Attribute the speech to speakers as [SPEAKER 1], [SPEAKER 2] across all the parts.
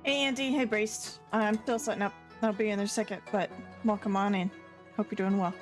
[SPEAKER 1] Hey Andy, hey Braced. I'm still setting up. I'll be in there a second, but welcome on in. Hope you're doing well.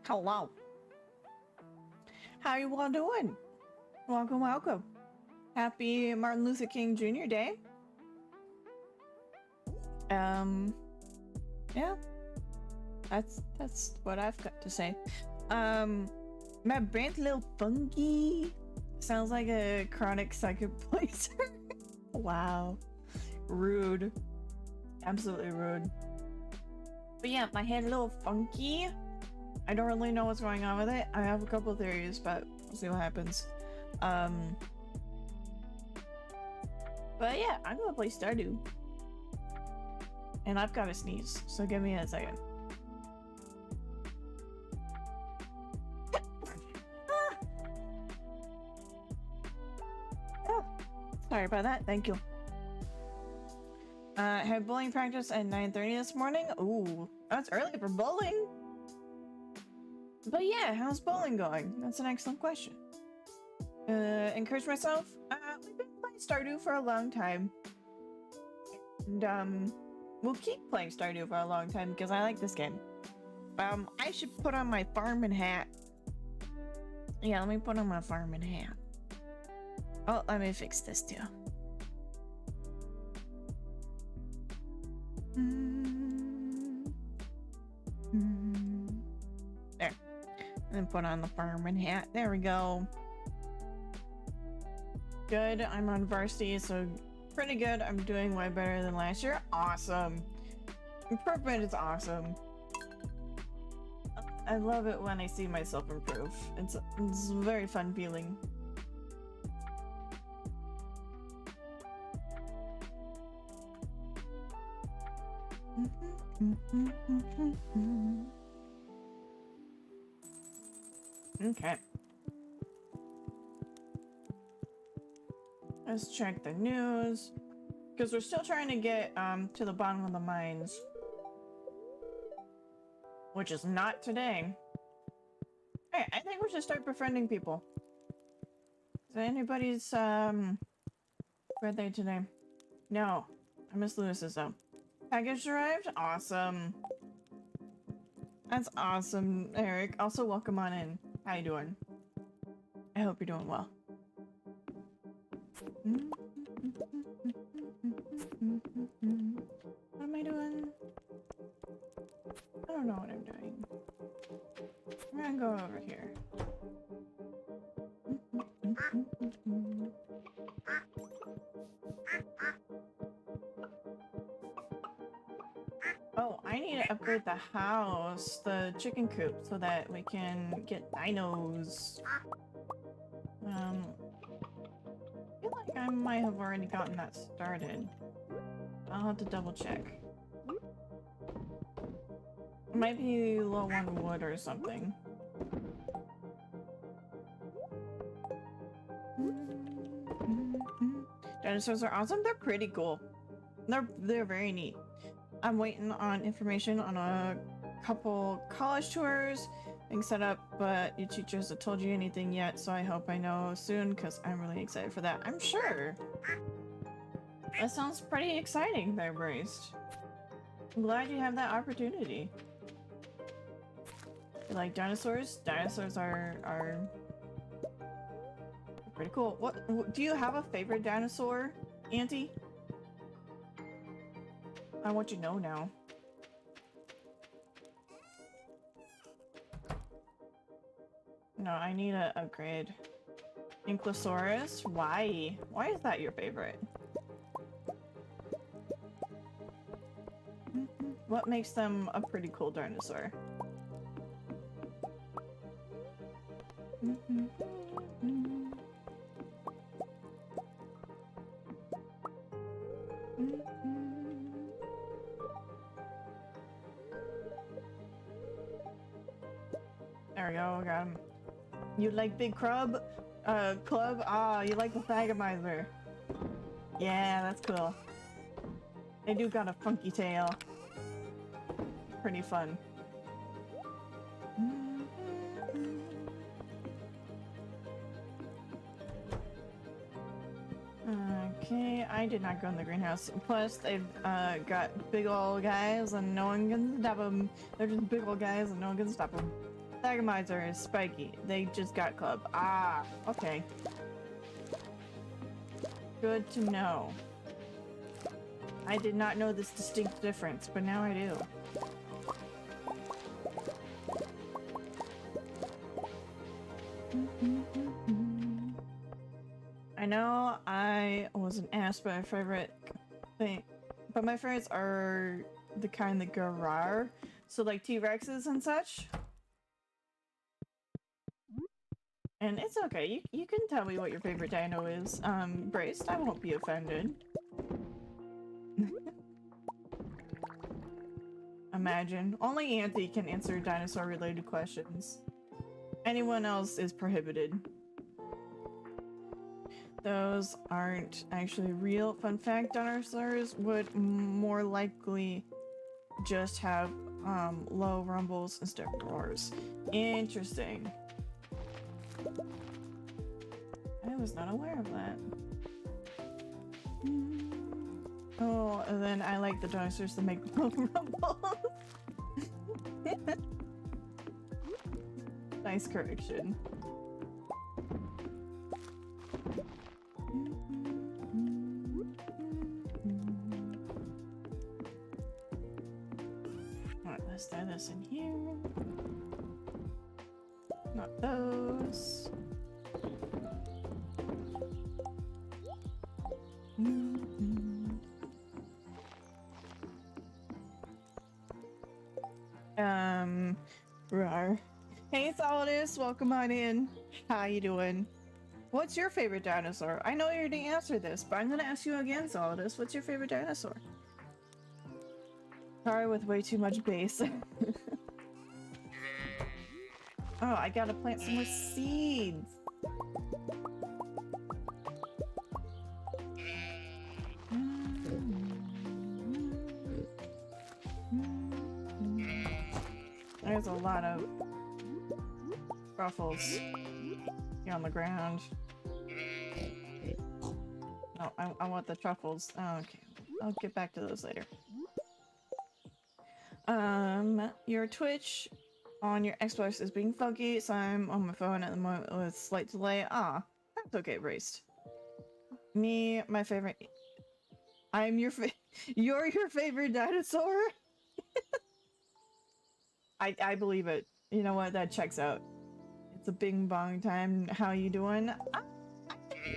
[SPEAKER 1] Hello. How you all doing? Welcome, welcome. Happy Martin Luther King Jr. Day. Yeah. That's what I've got to say. My brand's a little funky. Sounds like a chronic psychic placer. Wow. Rude. Absolutely rude. But yeah, my head's a little funky. I don't really know what's going on with it. I have a couple of theories, but we'll see what happens. But yeah, I'm gonna play Stardew. And I've got to sneeze, so give me a second. Oh, sorry about that, thank you. Had bowling practice at 9:30 this morning. Ooh, that's early for bowling. But yeah, how's bowling going? That's an excellent question. Encourage myself? We've been playing Stardew for a long time. And, we'll keep playing Stardew for a long time because I like this game. I should put on my farming hat. Yeah, let me put on my farming hat. Oh, let me fix this too. There. And put on the farming hat. There we go. Good. I'm on varsity, so pretty good. I'm doing way better than last year. Awesome. Improvement is awesome. I love it when I see myself improve. It's a very fun feeling. Okay. Let's check the news. Because we're still trying to get to the bottom of the mines. Which is not today. Hey, I think we should start befriending people. Is it anybody's birthday today? No. I miss Lewis's though. Package arrived? Awesome. That's awesome, Eric. Also, welcome on in. How you doing? I hope you're doing well. What am I doing? I don't know what I'm doing. I'm gonna go over here. Oh, I need to upgrade the house, the chicken coop, so that we can get dinos. I feel like I might have already gotten that started. I'll have to double check. It might be low on wood or something. Dinosaurs are awesome. They're pretty cool. They're very neat. I'm waiting on information on a couple college tours being set up, but your teacher hasn't told you anything yet, so I hope I know soon because I'm really excited for that. I'm sure. That sounds pretty exciting there, Braced. I'm glad you have that opportunity. You like dinosaurs? Dinosaurs are pretty cool. What do you have a favorite dinosaur, Auntie? I want you to know now. No, I need to upgrade. Ankylosaurus? Why? Why is that your favorite? What makes them a pretty cool dinosaur? There we go, got him. You like big club? Club? Ah, you like the Thagomizer. Yeah, that's cool. They do got a funky tail. Pretty fun. Okay, I did not go in the greenhouse. Plus, they've got big ol' guys and no one can stop them. They're just big ol' guys and no one can stop them. Thagomizer is spiky. They just got club. Ah, okay. Good to know. I did not know this distinct difference, but now I do. I know I wasn't asked my favorite thing, but my favorites are the kind that go rar. So like T-Rexes and such. And it's okay, you can tell me what your favorite dino is. Braced, I won't be offended. Imagine. Only Auntie can answer dinosaur-related questions. Anyone else is prohibited. Those aren't actually real. Fun fact, dinosaurs would more likely just have low rumbles instead of roars. Interesting. I was not aware of that. Oh, and then I like the dinosaurs that make low rumbles. Nice correction. Alright, let's throw this in here. Not those. Rar. Hey Solidus, welcome on in. How you doing? What's your favorite dinosaur? I know you already answered this, but I'm gonna ask you again, Solidus. What's your favorite dinosaur? Sorry with way too much bass. Oh, I gotta plant some more seeds. There's a lot of ruffles here on the ground. No, I want the truffles. Oh, okay. I'll get back to those later. Your Twitch on your Xbox is being funky, so I'm on my phone at the moment with slight delay. Ah, that's okay, Braced. Me, my favorite... I'm your You're your favorite dinosaur? I believe it. You know what? That checks out. It's a bing bong time. How you doing? I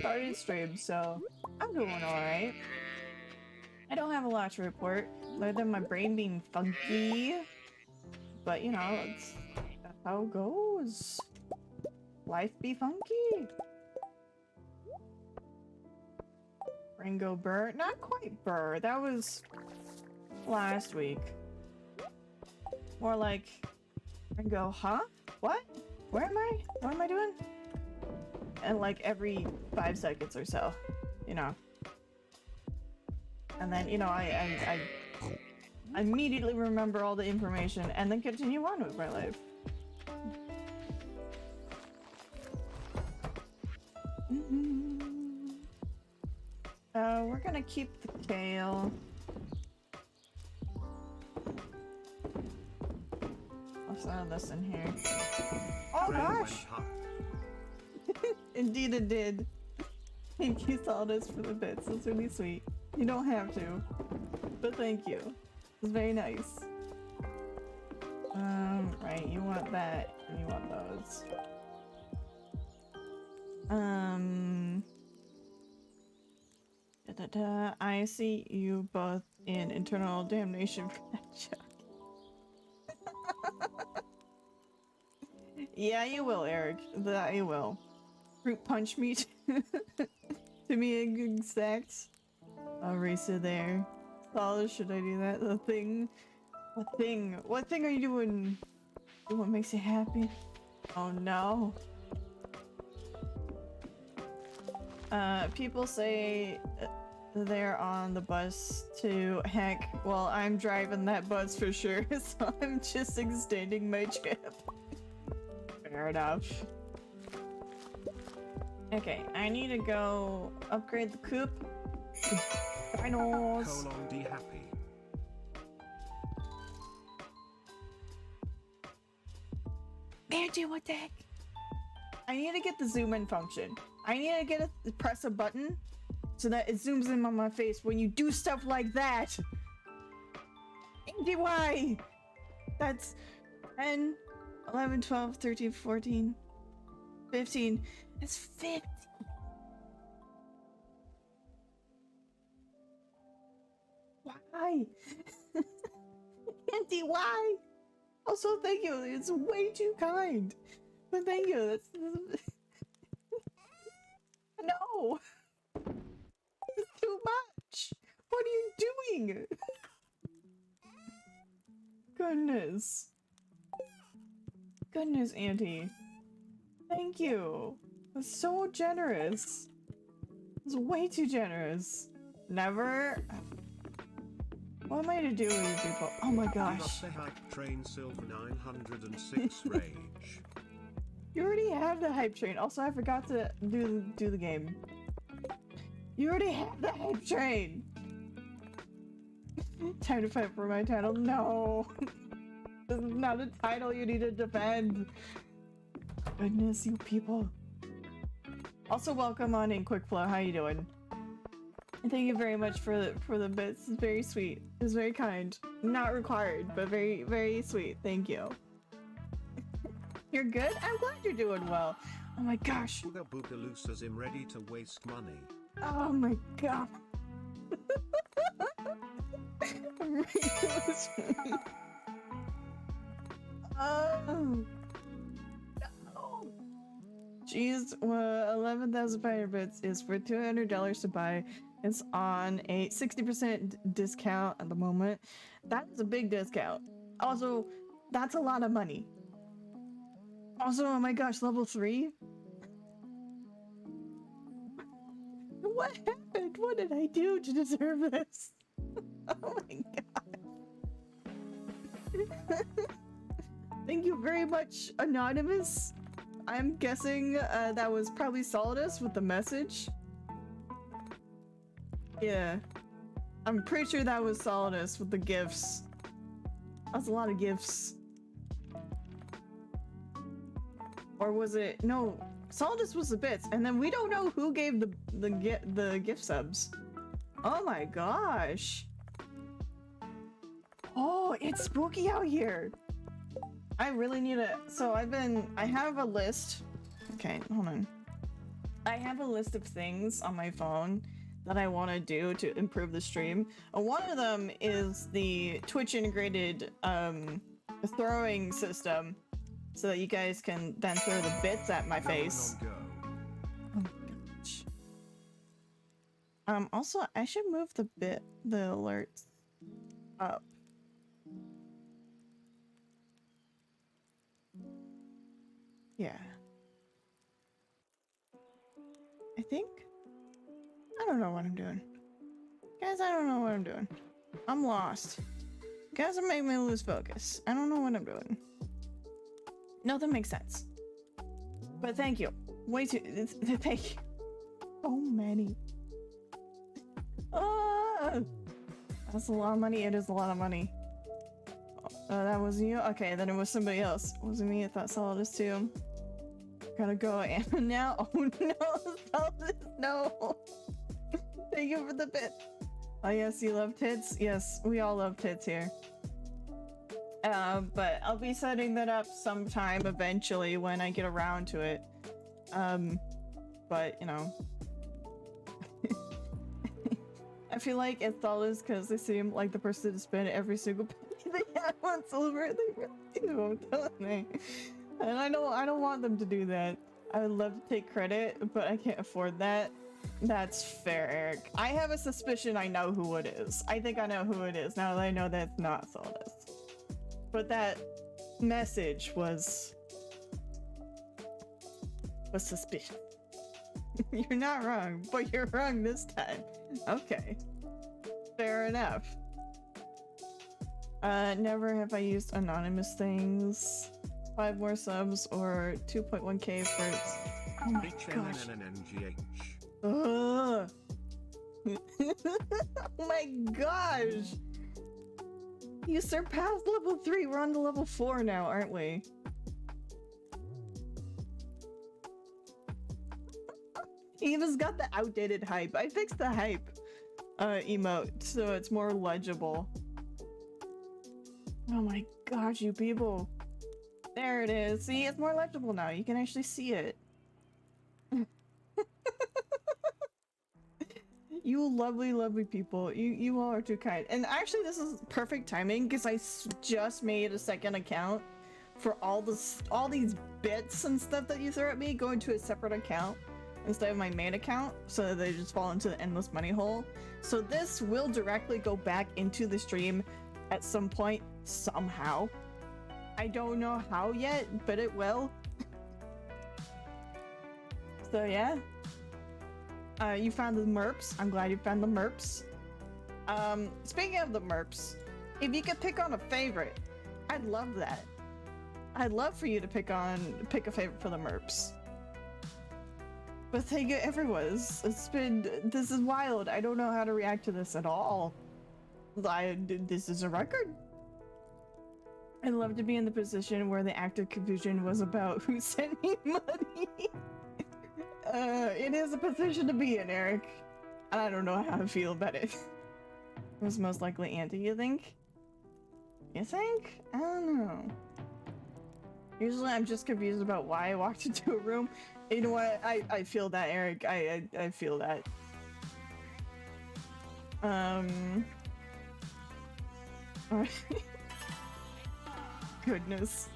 [SPEAKER 1] started stream, so I'm doing alright. I don't have a lot to report, other than my brain being funky. But you know, that's how it goes. Life be funky. Ringo Burr? Not quite Burr. That was last week. More like Ringo, huh? What? Where am I? What am I doing? And like every 5 seconds or so, you know. And then, you know, I immediately remember all the information and then continue on with my life. We're gonna keep the kale. I'll throw this in here. Oh gosh! Indeed it did. Thank you, Saldus, for the bits. That's really sweet. You don't have to, but thank you. It's very nice. Right, you want that, and you want those. I see you both in internal damnation for that joke. Yeah, you will, Eric. That you will. Fruit punch me to me exact. I'll race it there. Oh, should I do that? The thing? What thing? What thing are you doing? What makes you happy? Oh no. People say they're on the bus to heck. Well, I'm driving that bus for sure, so I'm just extending my trip. Fair enough. Okay, I need to go upgrade the coupe. Dinos.
[SPEAKER 2] D happy.
[SPEAKER 1] Mandy, what the heck? I need to get the zoom in function. I need to get press a button so that it zooms in on my face when you do stuff like that. Andy, why? That's 10, 11, 12, 13, 14, 15. It's 50. Why? Andy, why? Also, thank you. It's way too kind. But thank you. That's no. It's too much. What are you doing? Goodness. Goodness, Auntie. Thank you. That's so generous. It's way too generous. Never. What am I to do with you people? Oh my gosh.
[SPEAKER 2] The hype train silver 906 rage.
[SPEAKER 1] You already have the hype train. Also, I forgot to do the game. You already have the hype train. Time to fight for my title. No. This is not a title you need to defend. Goodness, you people. Also, welcome on in Quick Flow. How you doing? And thank you very much for the bits. It's very sweet. It's very kind. Not required, but very, very sweet. Thank you. You're good? I'm glad you're doing well. Oh my gosh.
[SPEAKER 2] The Boogaloo him ready to waste money.
[SPEAKER 1] Oh my god. I'm ready to waste money. Oh. No. Jeez, 11,000 fire bits is for $200 to buy. It's on a 60% discount at the moment. That's a big discount. Also, that's a lot of money. Also, oh my gosh, level 3? What happened? What did I do to deserve this? Oh my god. Thank you very much, Anonymous. I'm guessing that was probably Solidus with the message. Yeah. I'm pretty sure that was Solidus with the gifts. That's a lot of gifts. Or was it? No, Solidus was the bits, and then we don't know who gave the gift subs. Oh my gosh. Oh, it's spooky out here. I really need to. So I have a list. Okay, hold on. I have a list of things on my phone that I want to do to improve the stream. One of them is the Twitch integrated throwing system, so that you guys can then throw the bits at my face. Oh my gosh. Also, I should move the alerts up. Yeah. I think. I don't know what I'm doing. Guys, I don't know what I'm doing. I'm lost. You guys are making me lose focus. I don't know what I'm doing. Nothing makes sense. But thank you. Way too. Thank you. So many. Ah! That's a lot of money. It is a lot of money. That was you? Okay, then it was somebody else. It wasn't me. I thought Solidus too. Gotta go. And now. Oh no, Solidus, no. Thank you for the bit. Oh yes, you love tits? Yes, we all love tits here. But I'll be setting that up sometime eventually when I get around to it. But you know. I feel like it's dollars because they seem like the person to spend every single penny they have on silver. They really do, I'm telling me. And I don't want them to do that. I would love to take credit, but I can't afford that. That's fair, Eric. I have a suspicion I know who it is. I think I know who it is now that I know that it's not Solidus. But that message was suspicious. You're not wrong, but you're wrong this time. Okay. Fair enough. Never have I used anonymous things. 5 more subs or 2.1k for... Oh my gosh. Ugh. Oh my gosh! You surpassed level 3, we're on to level 4 now, aren't we? Eva's got the outdated hype. I fixed the hype emote so it's more legible. Oh my gosh, you people. There it is. See, it's more legible now. You can actually see it. You lovely, lovely people. You all are too kind. And actually, this is perfect timing because I just made a second account for all these bits and stuff that you throw at me going to a separate account instead of my main account, so that they just fall into the endless money hole. So this will directly go back into the stream at some point, somehow. I don't know how yet, but it will. So yeah. You found the merps. I'm glad you found the merps. Speaking of the merps, if you could pick on a favorite, I'd love that. I'd love for you to pick a favorite for the merps. But thank you, everyone. This is wild. I don't know how to react to this at all. This is a record. I'd love to be in the position where the act of confusion was about who sent me money. It is a position to be in, Eric. And I don't know how I feel about it. It was most likely Auntie, you think? You think? I don't know. Usually I'm just confused about why I walked into a room. You know what? I feel that, Eric. I feel that. Alright. Goodness.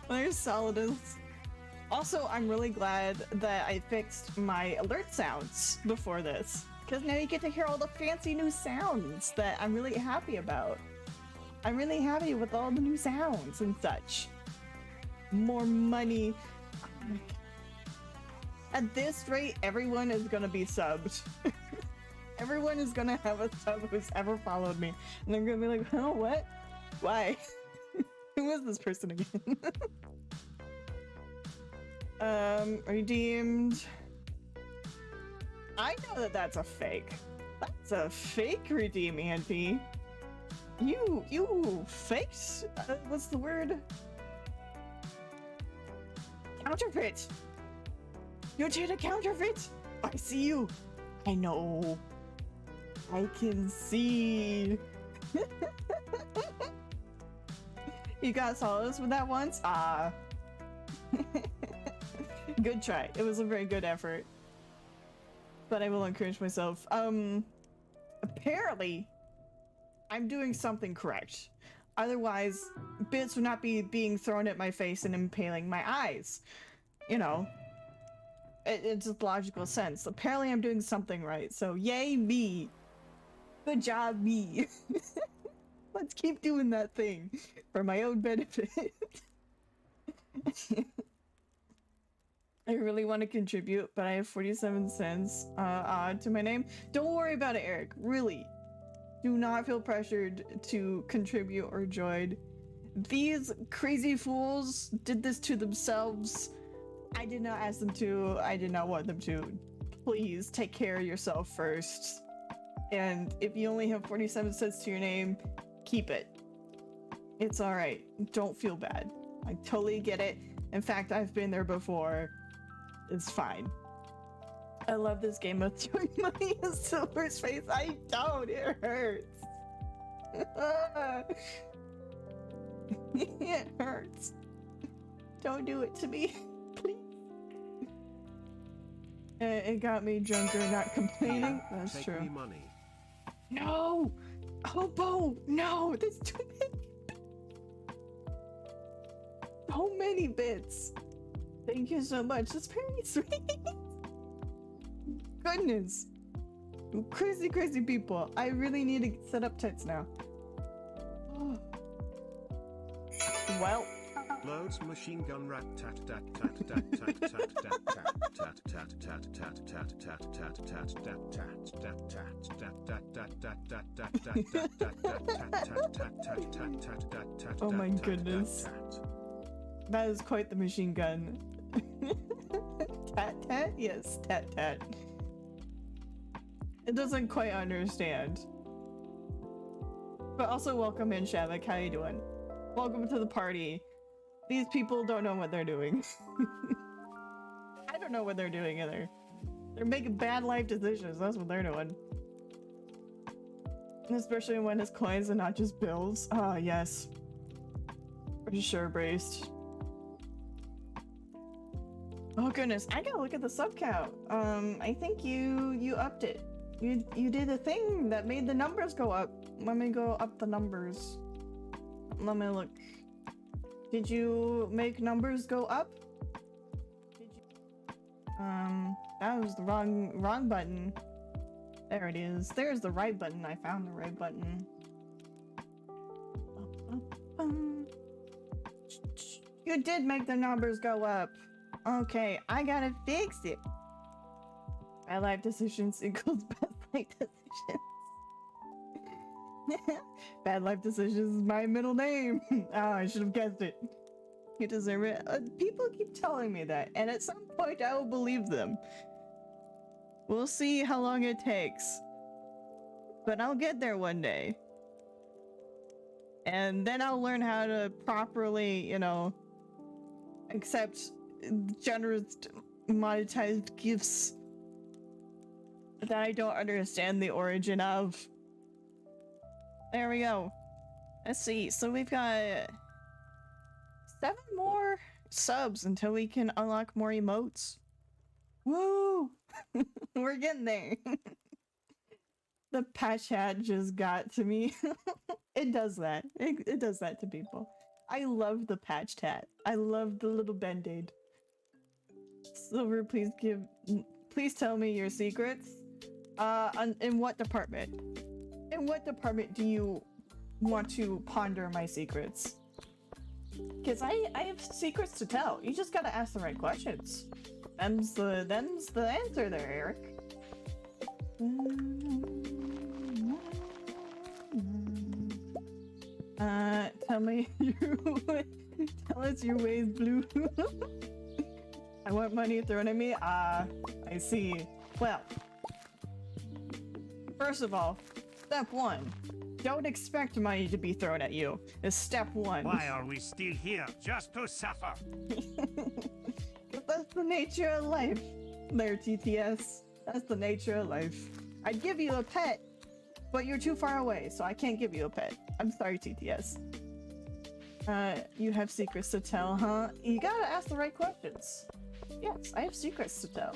[SPEAKER 1] There's Solidus. Also, I'm really glad that I fixed my alert sounds before this, because now you get to hear all the fancy new sounds that I'm really happy about. I'm really happy with all the new sounds and such. More money. Oh my God. At this rate, everyone is gonna be subbed. Everyone is gonna have a sub who's ever followed me, and they're gonna be like, oh, what? Why? Who is this person again? Redeemed. I know that that's a fake. That's a fake redeem, Auntie. You faked? What's the word? Counterfeit! You did a counterfeit! I see you! I know. I can see. You got Solidus with that once? Ah. Good try. It was a very good effort. But I will encourage myself. Apparently, I'm doing something correct. Otherwise, bits would not be being thrown at my face and impaling my eyes. You know. It's a logical sense. Apparently I'm doing something right. So yay me. Good job me. Let's keep doing that thing for my own benefit. I really want to contribute, but I have 47 cents to my name. Don't worry about it, Eric. Really. Do not feel pressured to contribute or join. These crazy fools did this to themselves. I did not ask them to. I did not want them to. Please take care of yourself first. And if you only have 47 cents to your name, keep it. It's alright. Don't feel bad. I totally get it. In fact, I've been there before. It's fine. I love this game of throwing money in Silver's face. I don't. It hurts. It hurts. Don't do it to me. Please. It got me drunker, not complaining. That's
[SPEAKER 2] Take
[SPEAKER 1] true.
[SPEAKER 2] me money.
[SPEAKER 1] No! Hobo! No! There's too many. So many bits. Thank you so much. That's very sweet. goodness. You crazy, crazy people. I really need to set up tits now. Well.
[SPEAKER 2] Loads machine gun rat tat tat tat tat tat tat tat tat tat tat tat tat tat tat tat tat.
[SPEAKER 1] Oh my goodness. That is quite the machine gun. Tat tat? Yes, tat tat. It doesn't quite understand. But also welcome in, Shavik. How you doing? Welcome to the party. These people don't know what they're doing. I don't know what they're doing either. They're making bad life decisions. That's what they're doing. Especially when it's coins and not just bills. Ah, yes. Pretty sure braced. Oh goodness, I gotta look at the sub count. I think you upped it. You did a thing that made the numbers go up. Let me go up the numbers. Let me look. Did you make numbers go up? Did you? That was the wrong button. There it is. There's the right button. I found the right button. You did make the numbers go up. Okay, I gotta fix it. Bad life decisions equals bad life decisions. Bad life decisions is my middle name. Ah, I should have guessed it. You deserve it. People keep telling me that, and at some point I will believe them. We'll see how long it takes. But I'll get there one day. And then I'll learn how to properly, you know, accept generous monetized gifts that I don't understand the origin of. There we go. Let's see. So we've got 7 more subs until we can unlock more emotes. Woo! We're getting there. The patch hat just got to me. It does that. It does that to people. I love the patched hat. I love the little band-aid. Silver, please tell me your secrets. In what department? In what department do you want to ponder my secrets? Because I have secrets to tell. You just gotta ask the right questions. Them's the answer there, Eric. Tell me tell us your ways, Blue. I want money thrown at me. I see. Well, first of all, step 1. Don't expect money to be thrown at you. Is step 1.
[SPEAKER 3] Why are we still here? Just to suffer.
[SPEAKER 1] That's the nature of life. There, TTS. That's the nature of life. I'd give you a pet, but you're too far away, so I can't give you a pet. I'm sorry, TTS. You have secrets to tell, huh? You gotta ask the right questions. Yes, I have secrets to tell.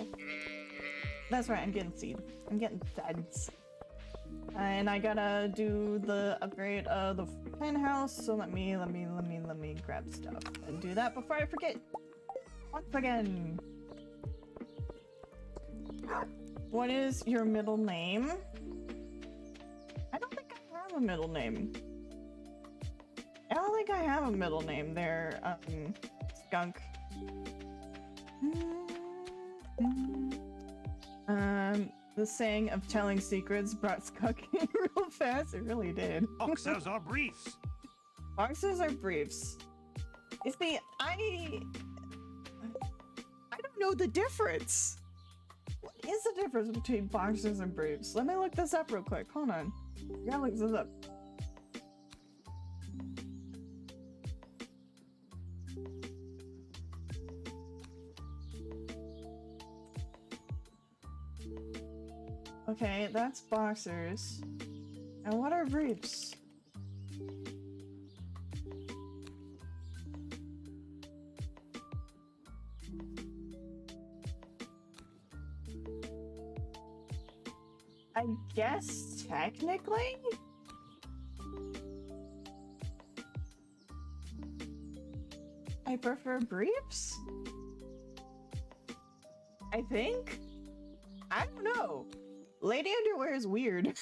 [SPEAKER 1] That's right, I'm getting seed. I'm getting seeds. And I gotta do the upgrade of the penthouse, so let me grab stuff and do that before I forget. Once again. What is your middle name? I don't think I have a middle name. I don't think I have a middle name there, Skunk. The saying of telling secrets brought Skunk in real fast. It really did.
[SPEAKER 3] Boxers or briefs?
[SPEAKER 1] Boxers or briefs? You see, I don't know the difference. What is the difference between boxers and briefs? Let me look this up real quick. Hold on. I gotta look this up. Okay, that's boxers. And what are briefs? I guess technically? I prefer briefs? I think? I don't know. Lady underwear is weird.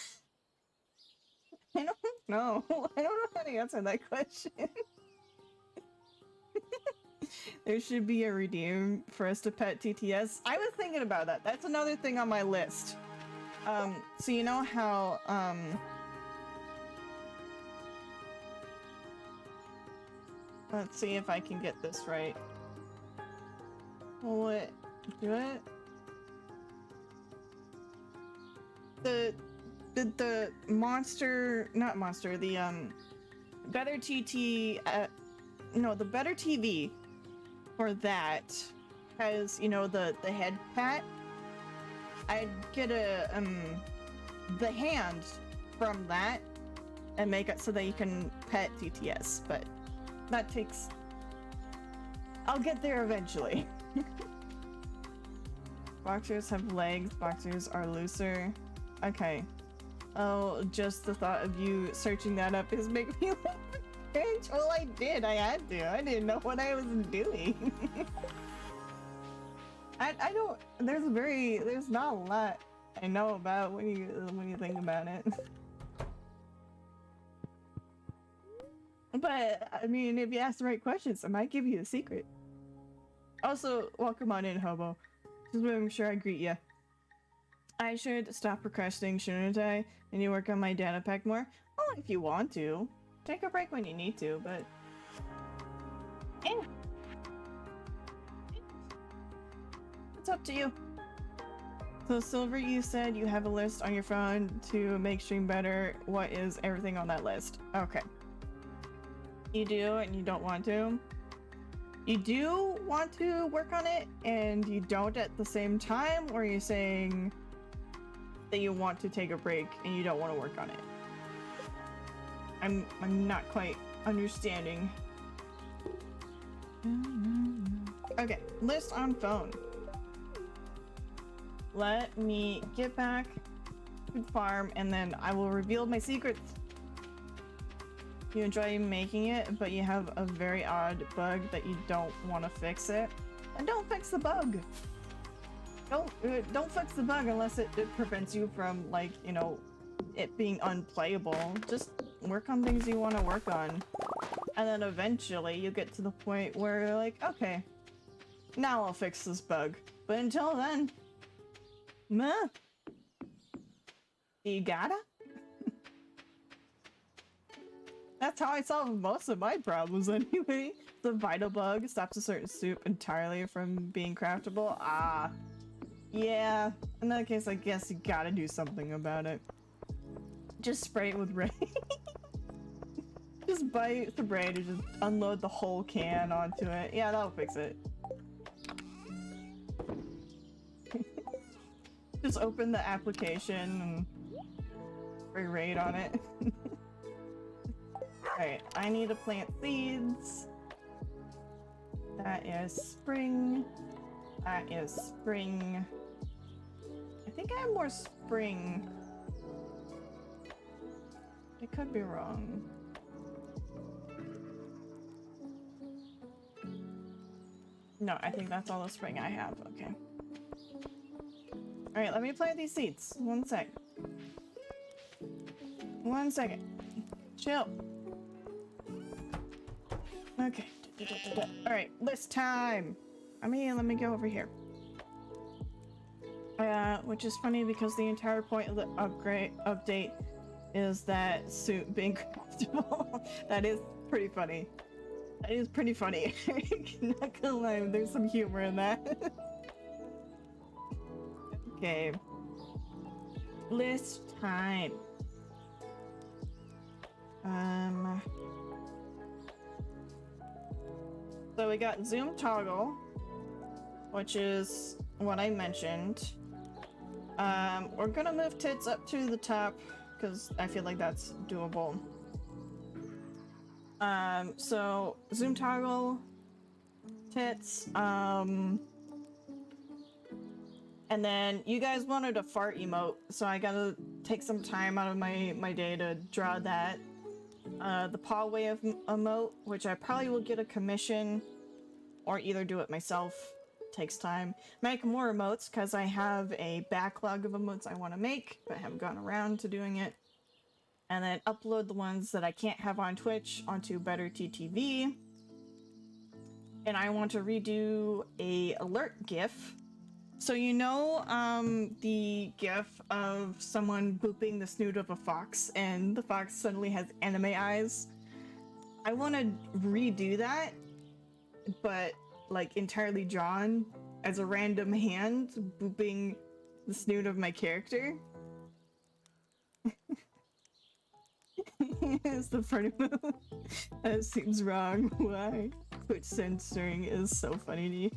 [SPEAKER 1] I don't know. I don't know how to answer that question. There should be a redeem for us to pet TTS. I was thinking about that. That's another thing on my list. So you know how, let's see if I can get this right. What? Do it? The monster, not monster, the, better TT, no, the better TV for that has, you know, the head pat. I'd get the hand from that and make it so that you can pet TTS, but that takes... I'll get there eventually. Boxers have legs, boxers are looser. Okay. Oh, just the thought of you searching that up is making me laugh. Well, I did. I had to. I didn't know what I was doing. I don't. There's not a lot I know about when you think about it. But I mean, if you ask the right questions, I might give you a secret. Also, welcome on in, Hobo. Just making sure I greet you. I should stop procrastinating, shouldn't I? And you work on my data pack more? Oh, if you want to. Take a break when you need to, but... yeah. It's up to you. So, Silver, you said you have a list on your phone to make stream better. What is everything on that list? Okay. You do, and you don't want to. You do want to work on it, and you don't at the same time, or you're saying that you want to take a break and you don't want to work on it? I'm not quite understanding. Okay, list on phone. Let me get back to the farm and then I will reveal my secrets. You enjoy making it, but you have a very odd bug that you don't want to fix it. And don't fix the bug! Don't fix the bug unless it prevents you from, like, you know, it being unplayable. Just work on things you want to work on. And then eventually you get to the point where you're like, okay, now I'll fix this bug. But until then, meh. You gotta? That's how I solve most of my problems anyway. The vital bug stops a certain soup entirely from being craftable. Ah. Yeah. In that case, I guess you gotta do something about it. Just spray it with Ray. Just buy the braid and just unload the whole can onto it. Yeah, that'll fix it. Just open the application and spray Raid on it. Alright, I need to plant seeds. That is spring. That is spring. I think I have more spring. I could be wrong. No, I think that's all the spring I have. Okay. Alright, let me plant these seeds. One sec. 1 second. Chill. Okay. Alright, list time! Let me go over here. Which is funny because the entire point of the update is that suit being craftable. That is pretty funny. That is pretty funny. Not gonna lie, there's some humor in that. Okay. List time. So we got zoom toggle, which is what I mentioned. We're gonna move tits up to the top because I feel like that's doable. So zoom toggle, tits, and then you guys wanted a fart emote, so I gotta take some time out of my day to draw that. The paw wave emote, which I probably will get a commission or either do it myself takes time. Make more emotes because I have a backlog of emotes I want to make, but haven't gotten around to doing it. And then upload the ones that I can't have on Twitch onto Better TTV. And I want to redo a alert GIF. So you know the GIF of someone booping the snoot of a fox and the fox suddenly has anime eyes? I want to redo that, but like entirely drawn as a random hand booping the snoot of my character. It's the funny move. That seems wrong. Why? Twitch censoring is so funny to you.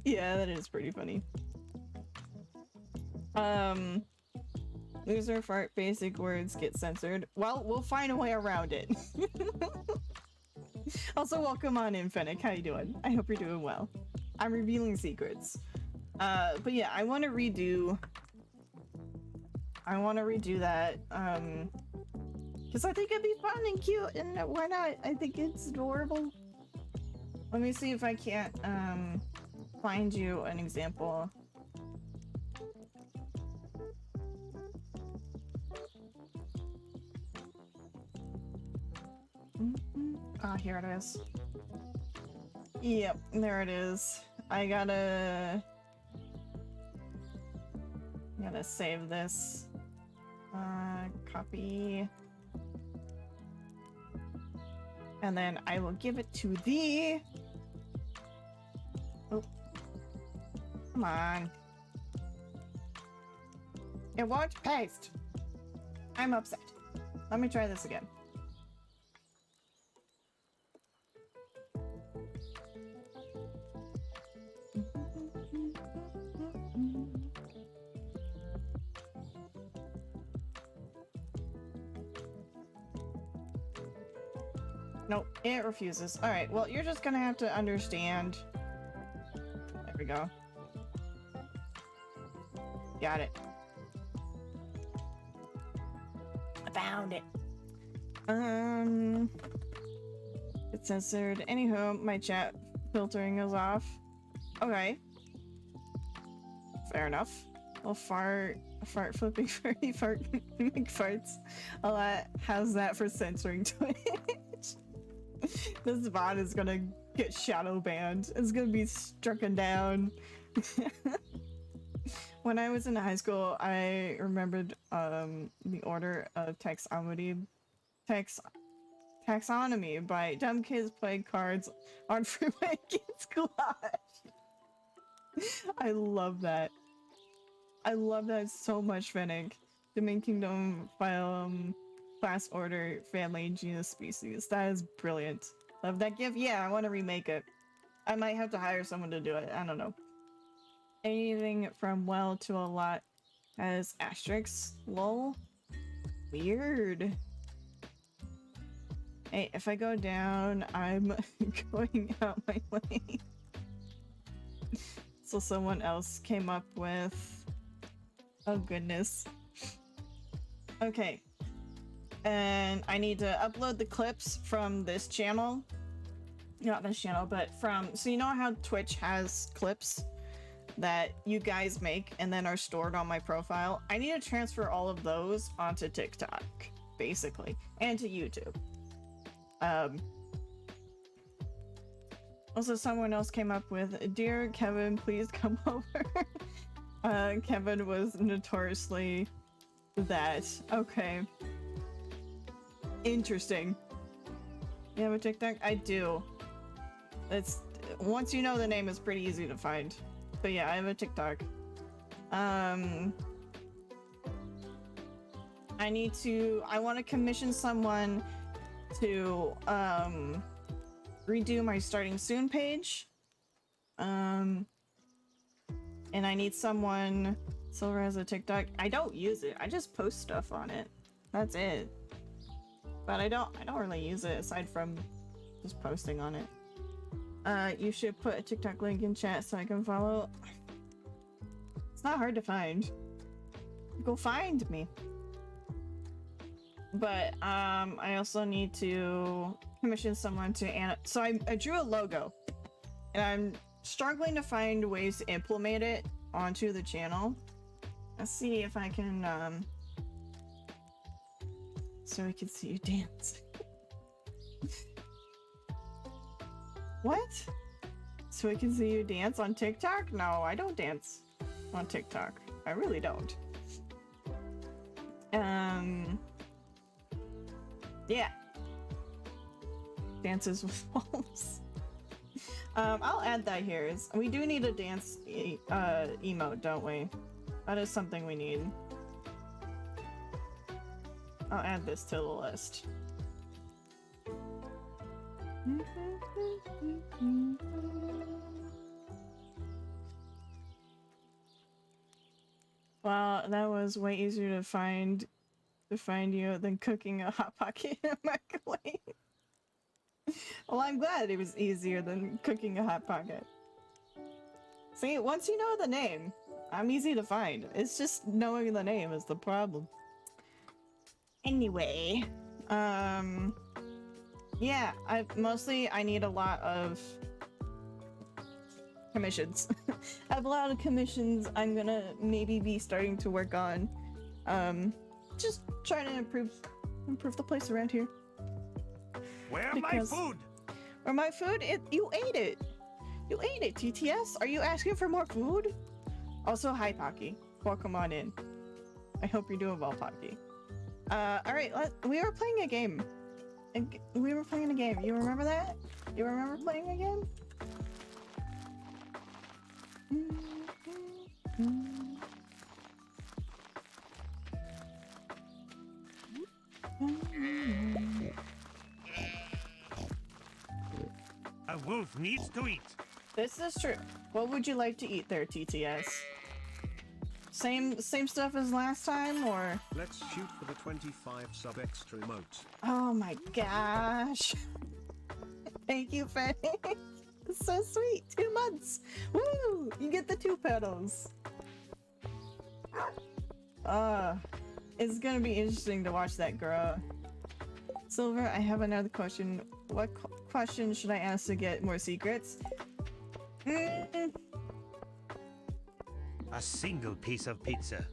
[SPEAKER 1] Yeah, that is pretty funny. Loser fart basic words get censored. Well, we'll find a way around it. Also, welcome on in, Fennec. How you doing? I hope you're doing well. I'm revealing secrets. But yeah, I want to redo that, because I think it'd be fun and cute, and why not? I think it's adorable. Let me see if I can't, find you an example. Ah, here it is. Yep, there it is. I gotta save this. Copy. And then I will give it to thee. Oh. Come on. It won't paste. I'm upset. Let me try this again. Nope, it refuses. Alright, well, you're just gonna have to understand. There we go. Got it. I found it. It's censored. Anywho, my chat filtering is off. Okay. Fair enough. Well, fart flipping farty fart make farts a lot. How's that for censoring Twitch? This bot is gonna get shadow banned. It's gonna be strucken down. When I was in high school, I remembered the order of taxonomy by dumb kids play cards on Freeway Kids Clash. I love that. I love that so much, Fennec. Domain Kingdom, Phylum, Class, Order, Family, Genus, Species. That is brilliant. Love that GIF? Yeah, I want to remake it. I might have to hire someone to do it. I don't know. Anything from well to a lot has asterisks. Lol. Weird. Hey, if I go down, I'm going out my way. So someone else came up with... Oh goodness. Okay. And I need to upload the clips from this channel. Not this channel, but from... So you know how Twitch has clips that you guys make and then are stored on my profile? I need to transfer all of those onto TikTok, basically. And to YouTube. Also, someone else came up with, "Dear Kevin, please come over." Kevin was notoriously that. Okay. Interesting. You have a TikTok? I do. It's once you know the name, it's pretty easy to find. But yeah, I have a TikTok. I want to commission someone to redo my starting soon page. And I need someone. Silver has a TikTok. I don't use it. I just post stuff on it. That's it. But I don't really use it aside from just posting on it. You should put a TikTok link in chat so I can follow. It's not hard to find. Go find me. But I also need to commission someone to so I drew a logo, and struggling to find ways to implement it onto the channel. Let's see if I can, so we can see you dance. What? So we can see you dance on TikTok? No, I don't dance on TikTok. I really don't. Yeah. Dances with wolves. I'll add that here. We do need a dance emote, don't we? That is something we need. I'll add this to the list. Well, that was way easier to find you than cooking a hot pocket in a microwave. Well, I'm glad it was easier than cooking a hot pocket. See, once you know the name, I'm easy to find. It's just knowing the name is the problem. Anyway, yeah, I need a lot of commissions. I have a lot of commissions I'm gonna maybe be starting to work on. Just trying to improve the place around here.
[SPEAKER 3] Where my food?
[SPEAKER 1] Where my food? You ate it. You ate it, TTS. Are you asking for more food? Also, hi, Pocky. Welcome on in. I hope you're doing well, Pocky. Alright, we were playing a game. We were playing a game. You remember that? You remember playing a game?
[SPEAKER 3] A wolf needs to eat.
[SPEAKER 1] This is true. What would you like to eat there, TTS? Same stuff as last time, or?
[SPEAKER 2] Let's shoot for the 25 sub extra emote.
[SPEAKER 1] Oh my gosh. Thank you, Fanny. It's so sweet. 2 months. Woo! You get the 2 petals. It's gonna be interesting to watch that grow. Silver, I have another question. What question should I ask to get more secrets?
[SPEAKER 3] A single piece of pizza.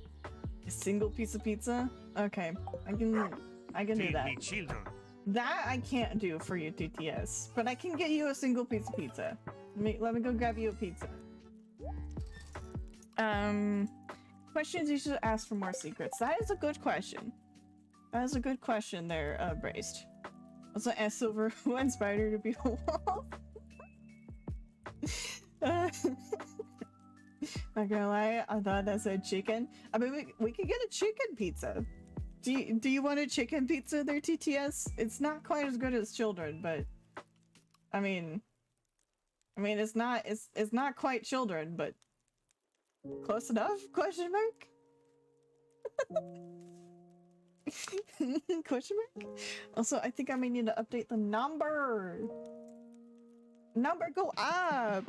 [SPEAKER 1] A single piece of pizza? Okay, I can do that.
[SPEAKER 3] Feed me children.
[SPEAKER 1] That I can't do for you, TTS, but I can get you a single piece of pizza. Let me go grab you a pizza. Questions you should ask for more secrets. That is a good question. That is a good question there, Braced. Also, ask Silver who inspired her to be a wolf. Not gonna lie, I thought that said chicken. I mean, we could get a chicken pizza. Do you want a chicken pizza there, TTS? It's not quite as good as children, but I mean it's not quite children, but close enough? Question mark? Question mark? Also, I think I may need to update the number. Number go up.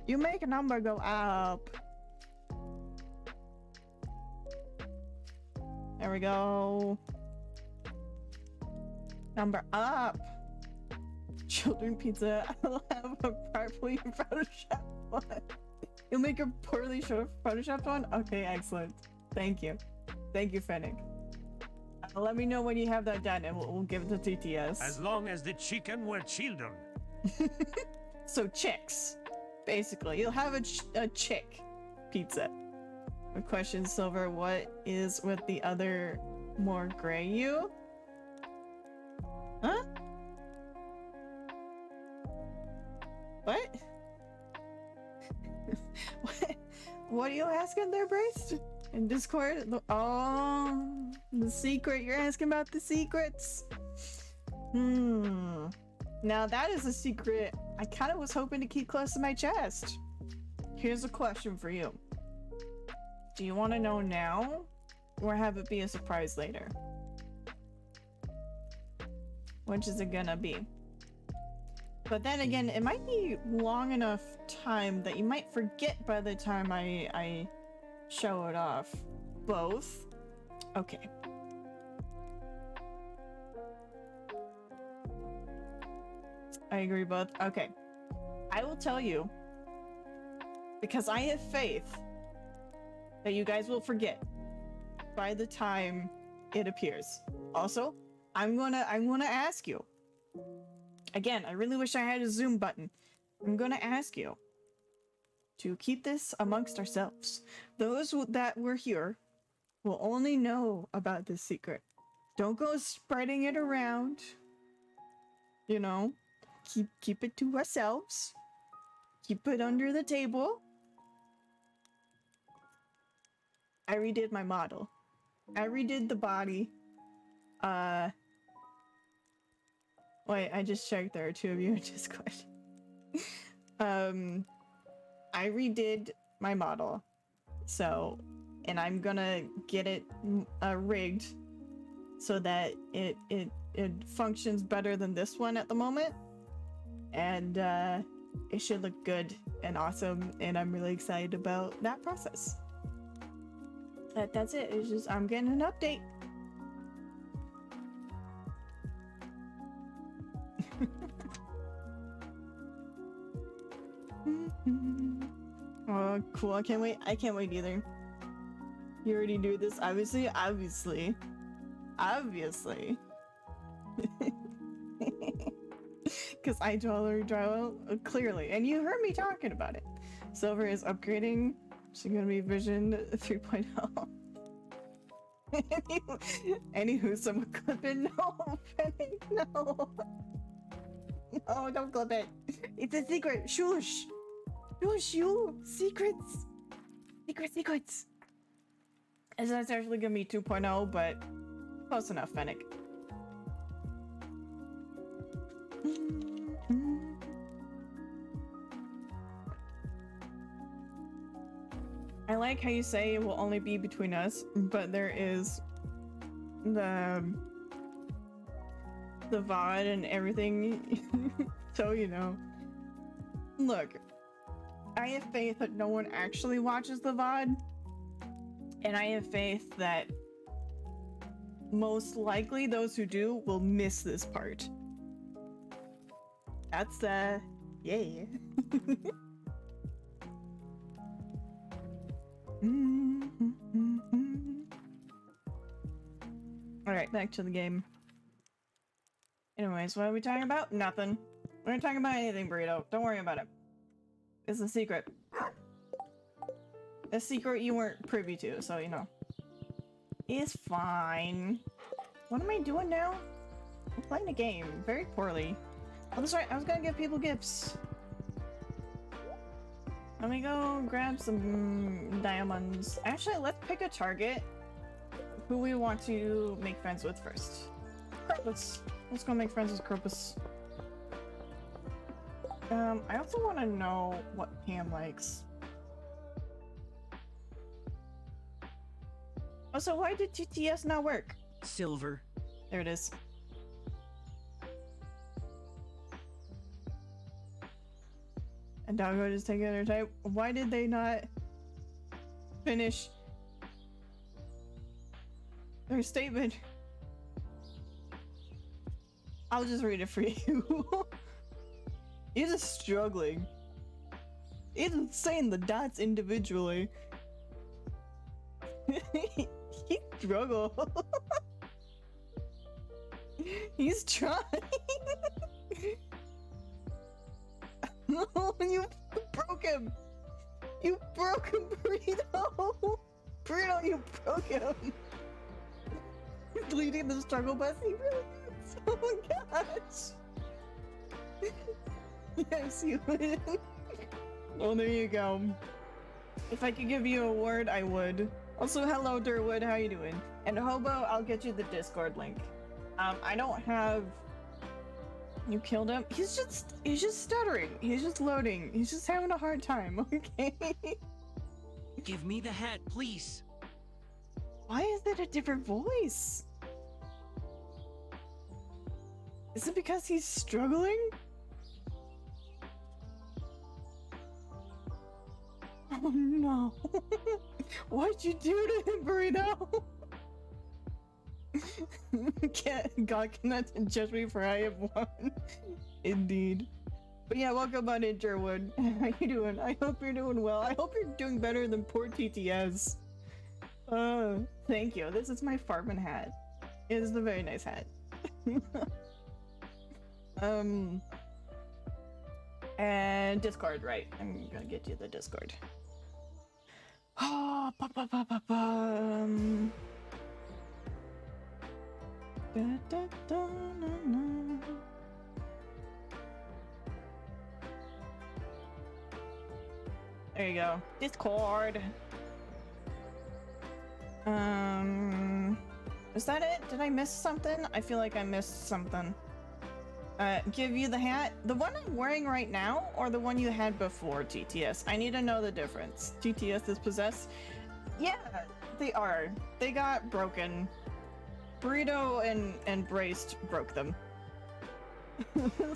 [SPEAKER 1] You make a number go up. There we go. Number up. Children pizza. I'll have a properly photoshopped one. You'll make a poorly photoshopped one? Okay, excellent. Thank you. Thank you, Fennec. Let me know when you have that done and we'll give it to TTS.
[SPEAKER 3] As long as the chicken were children.
[SPEAKER 1] So chicks. Basically, you'll have a chick pizza. A question, Silver, what is with the other more gray you? Huh? What? What are you asking there, Braced? In Discord? Oh, the secret. You're asking about the secrets. Now that is a secret I kind of was hoping to keep close to my chest. Here's a question for you. Do you want to know now, or have it be a surprise later? Which is it gonna be? But then again, it might be long enough time that you might forget by the time I show it off. Both? Okay. I agree both. Okay. I will tell you Because I have faith that you guys will forget by the time it appears. Also, I'm gonna ask you. Again, I really wish I had a Zoom button. I'm gonna ask you to keep this amongst ourselves. Those that were here will only know about this secret. Don't go spreading it around. You know, keep it to ourselves. Keep it under the table. I redid my model. I redid the body. Wait, I just checked there are 2 of you in Discord. I redid my model. So, and I'm gonna get it rigged so that it functions better than this one at the moment. And it should look good and awesome, and I'm really excited about that process. That's it. It's just I'm getting an update. Oh, cool. I can't wait. I can't wait either. You already do this, obviously. Because I totally draw clearly, and you heard me talking about it. Silver is upgrading. She's gonna be Vision 3.0. Anywho, someone clip it. No, Fennec, no. No, don't clip it. It's a secret. Shush. Shush, you. Secrets. Secrets. It's not actually gonna be 2.0, but close enough, Fennec. I like how you say it will only be between us, but there is the VOD and everything, so you know. Look, I have faith that no one actually watches the VOD, and I have faith that most likely those who do will miss this part. That's, yay. Alright, back to the game. Anyways, what are we talking about? Nothing. We're not talking about anything, Burrito. Don't worry about it. It's a secret. A secret you weren't privy to, so you know. It's fine. What am I doing now? I'm playing a game very poorly. Oh, that's right. I was gonna give people gifts. Let me go grab some diamonds. Actually, let's pick a target who we want to make friends with first. Let's go make friends with Crocus. I also want to know what Pam likes. Also, why did TTS not work?
[SPEAKER 4] Silver.
[SPEAKER 1] There it is. And Doggo just taking their time. Why did they not finish their statement? I'll just read it for you. He's just struggling. He's saying the dots individually. He struggled. He's trying. No, you broke him. You broke him, Burrito. Burrito, you broke him. He's leading the struggle bus. He really is. Oh my gosh. Yes, you win. Well, there you go. If I could give you a word, I would. Also, hello, Durwood. How you doing? And Hobo, I'll get you the Discord link. I don't have. You killed him? He's just stuttering. He's just loading. He's just having a hard time, okay?
[SPEAKER 4] Give me the hat, please.
[SPEAKER 1] Why is it a different voice? Is it because he's struggling? Oh no. What'd you do to him, Burrito? God cannot judge me for I have won. Indeed. But yeah, welcome on in, Jerwood. How you doing? I hope you're doing well. I hope you're doing better than poor TTS. Thank you. This is my farming hat. It is a very nice hat. And Discord, right? I'm gonna get you the Discord. Oh, da, da, da, na, na. There you go. Discord. Is that it? Did I miss something? I feel like I missed something. Give you the hat? The one I'm wearing right now, or the one you had before, TTS? I need to know the difference. TTS is possessed? Yeah, they are. They got broken. Burrito and Braced broke them.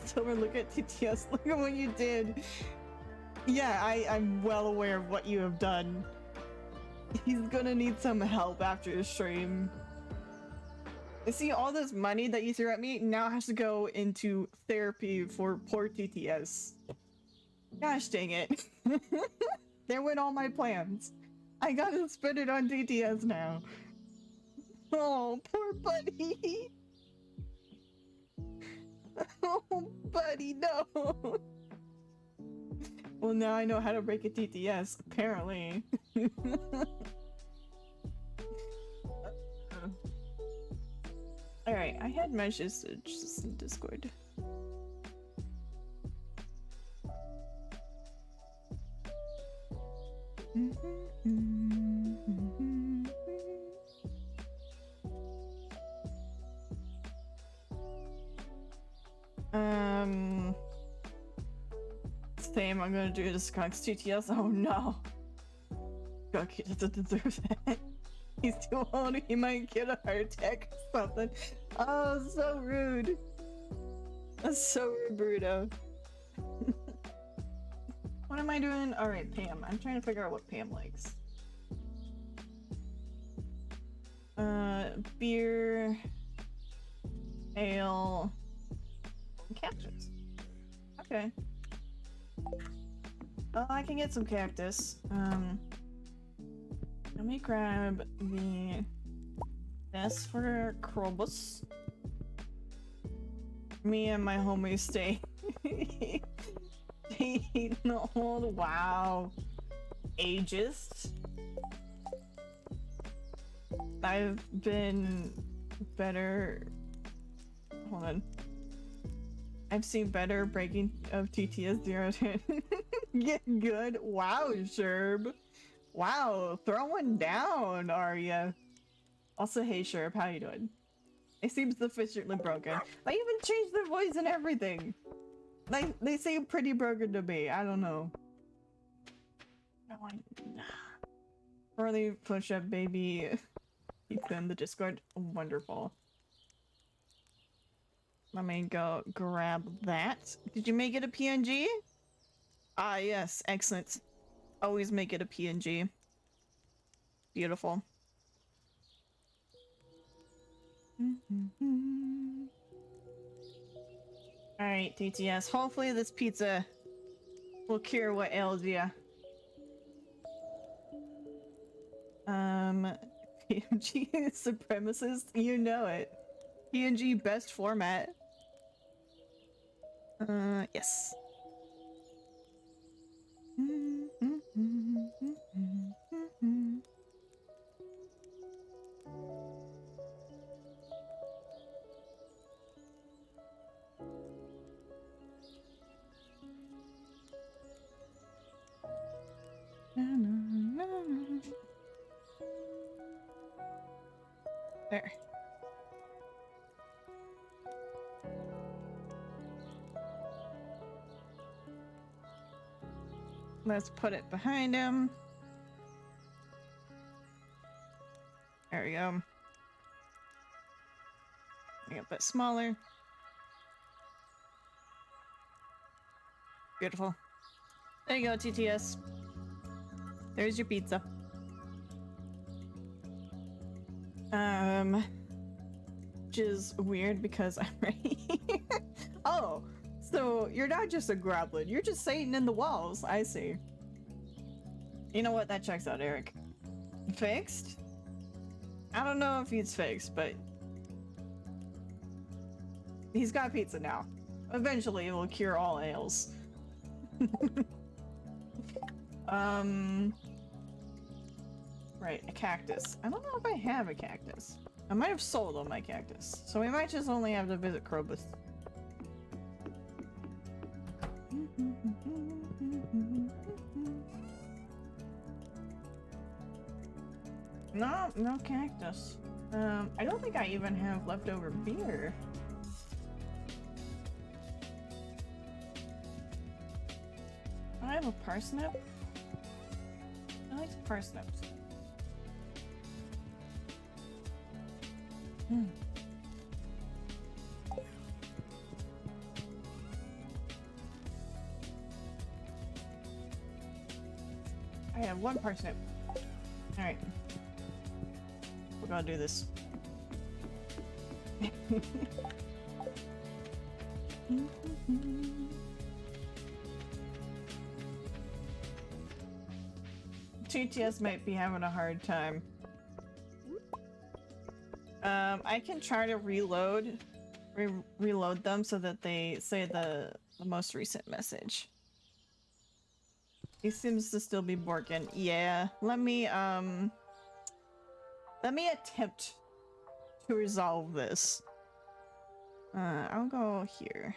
[SPEAKER 1] Silver, look at TTS. Look at what you did. Yeah, I'm well aware of what you have done. He's gonna need some help after the stream. You see, all this money that you threw at me now has to go into therapy for poor TTS. Gosh dang it. There went all my plans. I gotta spend it on TTS now. Oh, poor buddy. Oh, buddy, no. Well, now I know how to break a TTS, apparently. Alright, I had messages in Discord. Same, I'm gonna do the Skunk's TTS. Oh no. Skunk, he doesn't deserve that. He's too old, he might get a heart attack or something. Oh, so rude. That's so rude, Bruto. What am I doing? Alright, Pam. I'm trying to figure out what Pam likes. Beer, ale, and cactus. Okay. Well, I can get some cactus. Let me grab this for Krobus. Me and my homies stay old. Wow. Ageist. I've been better. Hold on. I've seen better breaking of TTS 0 10. Get good. Wow, Sherb. Wow, throwing down, are ya? Also, hey Sherb, how you doing? It seems sufficiently broken. They even changed their voice and everything. They seem pretty broken to me. I don't know. Early push-up, baby. It's in the Discord. Wonderful. Let me go grab that. Did you make it a PNG? Ah, yes. Excellent. Always make it a PNG. Beautiful. Alright, TTS. Hopefully this pizza will cure what ails ya. PNG supremacist? You know it. PNG best format. Yes. There. Let's put it behind him. There we go. Make it a bit smaller. Beautiful. There you go, TTS. There's your pizza. Which is weird because I'm right here. Oh, So you're not just a goblin, you're just Satan in the walls. I see. You know what? That checks out, Eric. Fixed? I don't know if he's fixed, but he's got pizza now. Eventually it will cure all ails. Right, a cactus. I don't know if I have a cactus. I might have sold all my cactus, so we might just only have to visit Krobus. No, no cactus. I don't think I even have leftover beer. I have a parsnip. I like parsnips. I have one parsnip. Alright. We're gonna do this. TTS might be having a hard time. I can try to reload them so that they say the most recent message. He seems to still be working. Yeah, let me attempt to resolve this. I'll go here.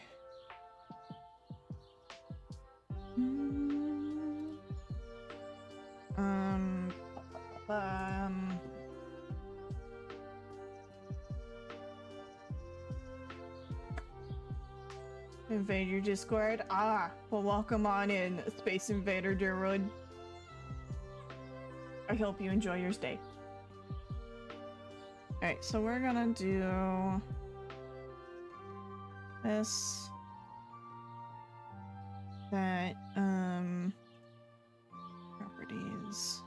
[SPEAKER 1] Invade your Discord? Ah, well welcome on in, Space Invader Durwood. I hope you enjoy your stay. Alright, so we're gonna do this, that, properties.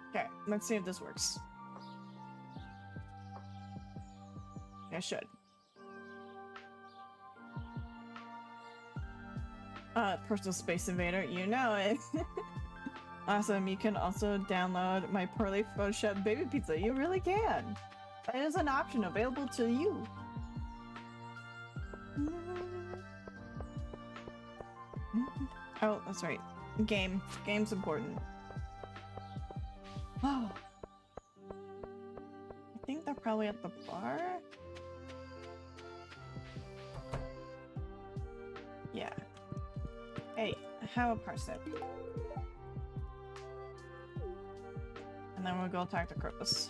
[SPEAKER 1] Okay, let's see if this works. It should. Personal Space Invader, you know it. Awesome, you can also download my poorly photoshopped baby pizza. You really can. That is an option available to you. Oh, that's right. Game's important. Oh. I think they're probably at the bar. Yeah. Hey, have a parsnip. And then we'll go talk to Krobus.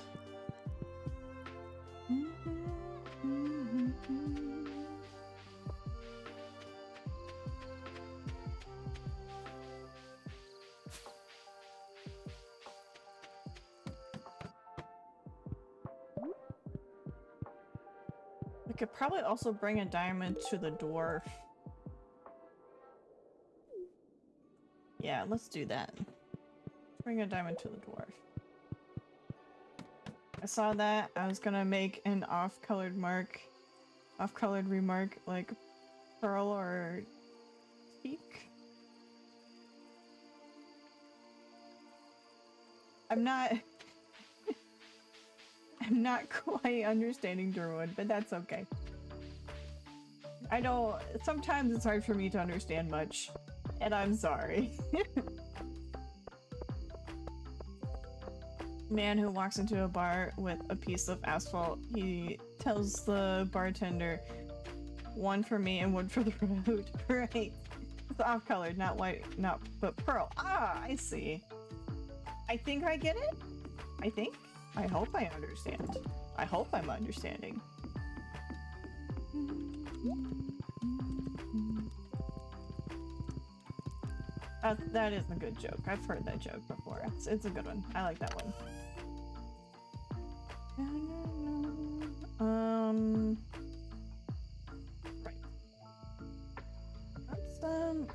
[SPEAKER 1] We could probably also bring a diamond to the dwarf. Yeah, let's do that. Bring a diamond to the dwarf. I saw that. I was gonna make an off-colored remark like pearl or teak. I'm not quite understanding Durwood, but that's okay. I know sometimes it's hard for me to understand much, and I'm sorry. Man who walks into a bar with a piece of asphalt, he tells the bartender, one for me and one for the road. Right. It's off-colored, not white, but pearl. Ah, I see. I think I get it. I hope I understand. I hope I'm understanding. That is a good joke. I've heard that joke before. It's a good one. I like that one. Right.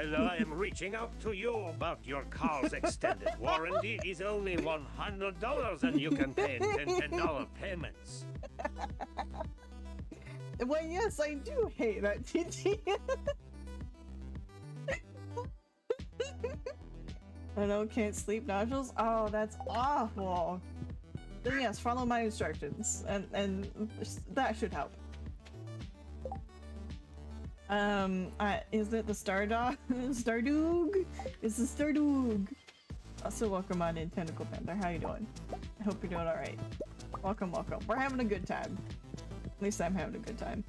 [SPEAKER 3] Hello, I am reaching out to you about your car's extended warranty. Is only $100 and you can pay in $10 payments.
[SPEAKER 1] Well, yes, I do hate that, TT. I know, can't sleep nodules. Oh, that's awful. Then yes, follow my instructions, and that should help. Is it the Stardoog? Stardoog? It's the Stardoog. Also, welcome on in Tentacle Panther. How you doing? I hope you're doing alright. Welcome, welcome. We're having a good time. At least I'm having a good time.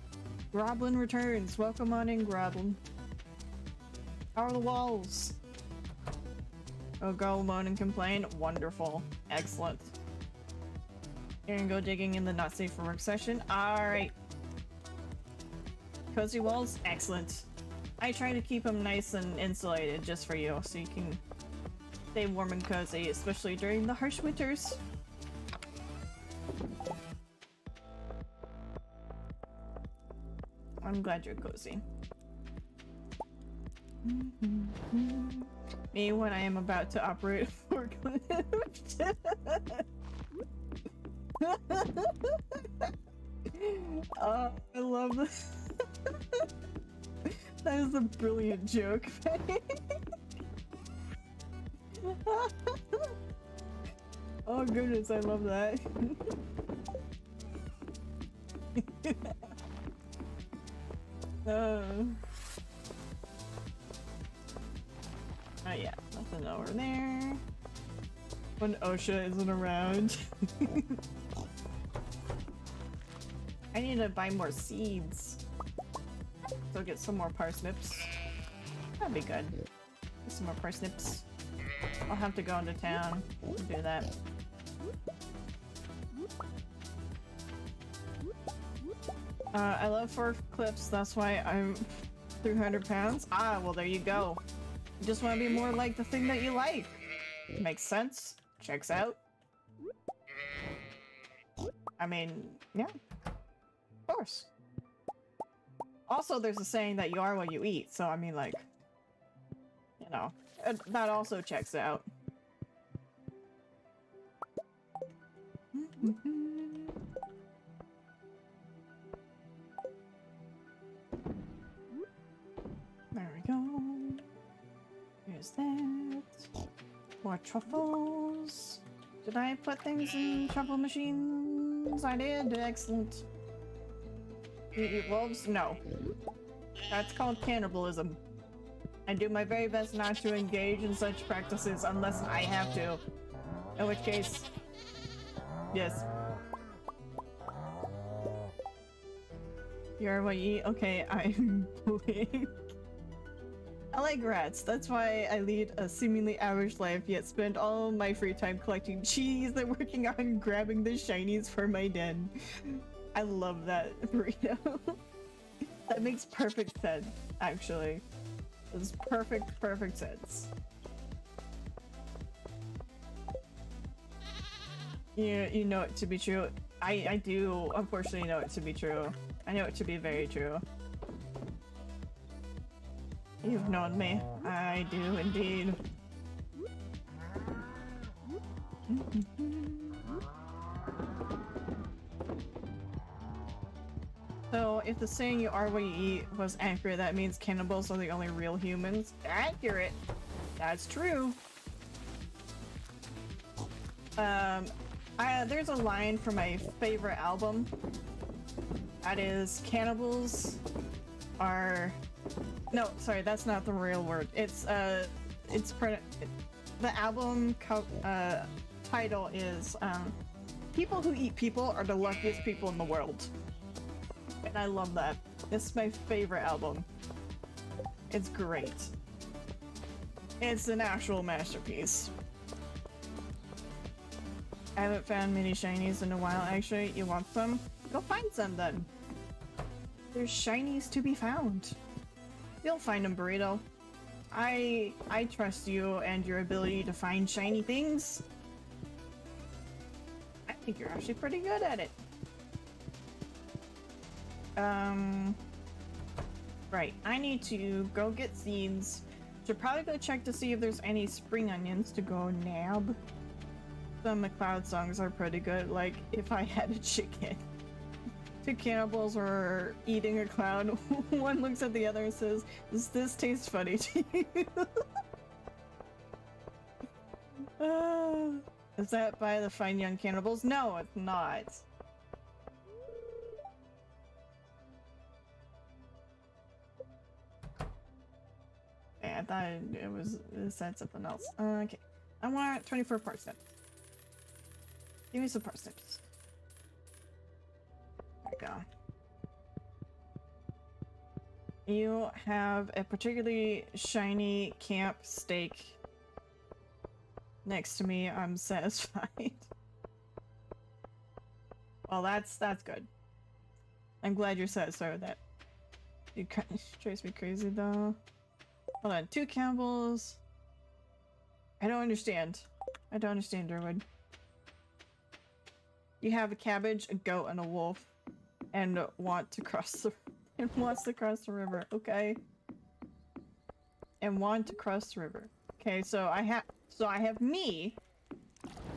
[SPEAKER 1] Groblin returns. Welcome on in, Groblin. How are the walls? Oh, go alone and complain. Wonderful. Excellent. You're gonna go digging in the not safe for work session. Alright. Cozy walls? Excellent. I try to keep them nice and insulated just for you, so you can stay warm and cozy, especially during the harsh winters. I'm glad you're cozy. Me when I am about to operate a forklift. Oh, I love this. That is a brilliant joke. Oh goodness, I love that. Oh yeah, nothing over there. When OSHA isn't around. I need to buy more seeds. So get some more parsnips. That'd be good. Get some more parsnips. I'll have to go into town and do that. I love forklifts, that's why I'm 300 pounds. Ah, well there you go. You just want to be more like the thing that you like. Makes sense. Checks out. I mean, yeah. Of course. Also, there's a saying that you are what you eat, so I mean, like, you know, that also checks out. There we go. Here's that. More truffles. Did I put things in truffle machines? I did. Excellent. You eat wolves? No. That's called cannibalism. I do my very best not to engage in such practices unless I have to. In which case, yes. You're what you eat? Okay, I'm blank. I like rats. That's why I lead a seemingly average life, yet spend all my free time collecting cheese and working on grabbing the shinies for my den. I love that burrito. That makes perfect sense, actually. It's perfect sense. You know it to be true. I do, unfortunately, know it to be true. I know it to be very true. You've known me. I do indeed. So, if the saying you are what you eat was accurate, that means cannibals are the only real humans. Accurate! That's true. There's a line from my favorite album. That is, cannibals are... No, sorry, that's not the real word. It's the album title is, People Who Eat People Are the Luckiest People in the World. And I love that. It's my favorite album. It's great. It's an actual masterpiece. I haven't found many shinies in a while, actually. You want some? Go find some then. There's shinies to be found. You'll find them, Burrito. I trust you and your ability to find shiny things. I think you're actually pretty good at it. Right, I need to go get seeds Should probably go check to see if there's any spring onions to go nab. Some McLeod songs are pretty good, like If I Had a Chicken. Two cannibals are eating a cloud. One looks at the other and says, "Does this taste funny to you?" Is that by the Fine Young Cannibals? No, it's not. Yeah, I thought it said something else. Okay. I want 24 parsnips. Give me some parsnips. There we go. You have a particularly shiny camp steak next to me. I'm satisfied. Well, that's good. I'm glad you're satisfied with that. You drives me crazy though. Hold on, 2 cannibals. I don't understand. I don't understand, Derwood. You have a cabbage, a goat, and a wolf, and wants to cross the river. Okay. And want to cross the river. Okay, so I have me,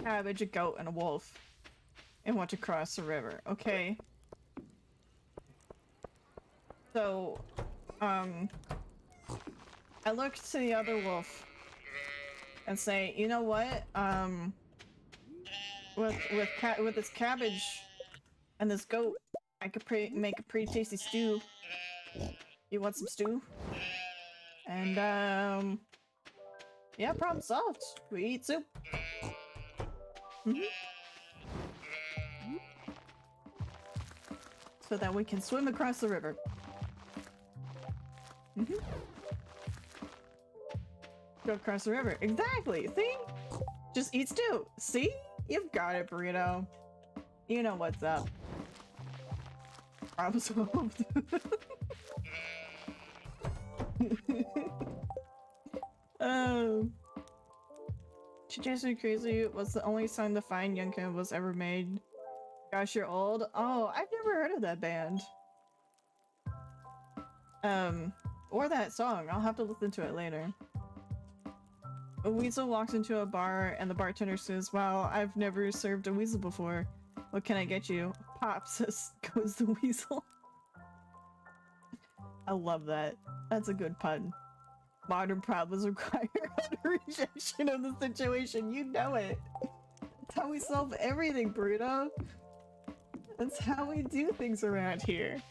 [SPEAKER 1] cabbage, a goat, and a wolf, and want to cross the river. Okay. So, I look to the other wolf and say, you know what? With this cabbage and this goat, I could make a pretty tasty stew. You want some stew? And yeah, problem solved. We eat soup. So that we can swim across the river. Go across the river. Exactly. See? Just eat stew. See? You've got it, burrito. You know what's up. Problem solved. Oh. She Drives Me Crazy was the only song the Fine Young Cannibals ever made. Gosh, you're old. Oh, I've never heard of that band. Or that song. I'll have to listen to it later. A weasel walks into a bar and the bartender says, "Wow, I've never served a weasel before. What can I get you?" "Pop," goes the weasel. I love that. That's a good pun. Modern problems require a rejection of the situation. You know it. That's how we solve everything, Bruno. That's how we do things around here.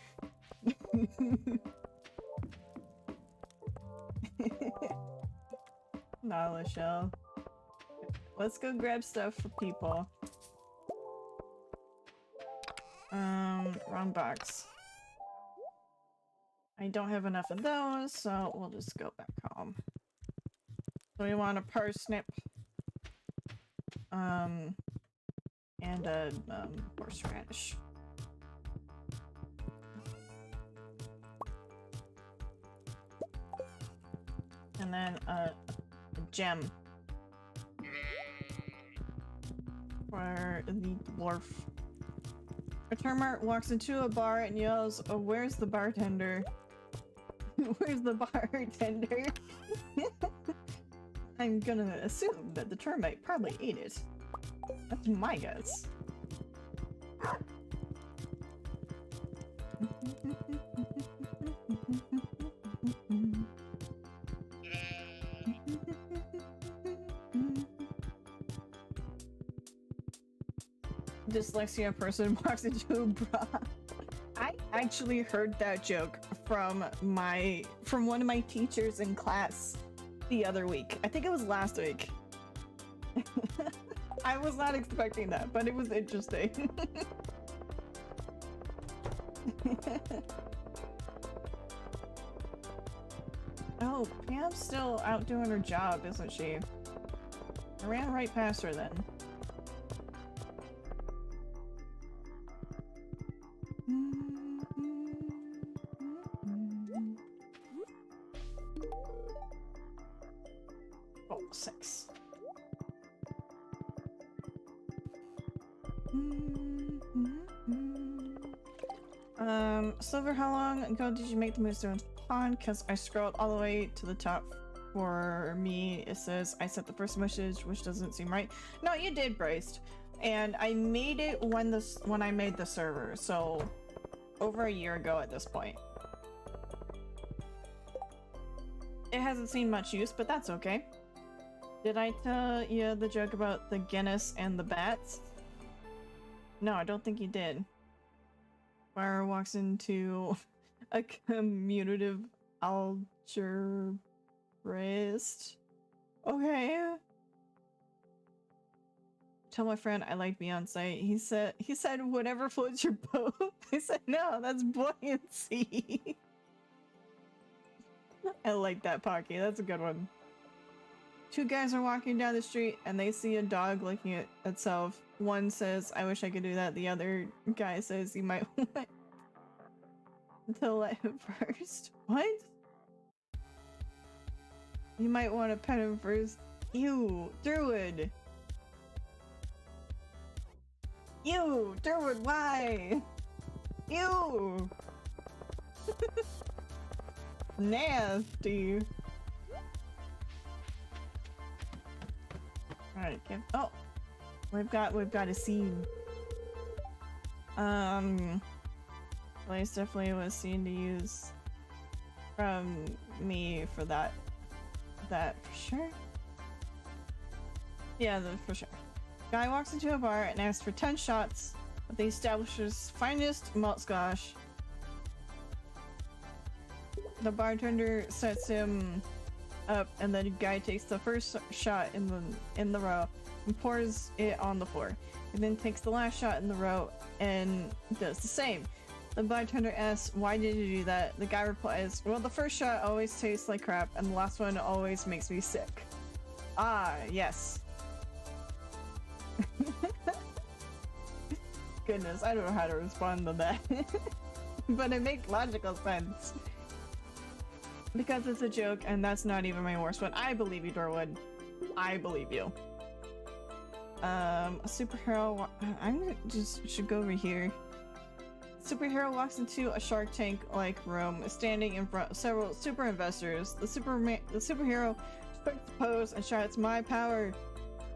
[SPEAKER 1] Nah, Michelle. Let's go grab stuff for people. Wrong box. I don't have enough of those, so we'll just go back home. So we want a parsnip. And a horseradish. And then a gem for the dwarf. A termite walks into a bar and yells, "Oh, where's the bartender?" Where's the bartender? I'm gonna assume that the termite probably ate it. That's my guess. Dyslexia person walks into a bra. I actually heard that joke from one of my teachers in class the other week. I think it was last week. I was not expecting that, but it was interesting. Oh, Pam's still out doing her job, isn't she? I ran right past her then. Oh, 6. Silver, how long ago did you make the move to the pond? Because I scrolled all the way to the top for me, it says I sent the first message, which doesn't seem right. No, you did, Braced. And I made it when I made the server, so over a year ago at this point. It hasn't seen much use, but that's okay. Did I tell you the joke about the Guinness and the bats? No, I don't think you did. Fire walks into a commutative algebraist. Okay. Tell my friend I like Beyonce. He said whatever floats your boat. I said no, that's buoyancy. I like that, Pocky. That's a good one. Two guys are walking down the street and they see a dog licking at itself. One says, I wish I could do that. The other guy says you might want to let him first. What? You might want to pet him first. Ew, Druid. Ew, Druid, why? Ew. Nasty. Alright, oh, we've got a scene. Blaze definitely was seen to use from me for that for sure. Yeah, for sure. Guy walks into a bar and asks for 10 shots of the establishment's finest malt scotch. The bartender sets him up, and the guy takes the first shot in the row and pours it on the floor. He then takes the last shot in the row and does the same. The bartender asks, "Why did you do that?" The guy replies, "Well, the first shot always tastes like crap, and the last one always makes me sick." Ah, yes. Goodness, I don't know how to respond to that. But it makes logical sense. Because it's a joke, and that's not even my worst one. I believe you, Dorwood. I believe you. A superhero. Should go over here. Superhero walks into a Shark Tank-like room, standing in front of several super investors. The superhero strikes the pose and shouts, "My power!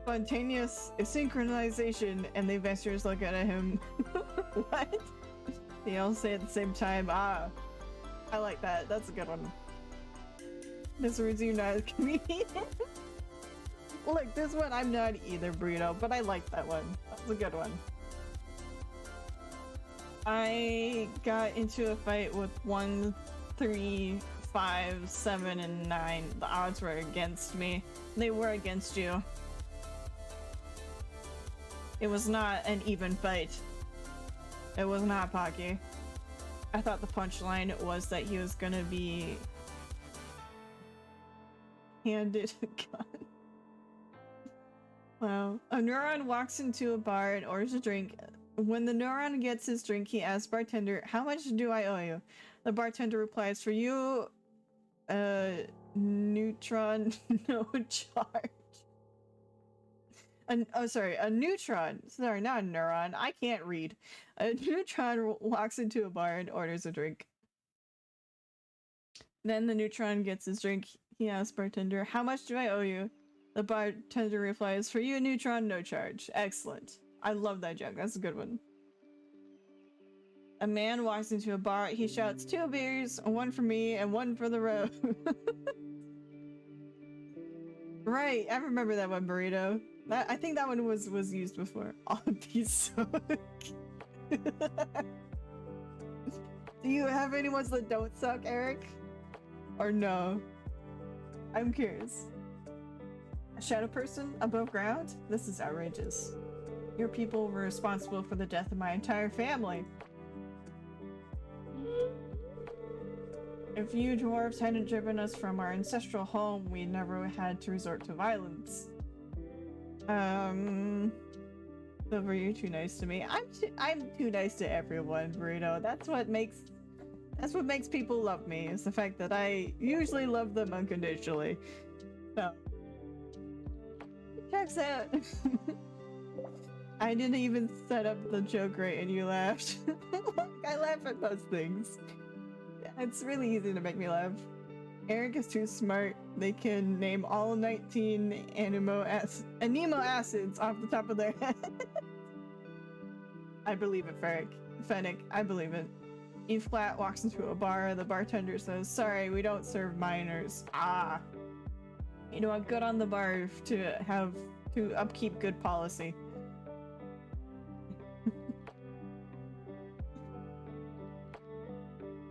[SPEAKER 1] Spontaneous synchronization!" And the investors look at him. What? They all say at the same time, "Ah, I like that. That's a good one." This means you're not a comedian. Look, this one I'm not either, Burrito, but I like that one. That's a good one. I got into a fight with 1, 3, 5, 7, and 9. The odds were against me. They were against you. It was not an even fight. It was not, Pocky. I thought the punchline was that he was gonna be handed a gun. Wow. A neuron walks into a bar and orders a drink. When the neuron gets his drink, he asks bartender, "How much do I owe you?" The bartender replies, "For you, neutron, no charge." A neutron. Sorry, not a neuron. I can't read. A neutron walks into a bar and orders a drink. Then the neutron gets his drink. He asks bartender, "How much do I owe you?" The bartender replies, "For you, neutron, no charge." Excellent. I love that joke. That's a good one. A man walks into a bar. He shouts, "2 beers, one for me and one for the road." Right, I remember that one, Burrito. I think that one was used before. Oh, he's so... Do you have any ones that don't suck, Eric? Or no? I'm curious. A shadow person above ground? This is outrageous. Your people were responsible for the death of my entire family. If you dwarves hadn't driven us from our ancestral home, we never had to resort to violence. Silver, you're too nice to me. I'm too nice to everyone, Burrito. That's what makes people love me, is the fact that I usually love them unconditionally. So checks out. I didn't even set up the joke right and you laughed. I laugh at those things. It's really easy to make me laugh. Eric is too smart. They can name all 19 amino acids off the top of their head. I believe it, Fennec. I believe it. E flat walks into a bar. The bartender says, "Sorry, we don't serve minors." Ah. You know what? Good on the bar to upkeep good policy.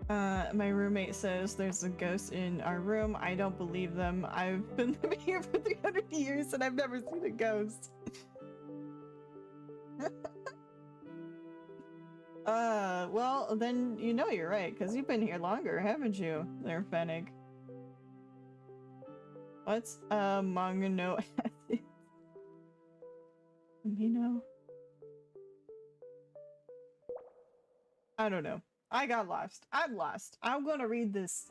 [SPEAKER 1] My roommate says there's a ghost in our room. I don't believe them. I've been living here for 300 years and I've never seen a ghost. Well, then you know you're right, because you've been here longer, haven't you, there, Fennec? What's amino acid? Amino? I don't know. I got lost. I'm lost. I'm gonna read this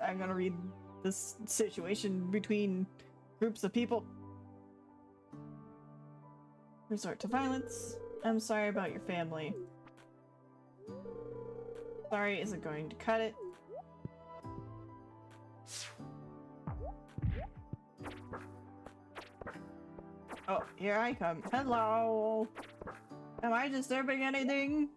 [SPEAKER 1] situation between groups of people. Resort to violence. I'm sorry about your family. Sorry isn't going to cut it. Oh, here I come. Hello! Am I disturbing anything?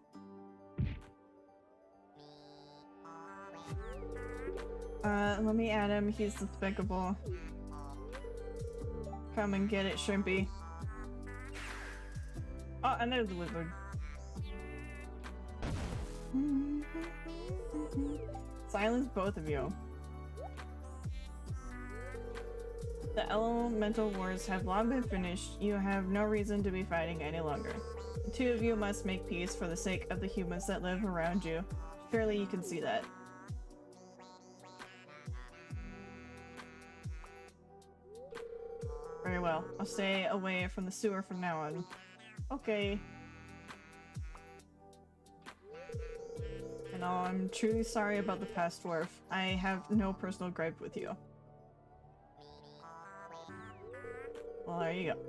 [SPEAKER 1] Let me add him. He's despicable. Come and get it, Shrimpy. Oh, and there's the wizard. Silence both of you. The elemental wars have long been finished. You have no reason to be fighting any longer. The two of you must make peace for the sake of the humans that live around you. Surely you can see that. Very well. I'll stay away from the sewer from now on. Okay. And I'm truly sorry about the past, Dwarf. I have no personal gripe with you. Well, there you go.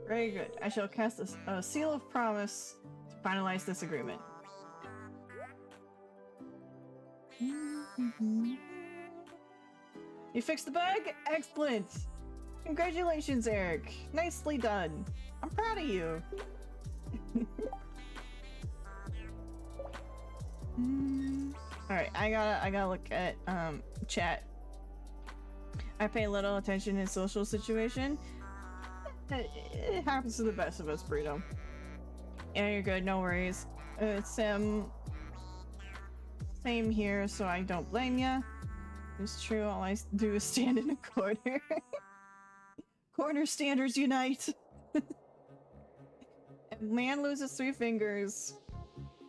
[SPEAKER 1] Very good. I shall cast a seal of promise to finalize this agreement. You fixed the bug? Excellent! Congratulations, Eric. Nicely done. I'm proud of you. Alright, I gotta look at chat. I pay little attention in social situation. It happens to the best of us, Burrito. Yeah, you're good, no worries. Same here, so I don't blame ya. It's true, all I do is stand in a corner. Corner standers unite! A man loses 3 fingers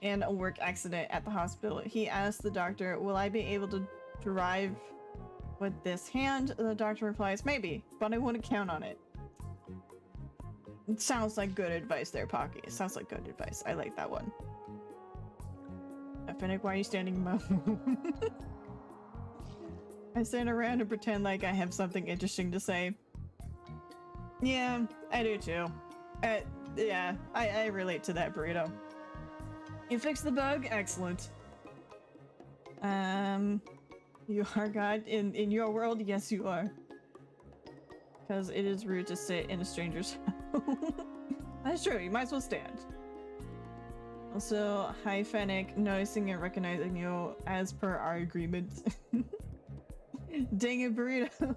[SPEAKER 1] and a work accident at the hospital. He asks the doctor, "Will I be able to drive with this hand?" The doctor replies, "Maybe, but I wouldn't count on it." It sounds like good advice there, Pocky. It sounds like good advice. I like that one. Fennec, why are you standing mum? I stand around and pretend like I have something interesting to say. Yeah, I do too. Yeah, I relate to that, Burrito. You fixed the bug? Excellent. You are God in your world? Yes, you are. Because it is rude to sit in a stranger's house. That's true, you might as well stand. Also, hi Fennec, noticing and recognizing you as per our agreement. Dang it, Burrito.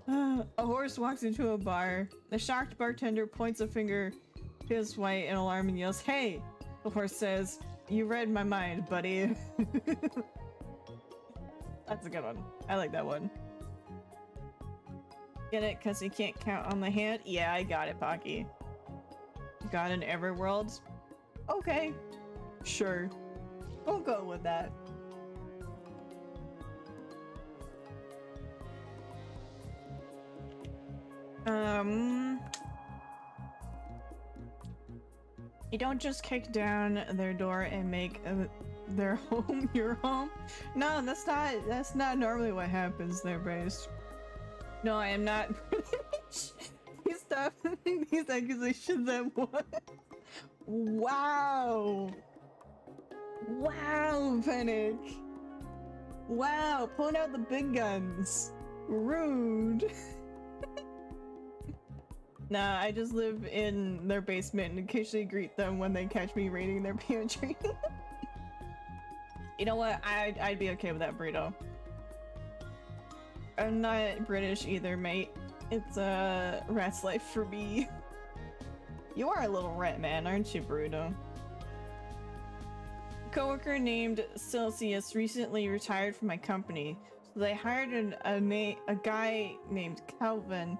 [SPEAKER 1] A horse walks into a bar. The shocked bartender points a finger to his white in alarm and yells, "Hey!" The horse says, "You read my mind, buddy." That's a good one. I like that one. Get it? Because you can't count on the hand? Yeah, I got it, Pocky. God in every world? Okay. Sure. We'll go with that. You don't just kick down their door and make their home your home. No, that's not normally what happens there, Brace. No, I am not British. Please stop these accusations at once. Wow. Wow, Fennec. Wow, pulling out the big guns. Rude. Nah, I just live in their basement and occasionally greet them when they catch me raiding their pantry. You know what? I'd be okay with that, burrito. I'm not British either, mate. It's a rat's life for me. You are a little rat man, aren't you, burrito? A coworker named Celsius recently retired from my company, so they hired a guy named Calvin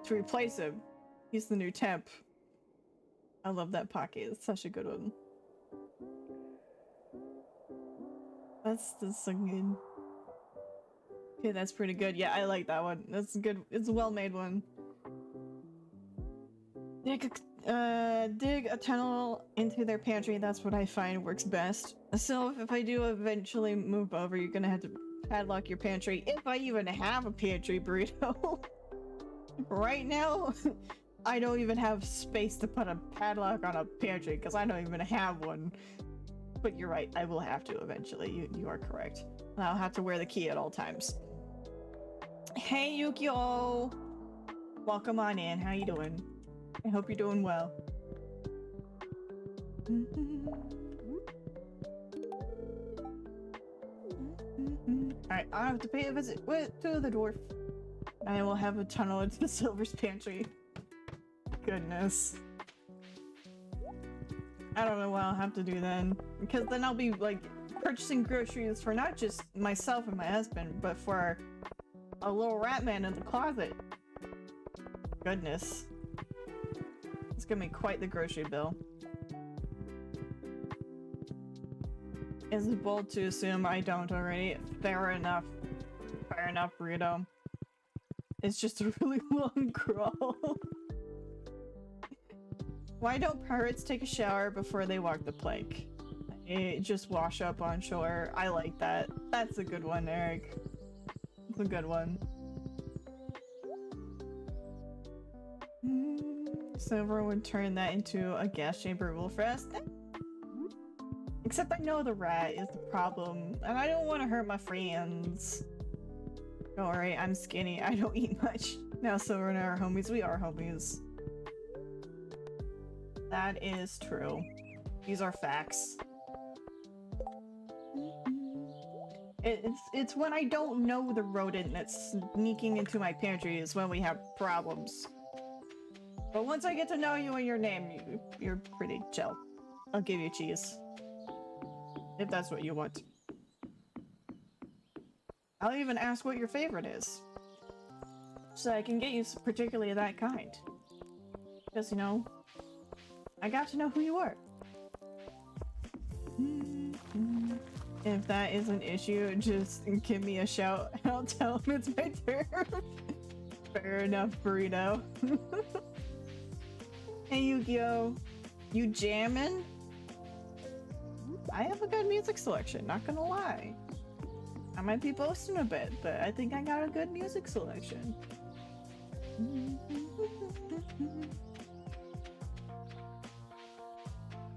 [SPEAKER 1] to replace him. He's the new temp. I love that pocket. It's such a good one. That's so good. Okay, that's pretty good. Yeah, I like that one. That's good. It's a well-made one. Dig a tunnel into their pantry. That's what I find works best. So if I do eventually move over, you're gonna have to padlock your pantry. If I even have a pantry, burrito. Right now, I don't even have space to put a padlock on a pantry because I don't even have one. But you're right, I will have to eventually. You are correct. And I'll have to wear the key at all times. Hey Yukio! Welcome on in, how you doing? I hope you're doing well. Alright, I have to pay a visit to the dwarf. I will have a tunnel into the Silver's pantry. Goodness. I don't know what I'll have to do then. Because then I'll be, like, purchasing groceries for not just myself and my husband, but for a little rat man in the closet. Goodness. It's gonna be quite the grocery bill. Is it bold to assume I don't already? Fair enough. Fair enough, burrito. It's just a really long crawl. Why don't pirates take a shower before they walk the plank? Just wash up on shore. I like that. That's a good one, Eric. It's a good one. Silver would turn that into a gas chamber real fast. Except I know the rat is the problem, and I don't want to hurt my friends. Don't worry, I'm skinny. I don't eat much. Now Silver and I are homies. We are homies. That is true. These are facts. It's when I don't know the rodent that's sneaking into my pantry is when we have problems. But once I get to know you and your name, you're pretty chill. I'll give you cheese. If that's what you want. I'll even ask what your favorite is. So I can get you particularly that kind. Because, you know, I got to know who you are. If that is an issue, just give me a shout and I'll tell him it's my turn. Fair enough, burrito. Hey Yu-Gi-Oh! You jammin'? I have a good music selection, not gonna lie. I might be boasting a bit, but I think I got a good music selection.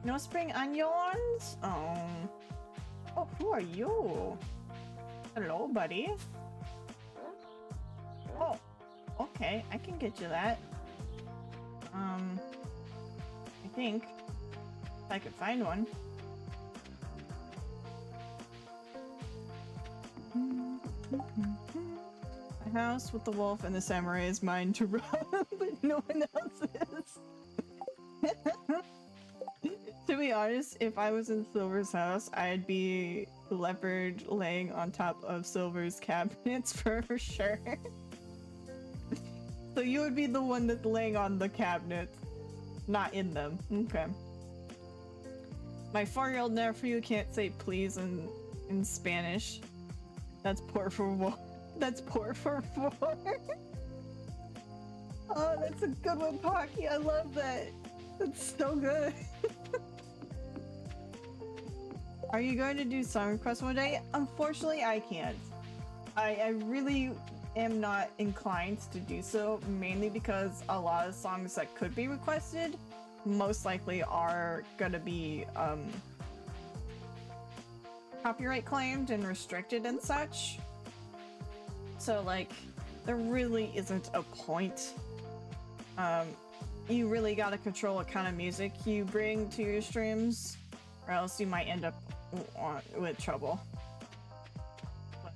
[SPEAKER 1] No spring onions? Oh, who are you? Hello, buddy. Oh, okay, I can get you that. I think. If I could find one. The house with the wolf and the samurai is mine to rob, but no one else's. To be honest, if I was in Silver's house, I'd be the leopard laying on top of Silver's cabinets for sure. So you would be the one that's laying on the cabinet, not in them. Okay. My 4-year-old nephew can't say please in Spanish. That's por favor. That's por favor. Oh, that's a good one, Pocky. I love that. That's so good. Are you going to do song requests one day? Unfortunately, I can't. I really am not inclined to do so, mainly because a lot of songs that could be requested most likely are gonna be copyright claimed and restricted and such. So like, there really isn't a point. You really gotta control what kind of music you bring to your streams, or else you might end up with trouble. But,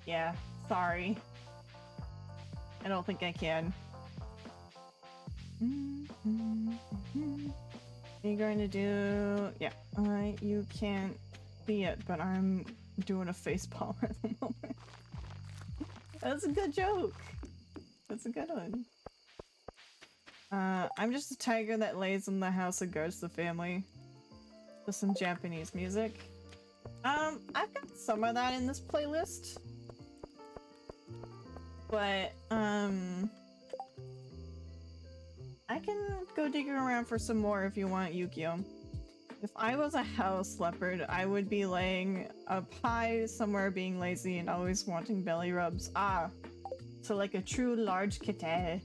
[SPEAKER 1] yeah, sorry. I don't think I can. You're going to do... Yeah, you can't see it, but I'm doing a facepalm at the moment. That's a good joke. That's a good one. I'm just a tiger that lays in the house and guards the family. With some Japanese music. I've got some of that in this playlist. But, I can go digging around for some more if you want, Yukio. If I was a house leopard, I would be laying a pie somewhere being lazy and always wanting belly rubs. Ah, so like a true large kitty.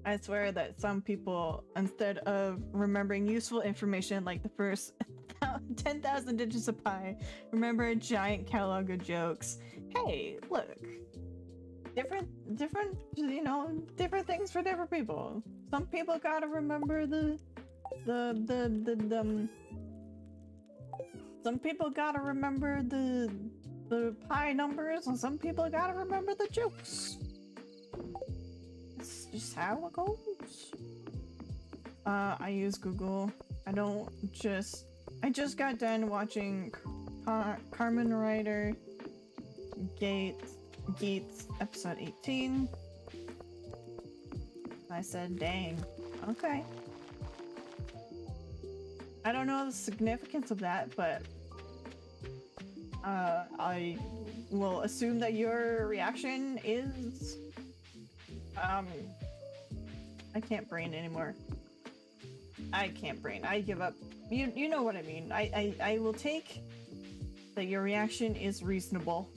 [SPEAKER 1] I swear that some people, instead of remembering useful information like the first 10,000 digits of pi, remember a giant catalog of jokes. Hey, look. Different, you know, different things for different people. Some people gotta remember some people gotta remember the pi numbers, and some people gotta remember the jokes. It's just how it goes. I use Google. I just got done watching Carmen Rider Gates episode 18. I said, dang, okay. I don't know the significance of that, but I will assume that your reaction is I can't brain anymore. I can't brain. I give up. You know what I mean. I will take that your reaction is reasonable.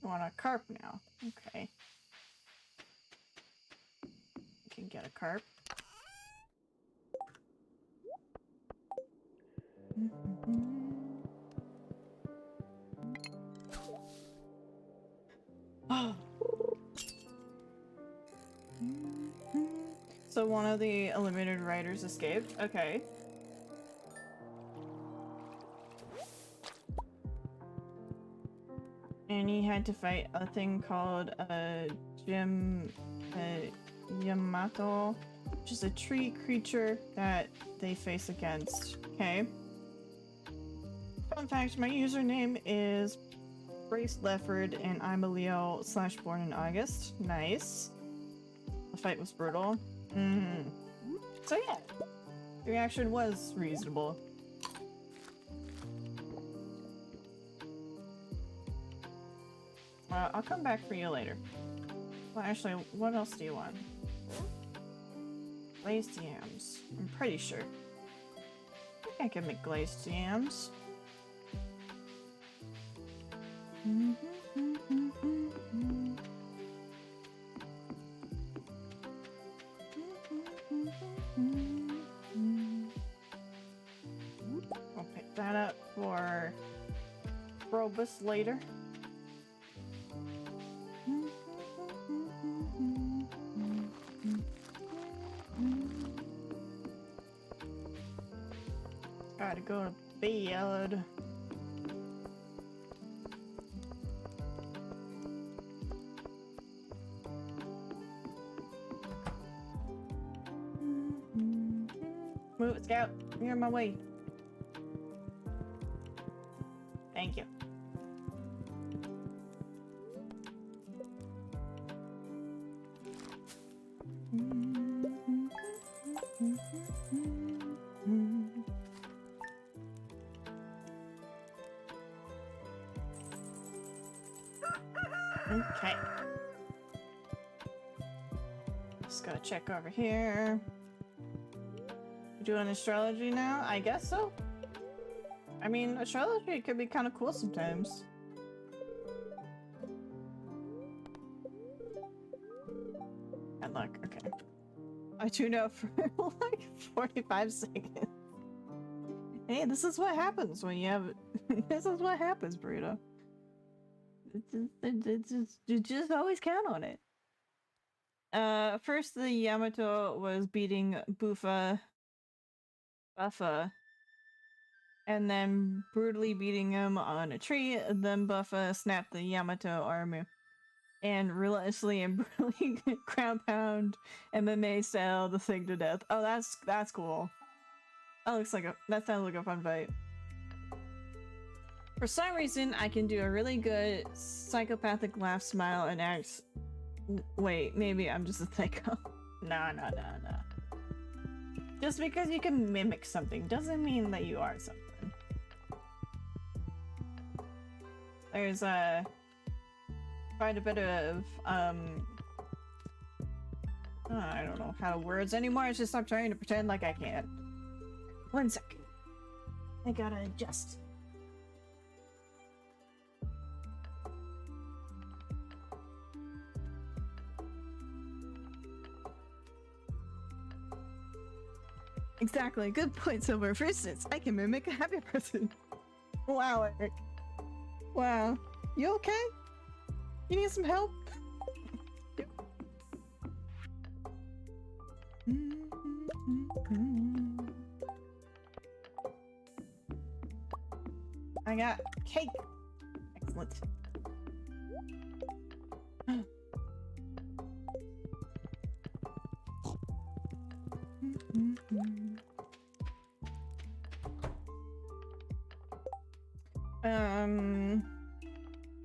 [SPEAKER 1] I want a carp now. Okay. I can get a carp. Oh. So one of the eliminated riders escaped. Okay. And he had to fight a thing called Yamato, which is a tree creature that they face against. Okay. Fun fact, my username is Brace Lefford and I'm a Leo / born in August. Nice. The fight was brutal. So yeah, the reaction was reasonable. I'll come back for you later. Well, actually, what else do you want? Glazed yams. I'm pretty sure. I think I can make glazed yams. I'll pick that up for Probus later. Gotta go to bed. Move it, Scout. You're in my way. Thank you. Okay. Just gotta check over here. Doing astrology now? I guess so. I mean, astrology could be kind of cool sometimes. And look, okay. I tuned out for like 45 seconds. Hey, this is what happens when you have. This is what happens, Burrito. You just always count on it. First the Yamato was beating Buffa, and then brutally beating him on a tree. Then Buffa snapped the Yamato arm and relentlessly and brutally ground pound MMA style the thing to death. Oh, that's cool. That sounds like a fun fight. For some reason, I can do a really good psychopathic laugh, smile, and act. Wait, maybe I'm just a psycho. Nah. Just because you can mimic something doesn't mean that you are something. There's quite a bit of I don't know how to words anymore. I should stop trying to pretend like I can't. 1 second. I gotta adjust. Exactly. Good point, Silver. For instance, I can mimic a happy person. Wow, Eric. Wow. You okay? You need some help? I got cake. Excellent.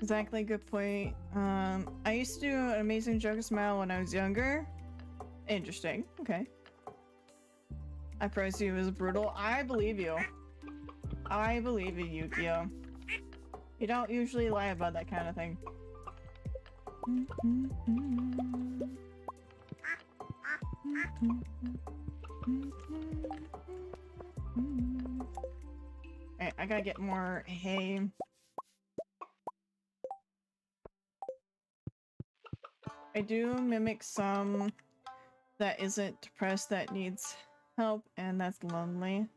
[SPEAKER 1] Exactly, good point. I used to do an amazing Joker smile when I was younger. Interesting. Okay. I promised you it was brutal. I believe you. I believe you, Yukio. You don't usually lie about that kind of thing. Alright, I gotta get more hay. I do mimic some that isn't depressed that needs help, and that's lonely.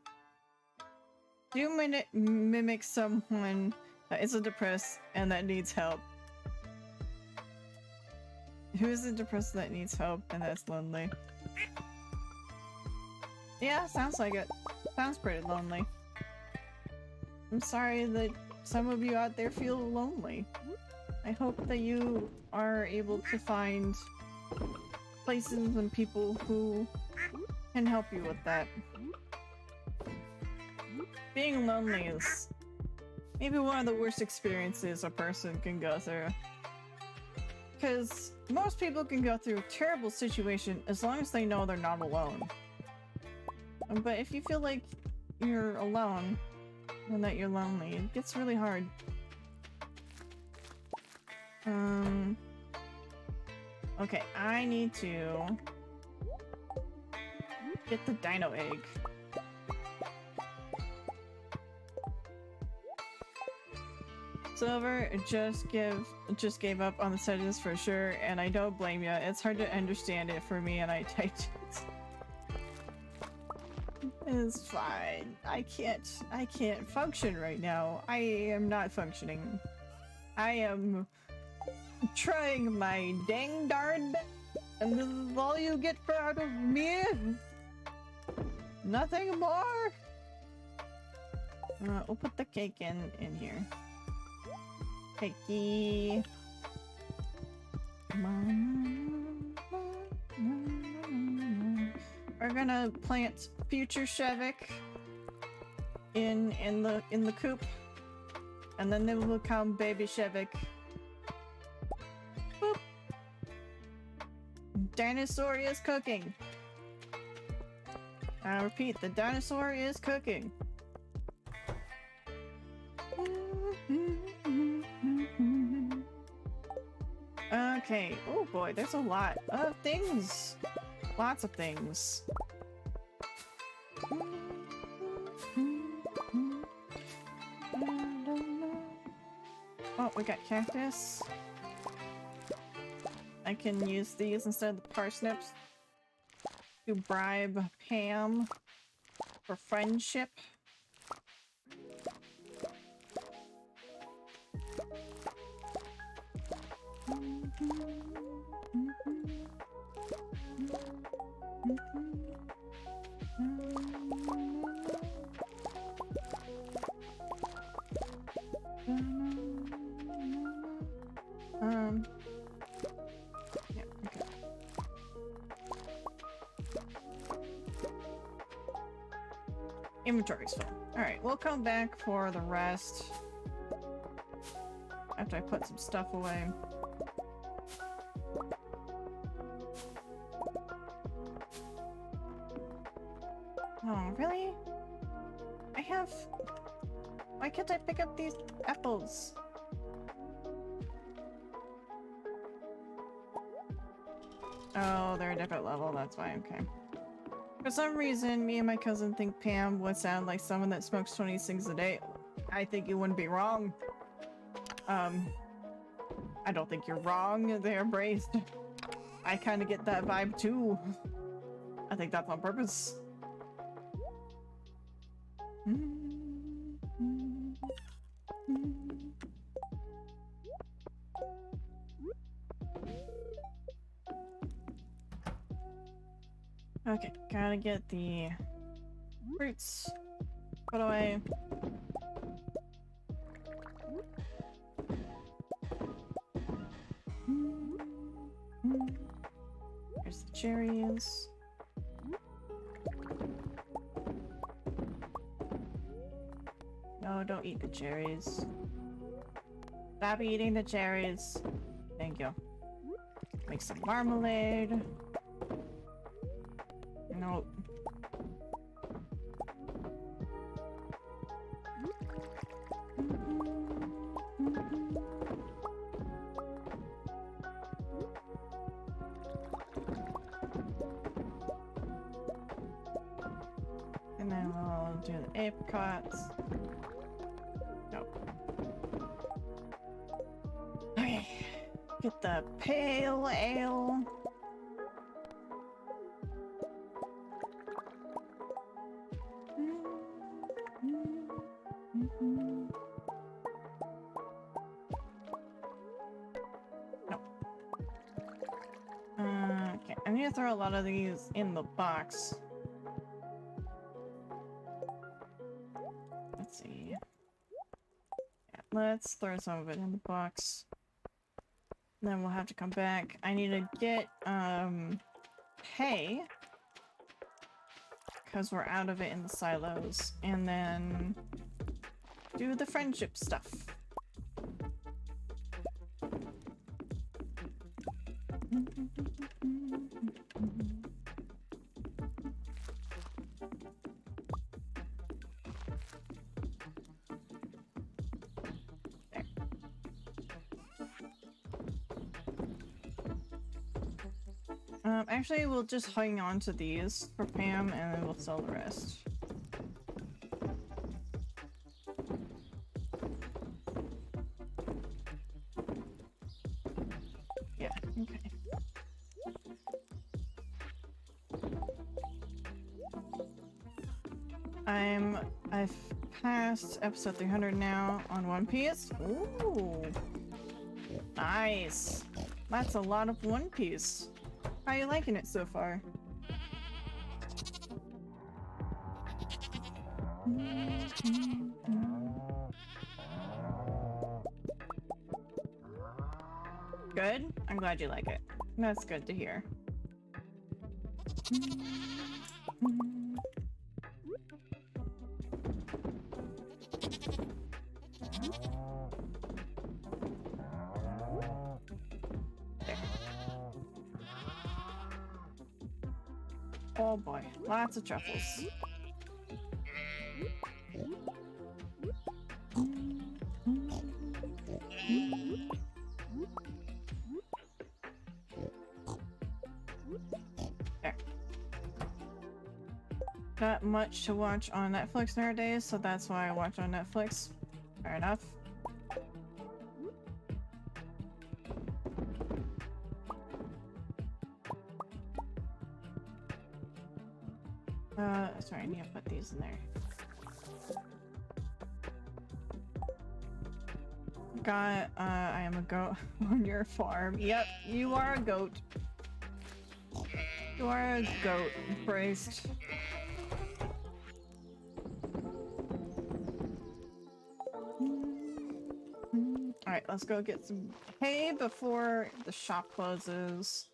[SPEAKER 1] Do mimic someone that isn't depressed and that needs help. Who isn't depressed that needs help and that's lonely? Yeah, sounds like it. Sounds pretty lonely. I'm sorry that some of you out there feel lonely. I hope that you are able to find places and people who can help you with that. Being lonely is maybe one of the worst experiences a person can go through. Because most people can go through a terrible situation as long as they know they're not alone. But if you feel like you're alone and that you're lonely, it gets really hard. Okay, I need to get the dino egg. Silver just gave up on the studies for sure, and I don't blame you. It's hard to understand it for me, and I typed it. It's fine. I can't function right now. I am not functioning. I am trying my dang darn best, and this is all you get out of me? Nothing more? We'll put the cake in here. Cakey. We're gonna plant future Shevik in the coop, and then they will become baby Shevik. Boop. Dinosaur is cooking. I repeat, the dinosaur is cooking. Okay. Oh boy, there's a lot of things. Lots of things. we got cactus. I can use these instead of the parsnips to bribe Pam for friendship. Yeah, okay. Inventory's full. Alright, we'll come back for the rest after I put some stuff away. Oh, really? I have... Why can't I pick up these apples? Oh, they're a different level, that's why, okay. For some reason, me and my cousin think Pam would sound like someone that smokes 20 cigs a day. I think you wouldn't be wrong. I don't think you're wrong, they're braced. I kinda get that vibe too. I think that's on purpose. Okay, gotta get the fruits put away. There's the cherries. No, don't eat the cherries. Stop eating the cherries. Thank you. Make some marmalade. Nope. And then we'll do the apricots. Nope. Okay. Get the pale ale. Okay, I need to throw a lot of these in the box. Let's see. Yeah, let's throw some of it in the box. Then we'll have to come back. I need to get, hay. Because we're out of it in the silos. And then do the friendship stuff. Actually, we'll just hang on to these for Pam, and then we'll sell the rest. Yeah, okay. I've passed episode 300 now on One Piece. Ooh, nice. That's a lot of One Piece. How are you liking it so far? Good? I'm glad you like it. That's good to hear. Oh boy, lots of truffles. There. Not much to watch on Netflix nowadays, so that's why I watch on Netflix. Fair enough. Sorry, I need to put these in there. I am a goat on your farm. Yep, you are a goat. You are a goat, praised. Alright, let's go get some hay before the shop closes.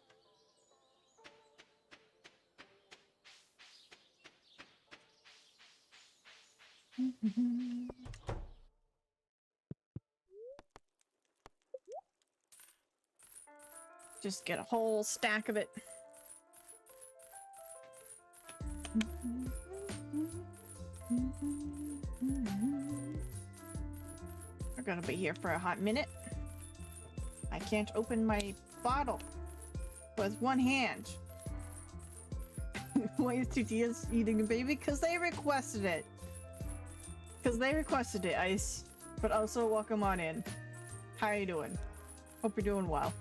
[SPEAKER 1] Just get a whole stack of it. We're gonna be here for a hot minute. I can't open my bottle with one hand. Why is Tutia's eating a baby? Because they requested it. Because they requested it, Ice. But also, welcome on in. How are you doing? Hope you're doing well.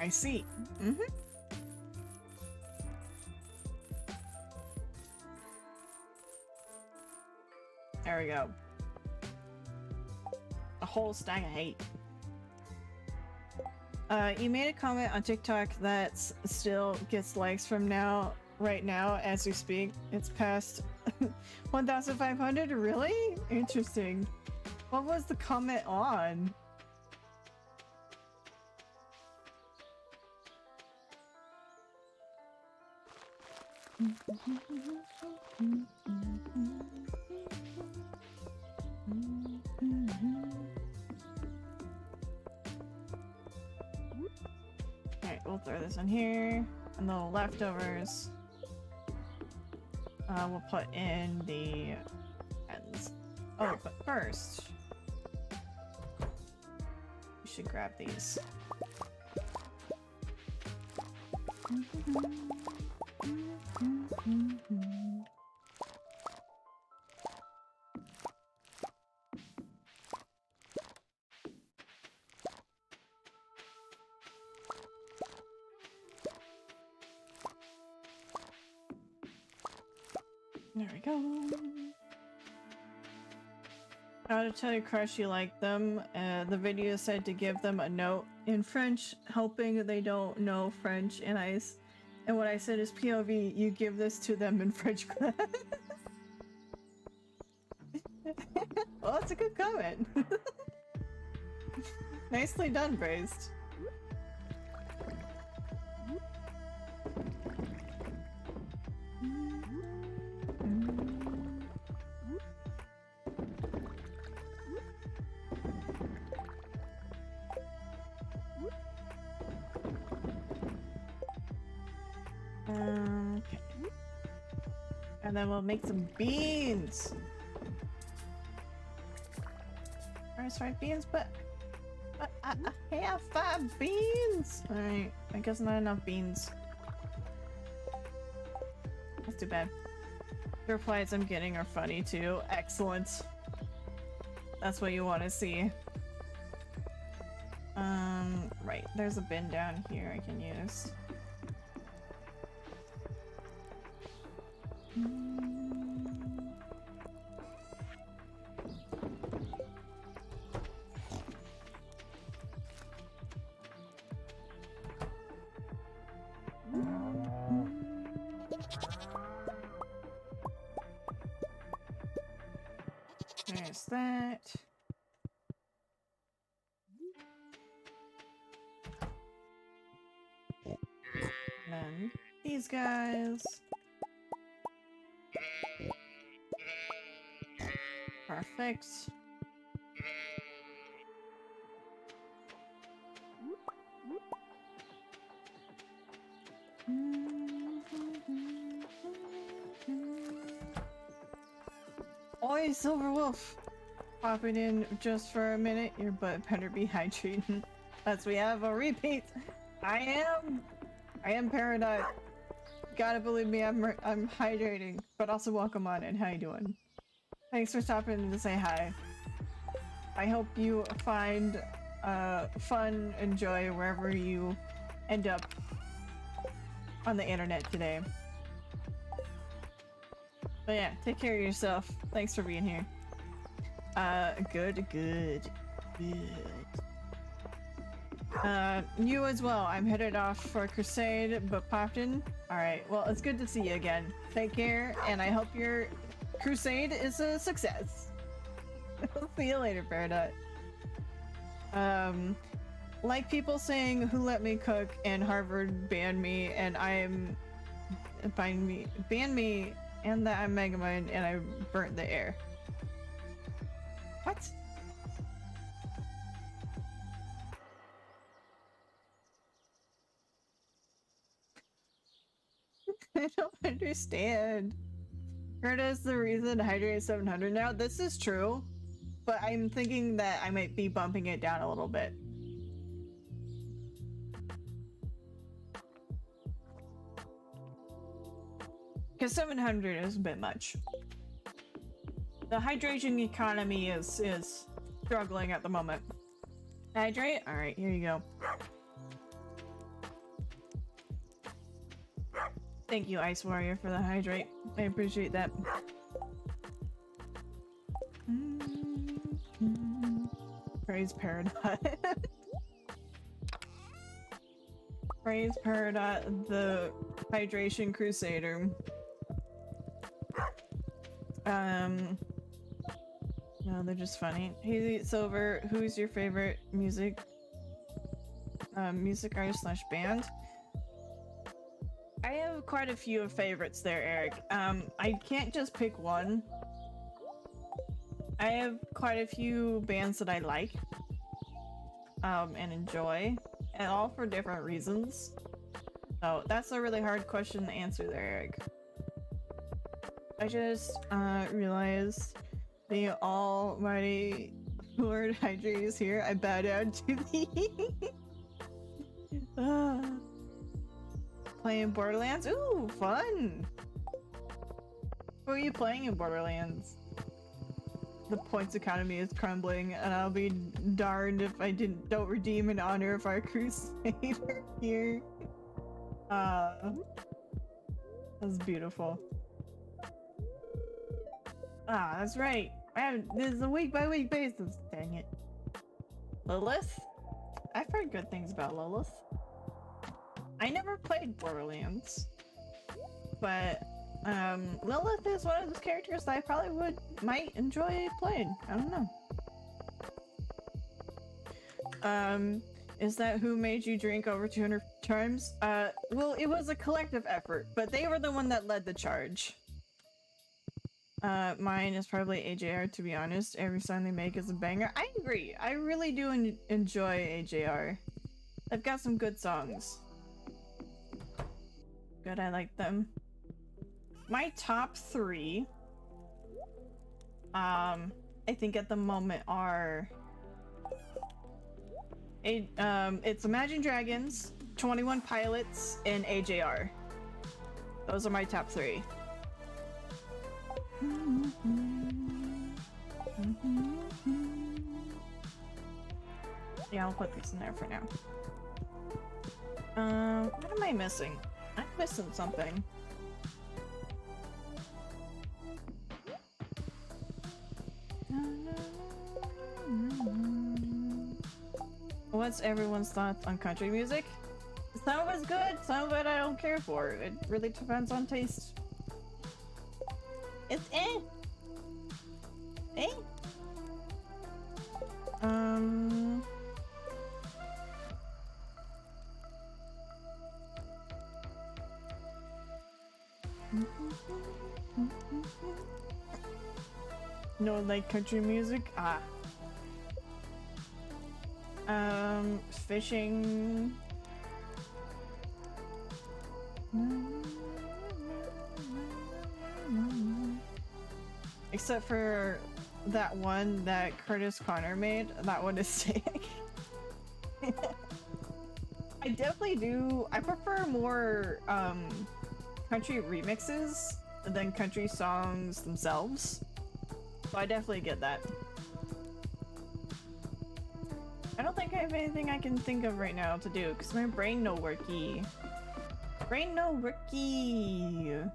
[SPEAKER 1] I see. There we go. A whole stack of hate. You made a comment on TikTok that still gets likes from right now as we speak. It's past 1,500? Really? Interesting. What was the comment on? Alright, we'll throw this in here. And the leftovers we'll put in the ends. Oh, but first we should grab these. There we go. How to tell your crush you like them. The video said to give them a note in French, hoping they don't know French, and what I said is POV, you give this to them in French class. Well, that's a good comment. Nicely done, Braised. Okay. And then we'll make some beans. Right, beans, but I have 5 beans. Alright, I guess not enough beans. That's too bad. The replies I'm getting are funny too. Excellent. That's what you want to see. Right, there's a bin down here I can use. There's that. And then these guys. Perfect. Oi, Silver Wolf! Popping in just for a minute. Your butt better be hydrating. As we have a repeat. I am Peridot. Gotta believe me, I'm hydrating. But also welcome on in. How you doing? Thanks for stopping in to say hi. I hope you find fun and joy wherever you end up on the internet today. But yeah, take care of yourself. Thanks for being here. Good. You as well. I'm headed off for a crusade, but popped in. Alright, well, it's good to see you again. Take care, and I hope your crusade is a success. See you later, Peridot. Like people saying who let me cook and Harvard banned me and banned me and that I'm Megamind and I burnt the air. What? I don't understand. Gerda is the reason Hydrate 700 now. This is true, but I'm thinking that I might be bumping it down a little bit. Because 700 is a bit much. The hydration economy is struggling at the moment. Hydrate? Alright, here you go. Thank you, Ice Warrior, for the hydrate. I appreciate that. Praise Peridot. Praise Peridot, the hydration crusader. No, they're just funny. Hey, Silver, who's your favorite music artist / band? I have quite a few favorites there, Eric. I can't just pick one. I have quite a few bands that I like, and enjoy, and all for different reasons. So that's a really hard question to answer there, Eric. I just realized the almighty Lord Hydrate is here. I bow down to thee. Playing Borderlands? Ooh, fun! Who are you playing in Borderlands? The points economy is crumbling, and I'll be darned if I don't redeem in honor of our crusader here. That's beautiful. Ah, that's right. This is a week-by-week basis. Dang it. Lilith? I've heard good things about Lilith. I never played Borderlands, but Lilith is one of those characters that I probably might enjoy playing. I don't know. Is that who made you drink over 200 times? Well, it was a collective effort, but they were the one that led the charge. Mine is probably AJR, to be honest. Every song they make is a banger. I agree. I really do enjoy AJR. They've got some good songs. Good, I like them. My top 3, I think at the moment are it's Imagine Dragons, 21 Pilots, and AJR. Those are my top 3. Yeah, I'll put these in there for now. What am I missing? I'm missing something. What's everyone's thoughts on country music? Some of it's good, some of it I don't care for. It really depends on taste. It's eh. No, like country music? Fishing. except for that one that Curtis Connor made. That one is sick. I definitely do. I prefer more country remixes than country songs themselves. So I definitely get that. I don't think I have anything I can think of right now to do because my brain no worky. Brain no worky.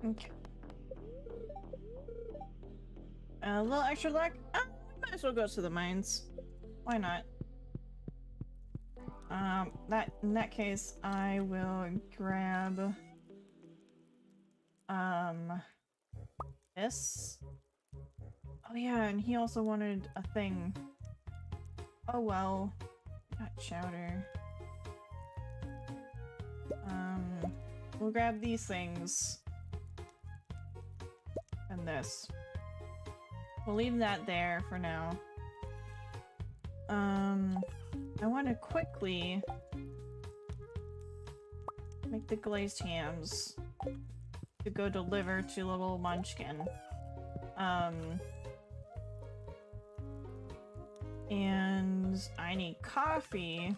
[SPEAKER 1] Okay. A little extra luck? We might as well go to the mines. Why not? In that case, I will grab this. Oh yeah, and he also wanted a thing. Oh well. Got chowder. We'll grab these things. And this. We'll leave that there for now. I want to quickly make the glazed hams to go deliver to little Munchkin. And I need coffee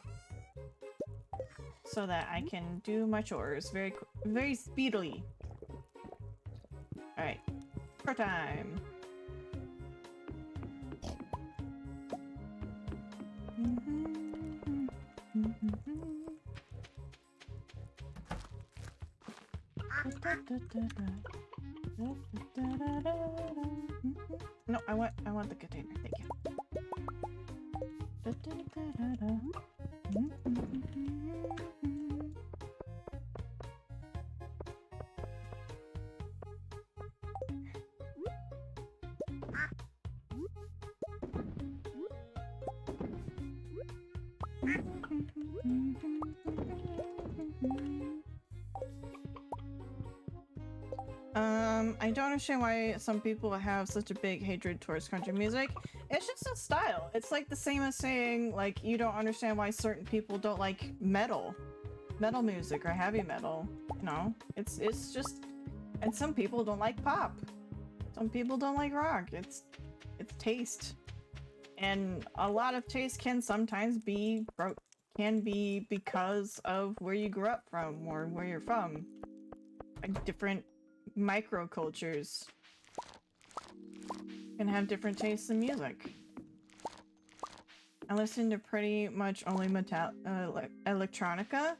[SPEAKER 1] so that I can do my chores very speedily. Alright, for time. No, I want the container. Thank you. I don't understand why some people have such a big hatred towards country music. It's just a style. It's like the same as saying, like, you don't understand why certain people don't like metal music or heavy metal. You know, it's just, and some people don't like pop. Some people don't like rock. It's taste, and a lot of taste can sometimes be because of where you grew up from or where you're from. Like different microcultures can have different tastes in music. I listen to pretty much only electronica.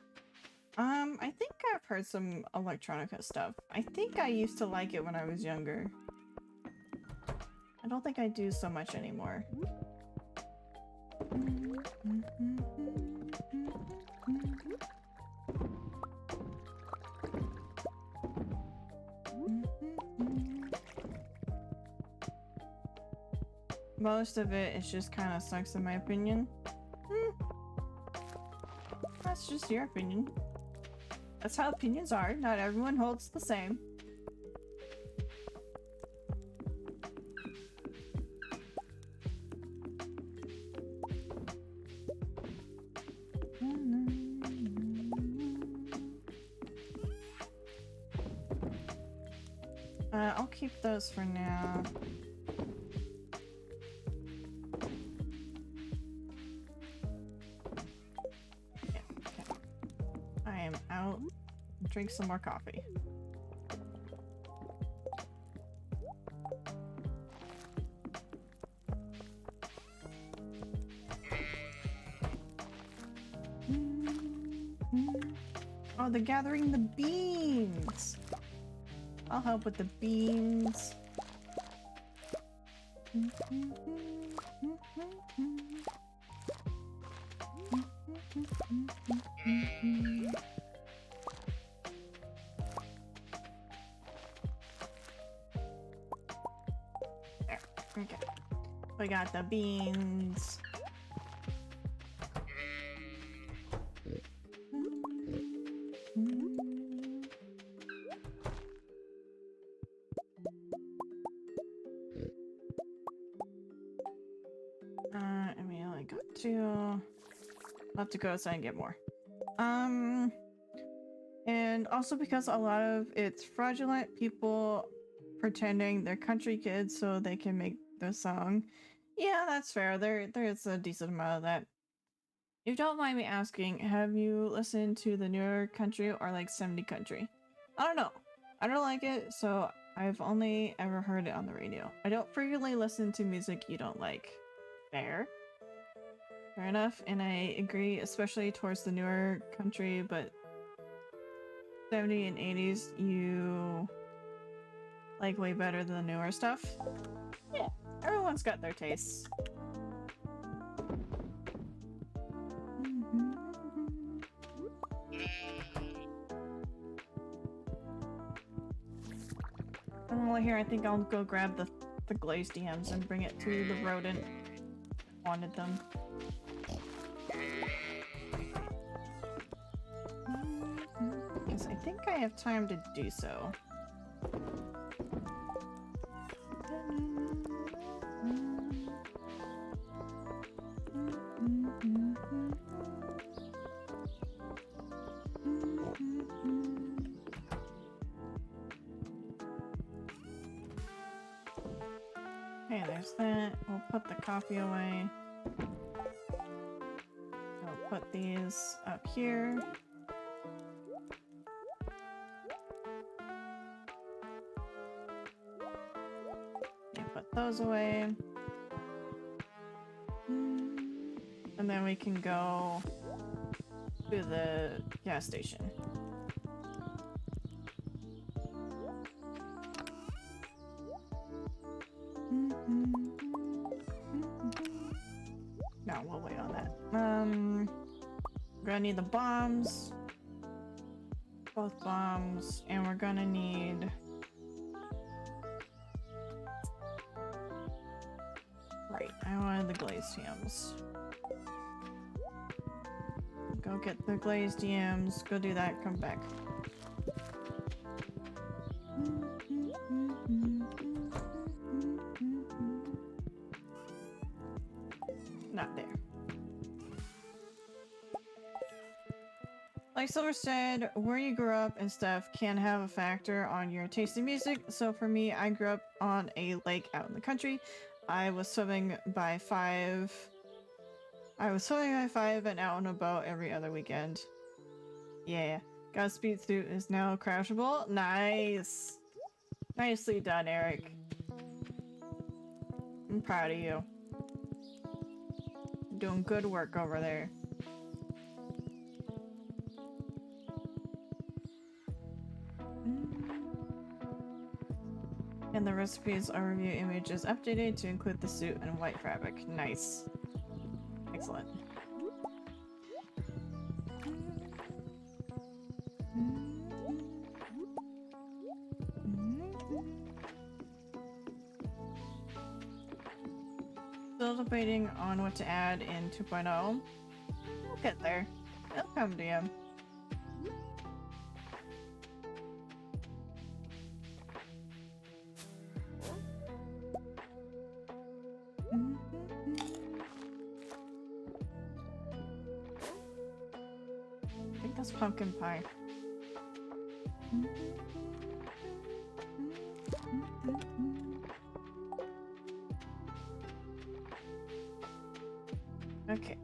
[SPEAKER 1] I think I've heard some electronica stuff. I think I used to like it when I was younger. I don't think I do so much anymore. Most of it is just kind of sucks in my opinion. That's just your opinion. That's how opinions are. Not everyone holds the same. I'll keep those for now. Yeah, okay. I am out. Drink some more coffee. Oh, they're gathering the beans! I'll help with the beans. There, okay. We got the beans. And we only got two. I'll have to go outside and get more. And also because a lot of it's fraudulent, people pretending they're country kids so they can make the song. Yeah, that's fair. There's a decent amount of that. If you don't mind me asking, have you listened to the newer country or like 70 country? I don't know. I don't like it, so I've only ever heard it on the radio. I don't frequently listen to music you don't like. Fair. Fair enough, and I agree, especially towards the newer country, but 70 and 80s you like way better than the newer stuff. Yeah, everyone's got their tastes. Well, here, I think I'll go grab the glazed yams and bring it to the rodent. Wanted them. Because I think I have time to do so. Okay, there's that. We'll put the coffee away. I'll put these up here. Yeah, put those away. And then we can go to the gas station. No, we'll wait on that. We're gonna need the bombs. Both bombs. And we're gonna need... Right, I wanted the glazed yams. Go get the glazed yams. Go do that, come back. Not there. Like Silver said, where you grew up and stuff can have a factor on your taste in music. So for me, I grew up on a lake out in the country. I was swimming by 5. And out on a boat every other weekend. Yeah. Godspeed suit is now crashable. Nice. Nicely done, Eric. I'm proud of you. Doing good work over there. And the recipes overview image is updated to include the suit and white fabric. Nice. Excellent. Still debating on what to add in 2.0. We'll get there. It'll come to you. I think that's pumpkin pie. Okay.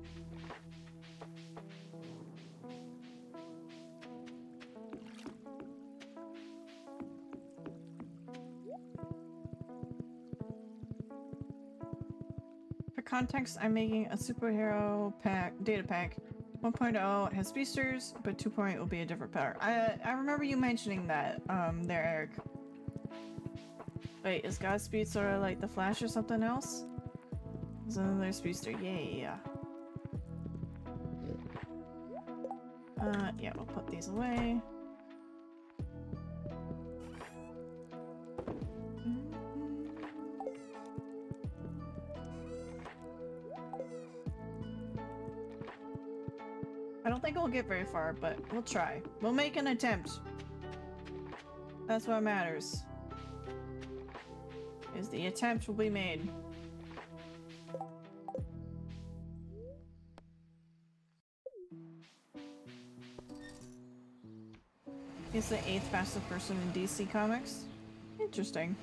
[SPEAKER 1] For context, I'm making a superhero pack, data pack. 1.0 has speedsters, but 2.0 will be a different power. I remember you mentioning that, there, Eric. Wait, is Godspeed sort of like the Flash or something else? There's another speedster, yeah. Yeah, we'll put these away. don't think we'll get very far, but we'll try. We'll make an attempt. That's what matters. Is the attempt will be made. He's the 8th fastest person in DC Comics. Interesting.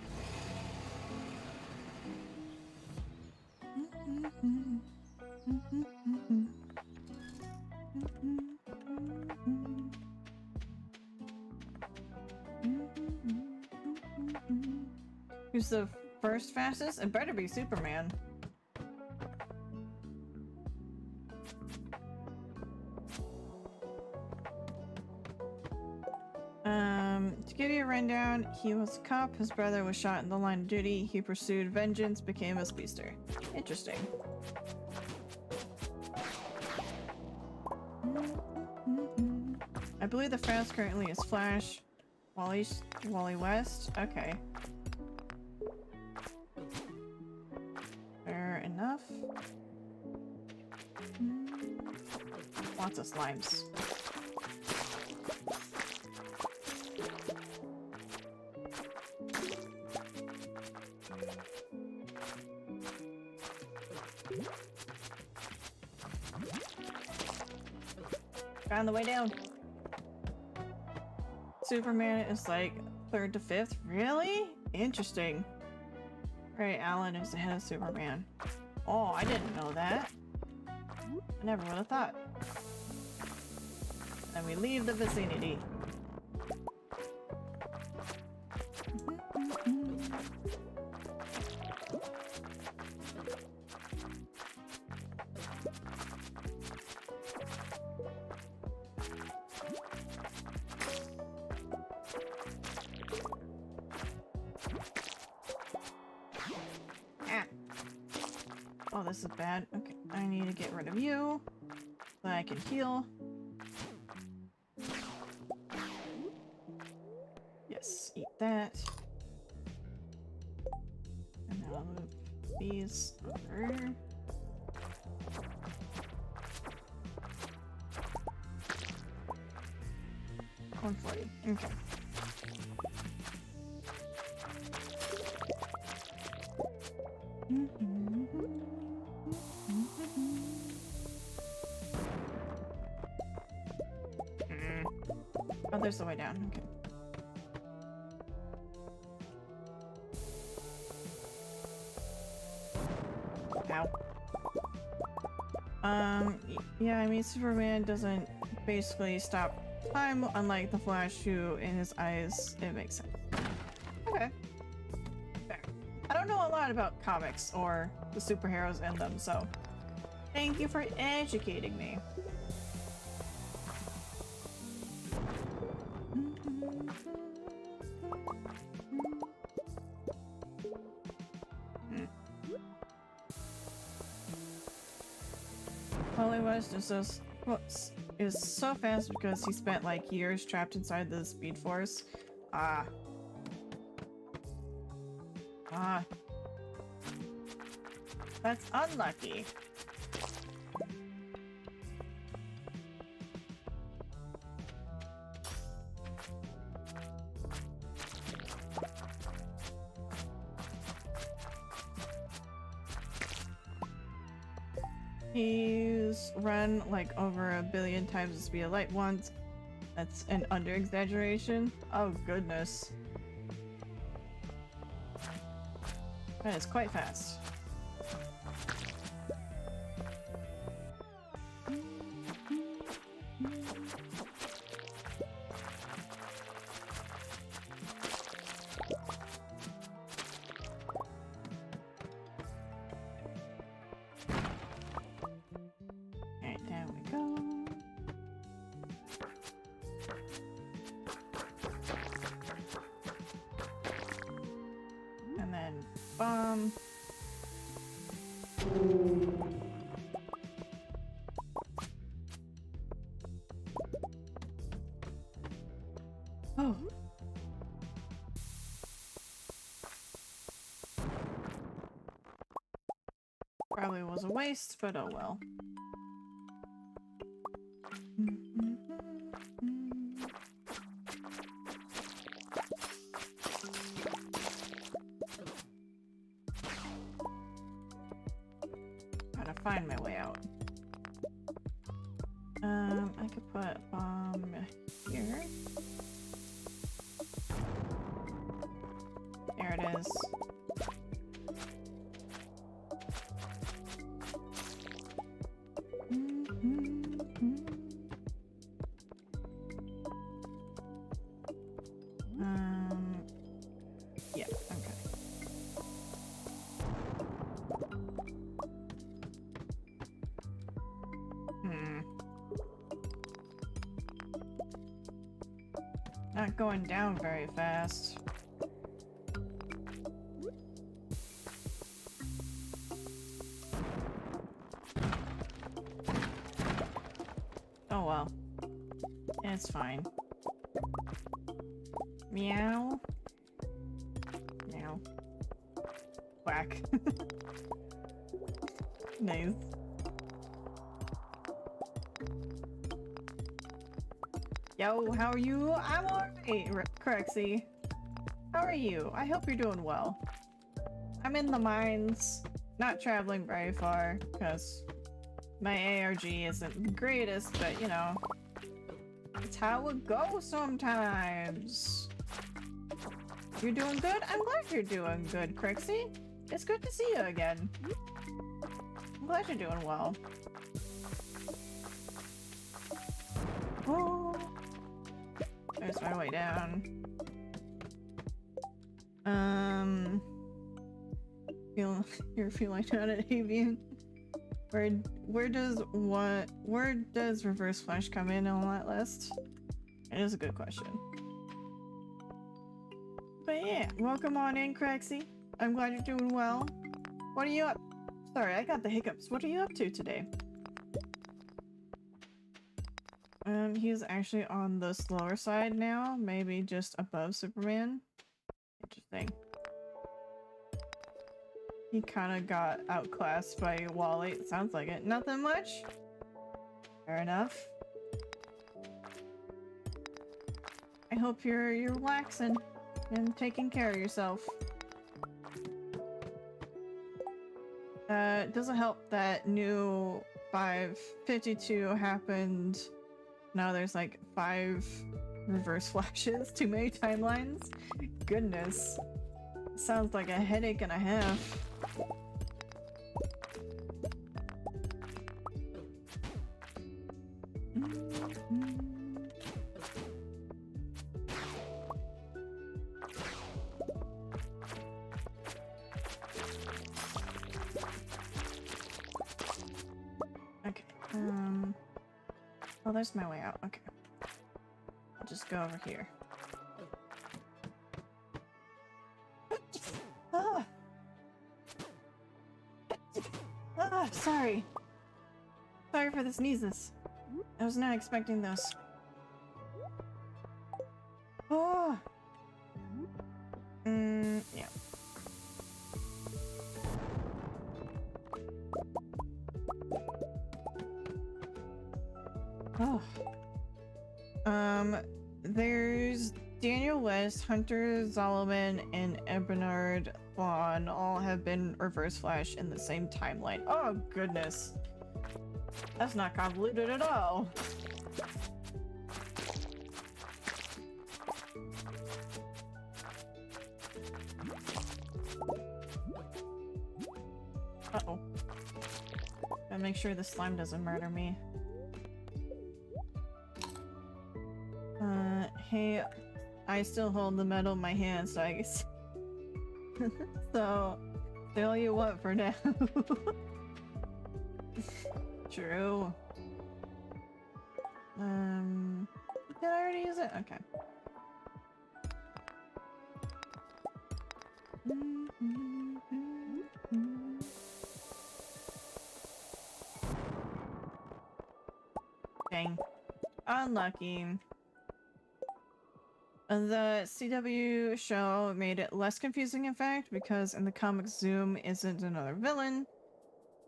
[SPEAKER 1] Who's the first fastest? It better be Superman. To give you a rundown, he was a cop, his brother was shot in the line of duty, he pursued vengeance, became a speedster. Interesting. I believe the fastest currently is Flash, Wally West. Okay. Fair enough. Lots of slimes. Found the way down. Superman is like 3rd to 5th. Really? Interesting. Right, Alan is ahead of Superman. Oh, I didn't know that. I never would have thought. Then we leave the vicinity. Oh, this is bad. Okay, I need to get rid of you so I can heal. Yes, eat that. And now I'll move these over. $140. Okay. Oh, there's the way down. Okay. Ow. Yeah, I mean, Superman doesn't basically stop time, unlike the Flash, who, in his eyes, it makes sense. Okay. Fair. I don't know a lot about comics or the superheroes in them, so thank you for educating me. Wally West is so fast because he spent like years trapped inside the Speed Force. Ah. That's unlucky. He's run like over 1 billion times the speed of light once. That's an under-exaggeration. Oh goodness. That is quite fast. Alright, down we go. And then bomb. Oh. Probably was a waste, but oh well. find my way out. I could put here. There it is. Yeah, okay. Not going down very fast. Oh well. It's fine. Meow. Meow. Whack. Nice. Yo, how are you? I'm alright, Crexy. How are you? I hope you're doing well. I'm in the mines, not traveling very far, because my ARG isn't the greatest, but you know, it's how it goes sometimes. You're doing good? I'm glad you're doing good, Crixie. It's good to see you again. I'm glad you're doing well. Oh, there's my way down. You're feeling not an avian. Where does Reverse Flash come in on that list? It is a good question. But yeah, welcome on in, Crexy. I'm glad you're doing well. What are you up? Sorry, I got the hiccups. What are you up to today? He's actually on the slower side now, maybe just above Superman. Interesting. He kind of got outclassed by Wally. It sounds like it. Nothing much. Fair enough. I hope you're relaxing and taking care of yourself. It doesn't help that new 552 happened. Now there's like 5 reverse flashes, too many timelines. Goodness. Sounds like a headache and a half. Okay, well, there's my way out. Okay. I'll just go over here. Ah! Ah, sorry. Sorry for the sneezes. I was not expecting those. Oh! Yeah. Oh. There's Daniel West, Hunter Zolomon, and Ebenard Vaughn all have been reverse flashed in the same timeline. Oh goodness. That's not convoluted at all. Uh-oh. Gotta make sure the slime doesn't murder me. Hey, I still hold the medal in my hand, so I guess... So, say all you want for now. True. Did I already use it? Okay. Dang. Unlucky. The CW show made it less confusing, in fact, because in the comics, Zoom isn't another villain.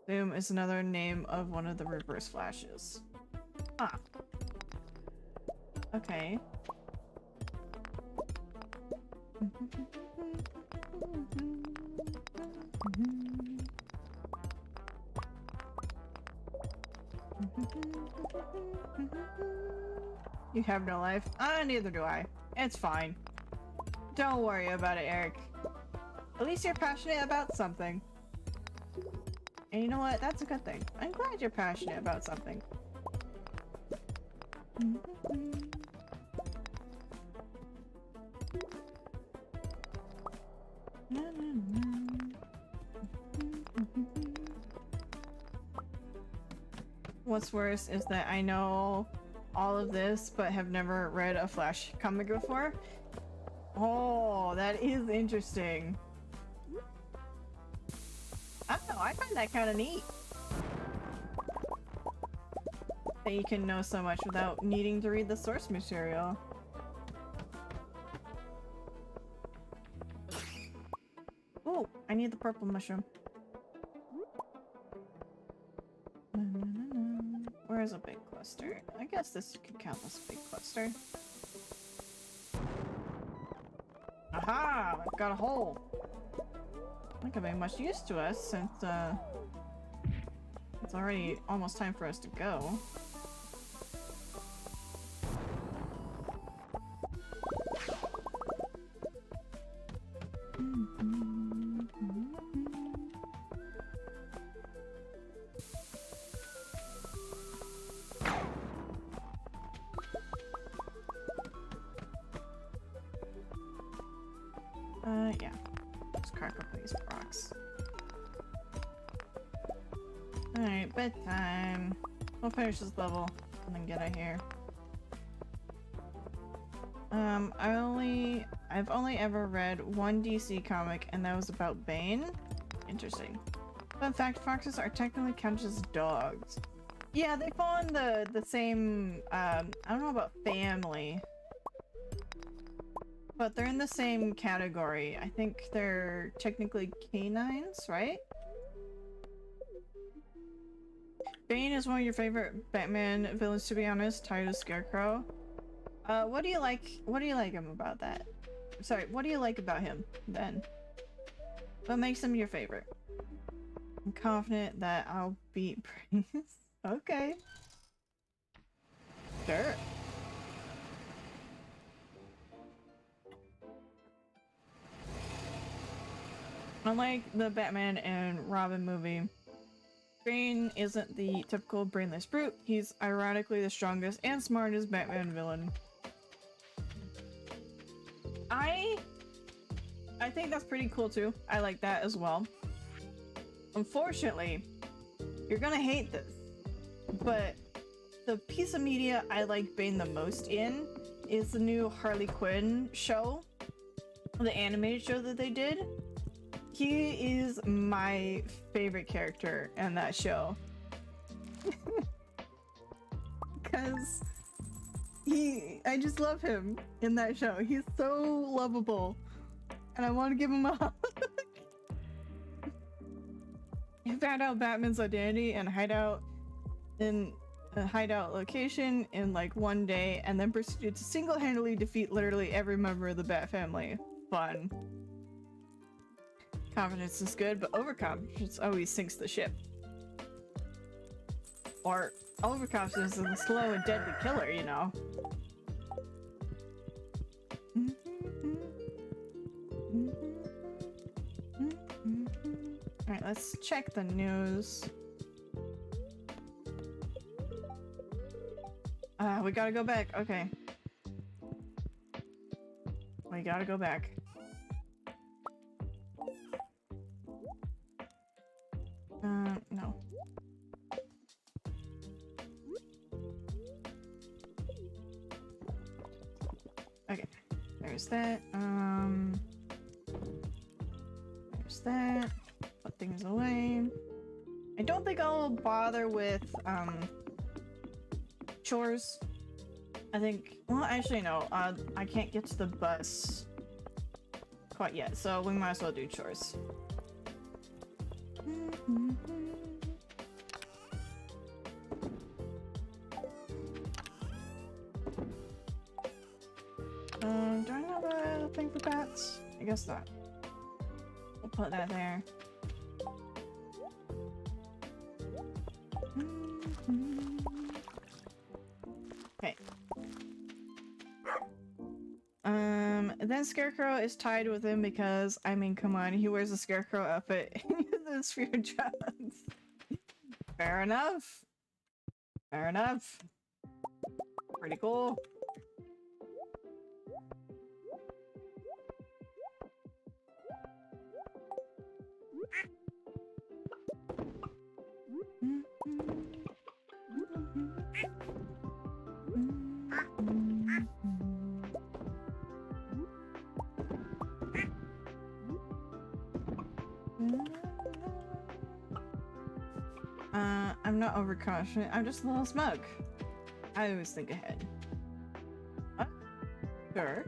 [SPEAKER 1] Zoom is another name of one of the reverse flashes. Ah. Okay. You have no life? Neither do I. It's fine. Don't worry about it, Eric. At least you're passionate about something. And you know what? That's a good thing. I'm glad you're passionate about something. What's worse is that I know all of this, but have never read a Flash comic before. Oh, that is interesting. I don't know, I find that kind of neat. That you can know so much without needing to read the source material. Oh, I need the purple mushroom. Where is a big cluster? I guess this could count as a big cluster. Aha! I've got a hole! Not gonna be much use to us since it's already almost time for us to go. Yeah. Let's crack up these rocks. Alright, bedtime. We'll finish this level and then get out of here. I've only ever read one DC comic, and that was about Bane. Interesting. Fun fact, foxes are technically counted as dogs. Yeah, they fall in the same, I don't know about family. But they're in the same category. I think they're technically canines, right? Bane is one of your favorite Batman villains, to be honest, tied to Scarecrow. What do you like him about that? Sorry, what do you like about him, then? What makes him your favorite? I'm confident that I'll beat Prince. Okay. Sure. Unlike the Batman and Robin movie, Bane isn't the typical brainless brute. He's ironically the strongest and smartest Batman villain. I think that's pretty cool too. I like that as well. Unfortunately, you're gonna hate this, but the piece of media I like Bane the most in is the new Harley Quinn show, the animated show that they did. He is my favorite character in that show. Because I just love him in that show. He's so lovable. And I want to give him a hug. He found out Batman's identity and hideout in a hideout location in like one day, and then proceeded to single-handedly defeat literally every member of the Bat family. Fun. Confidence is good, but overconfidence always sinks the ship. Or overconfidence is a slow and deadly killer, you know. Alright, let's check the news. We gotta go back. Okay. We gotta go back. No. Okay. There's that. There's that. Put things away. I don't think I'll bother with, chores. I think, well, actually no, I can't get to the bus quite yet, so we might as well do chores. Do I have a thing for bats? I guess not. We'll put that there. And then Scarecrow is tied with him because, I mean, come on, he wears a Scarecrow outfit in the Sphere Jobs. Fair enough. Fair enough. Pretty cool. I'm not overcautious. I'm just a little smug. I always think ahead. What? Sure.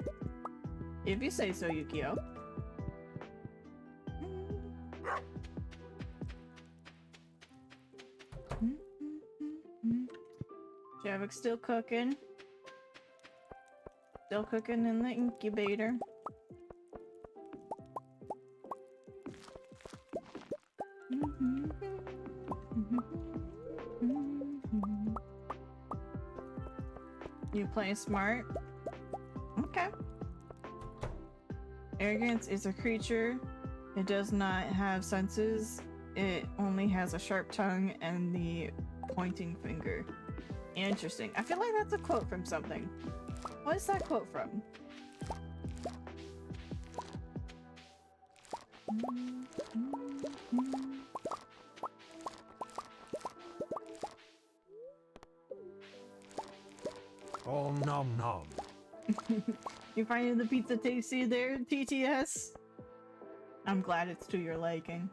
[SPEAKER 1] If you say so, Yukio. Javik's still cooking. Still cooking in the incubator. You play smart? Okay. Arrogance is a creature. It does not have senses. It only has a sharp tongue and the pointing finger. Interesting. I feel like that's a quote from something. What is that quote from?
[SPEAKER 3] Oh, nom nom.
[SPEAKER 1] You finding the pizza tasty there, TTS? I'm glad it's to your liking.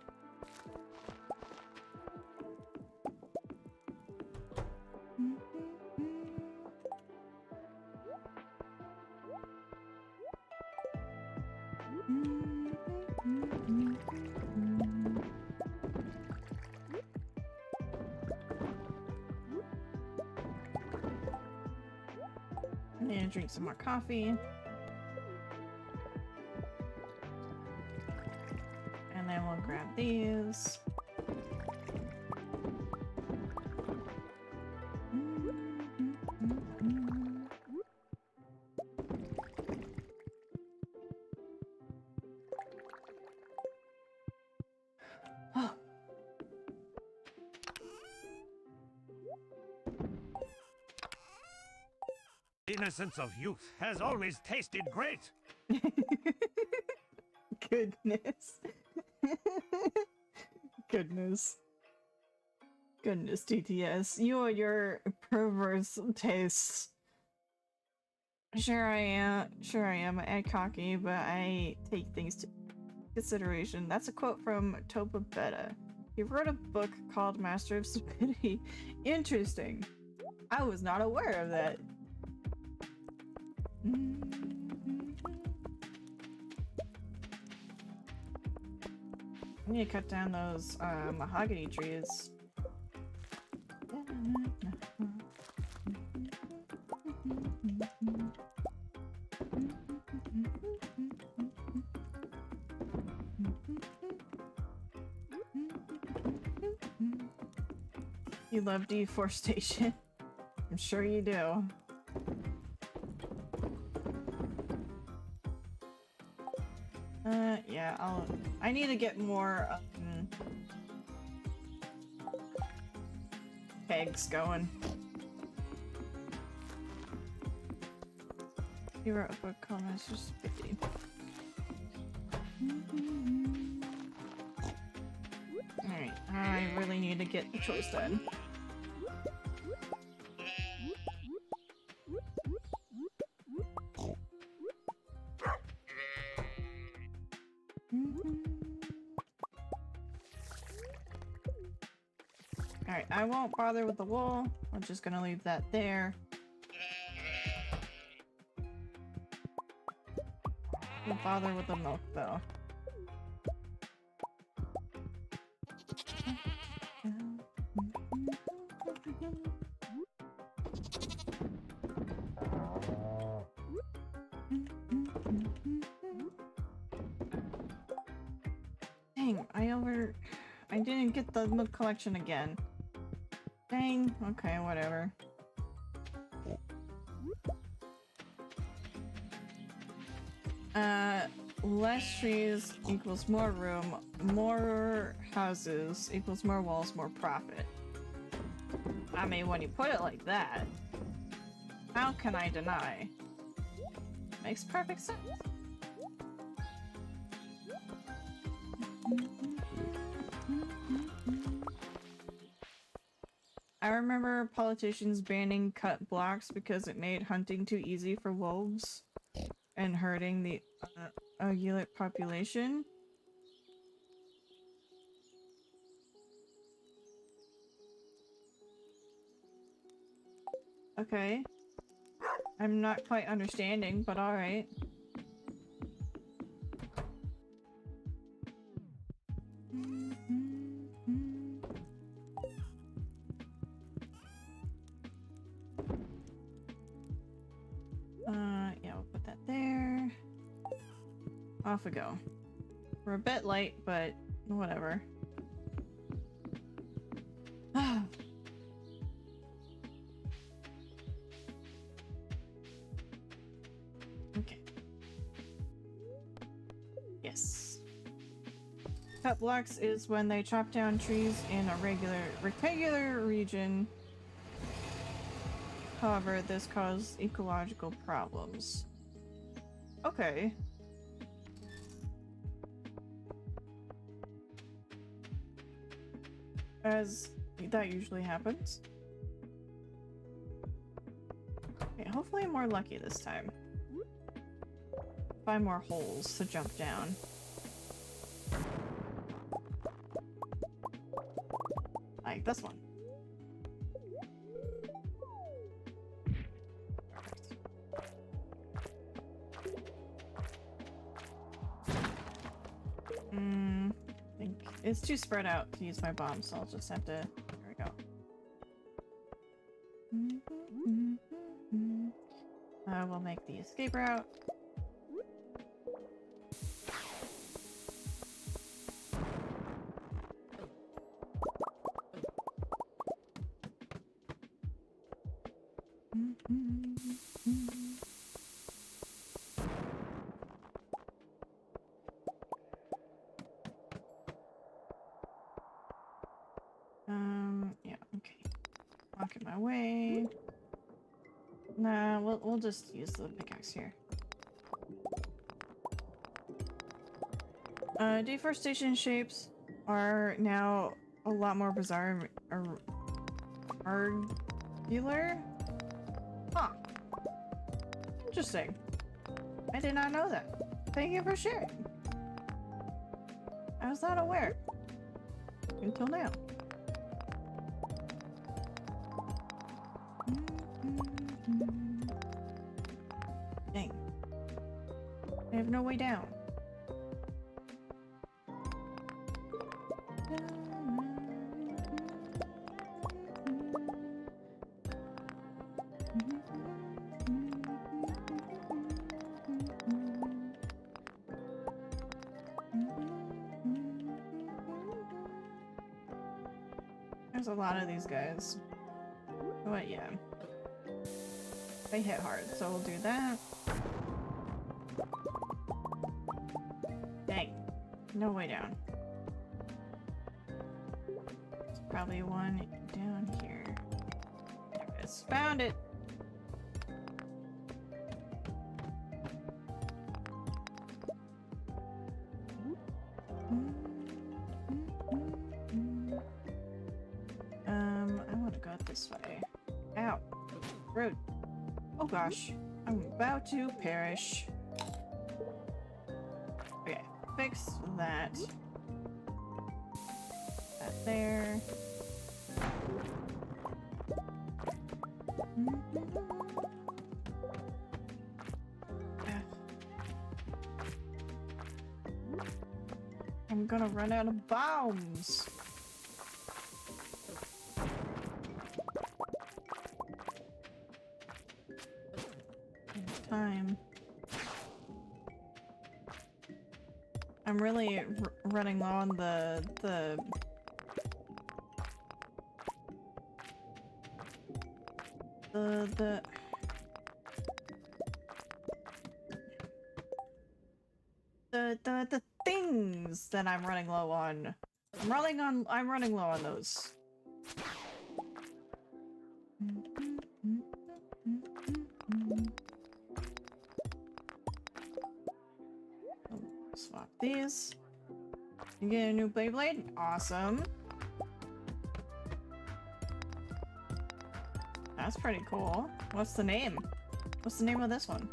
[SPEAKER 1] I need to drink some more coffee. And then we'll grab these. Oh.
[SPEAKER 3] Innocence of youth has always tasted great.
[SPEAKER 1] Goodness. Goodness. Goodness, TTS. You and your perverse tastes. Sure I am. I act cocky, but I take things to consideration. That's a quote from Topa Beta. He wrote a book called Master of Stupidity. Interesting. I was not aware of that. I need to cut down those mahogany trees. You love deforestation. I'm sure you do. Yeah, I need to get more pegs going. He wrote a book called Master Stupidity. Alright, I really need to get the choice done. Alright, I won't bother with the wool. I'm just gonna leave that there. We'll bother with the milk though. Dang, I didn't get the milk collection again. Dang, okay, whatever. Less trees equals more room, more houses equals more walls, more profit. I mean, when you put it like that, how can I deny? Makes perfect sense. I remember politicians banning cut blocks because it made hunting too easy for wolves and hurting the ungulate population. Okay. I'm not quite understanding, but alright. Yeah, we'll put that there. Off we go. We're a bit late, but whatever. Okay. Yes. Cut blocks is when they chop down trees in a rectangular region. However, this caused ecological problems. Okay. As that usually happens. Okay, hopefully I'm more lucky this time. Find more holes to jump down. Like this one. I think it's too spread out to use my bomb, so I'll just have to. There we go. We'll make the escape route. Yeah, okay. Walking my way. Nah, we'll just use the pickaxe here. Deforestation shapes are now a lot more bizarre or regular. Huh. Interesting. I did not know that. Thank you for sharing. I was not aware. Until now. Dang. I have no way down. There's a lot of these guys. But yeah. They hit hard, so we'll do that. Dang. No way down. There's probably one down here. There it is. Found it! I want to go this way. Ow. Rude. Oh gosh. I'm about to perish. Okay. Fix that. That there. I'm gonna run out of bombs. Time. I'm really running low on the the things that I'm running low on. I'm running low on those. Swap these. You get a new Beyblade? Awesome. That's pretty cool. What's the name? What's the name of this one?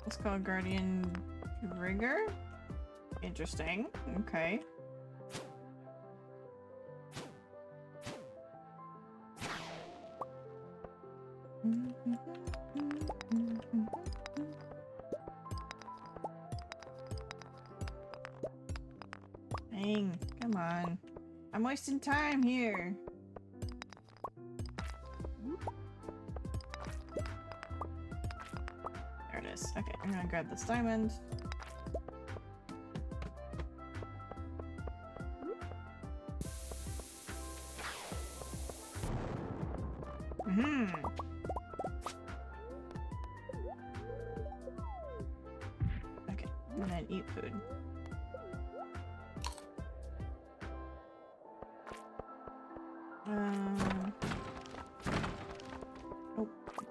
[SPEAKER 1] It's called Guardian Trigger? Interesting. Okay. Dang, come on. I'm wasting time here. There it is. Okay, I'm gonna grab this diamond. Okay, and then eat food. Oh,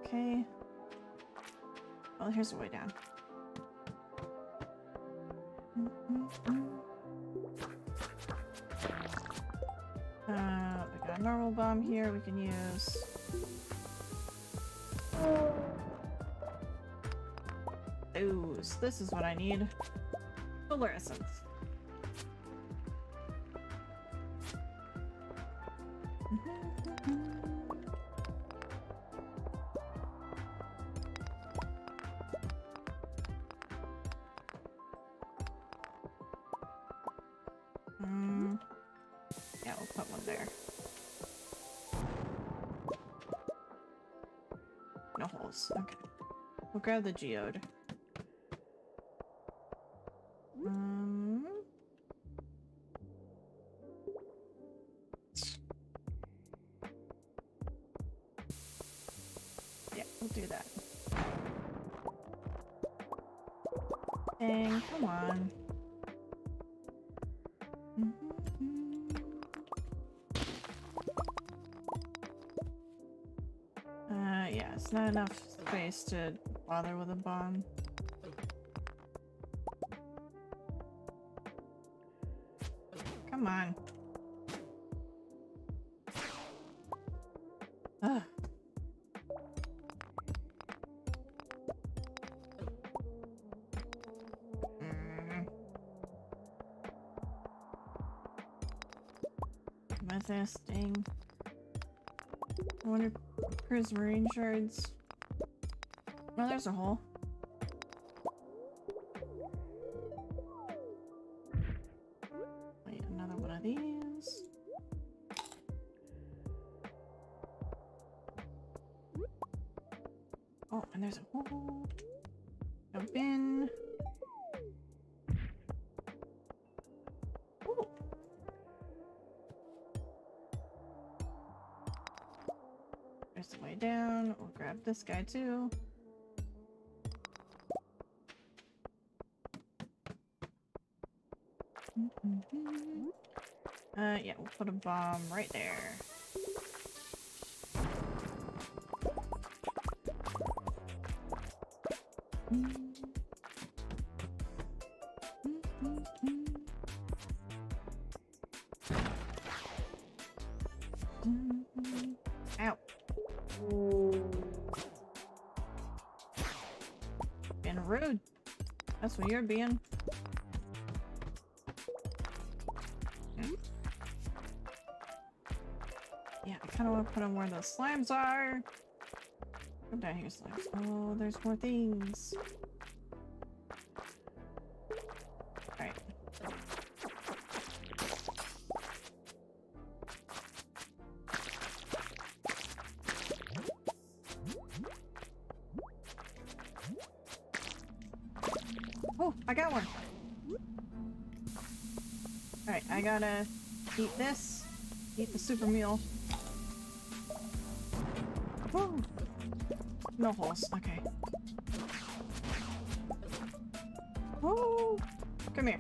[SPEAKER 1] okay. Well, here's the way down. We got a normal bomb here we can use. Ooze. This is what I need. Solar essence. Yeah, we'll put one there. No holes. Okay. We'll grab the geode. Yeah, we'll do that. Dang, come on. Yeah, it's not enough space to bother with a bomb. Come on. Ugh. Testing. I wonder if there's marine shards. Oh, there's a hole. Wait, another one of these. Oh, and there's a hole. Jump in. Ooh. There's the way down. We'll grab this guy too. Yeah, we'll put a bomb right there. Ow. Being rude. That's what you're being. Yeah, I kind of want to put them where the slimes are. Come down here, slimes. Oh, there's more things. Alright. Oh, I got one. Alright, I gotta eat this. Eat the super meal. Woo! No holes. Okay. Woo! Come here.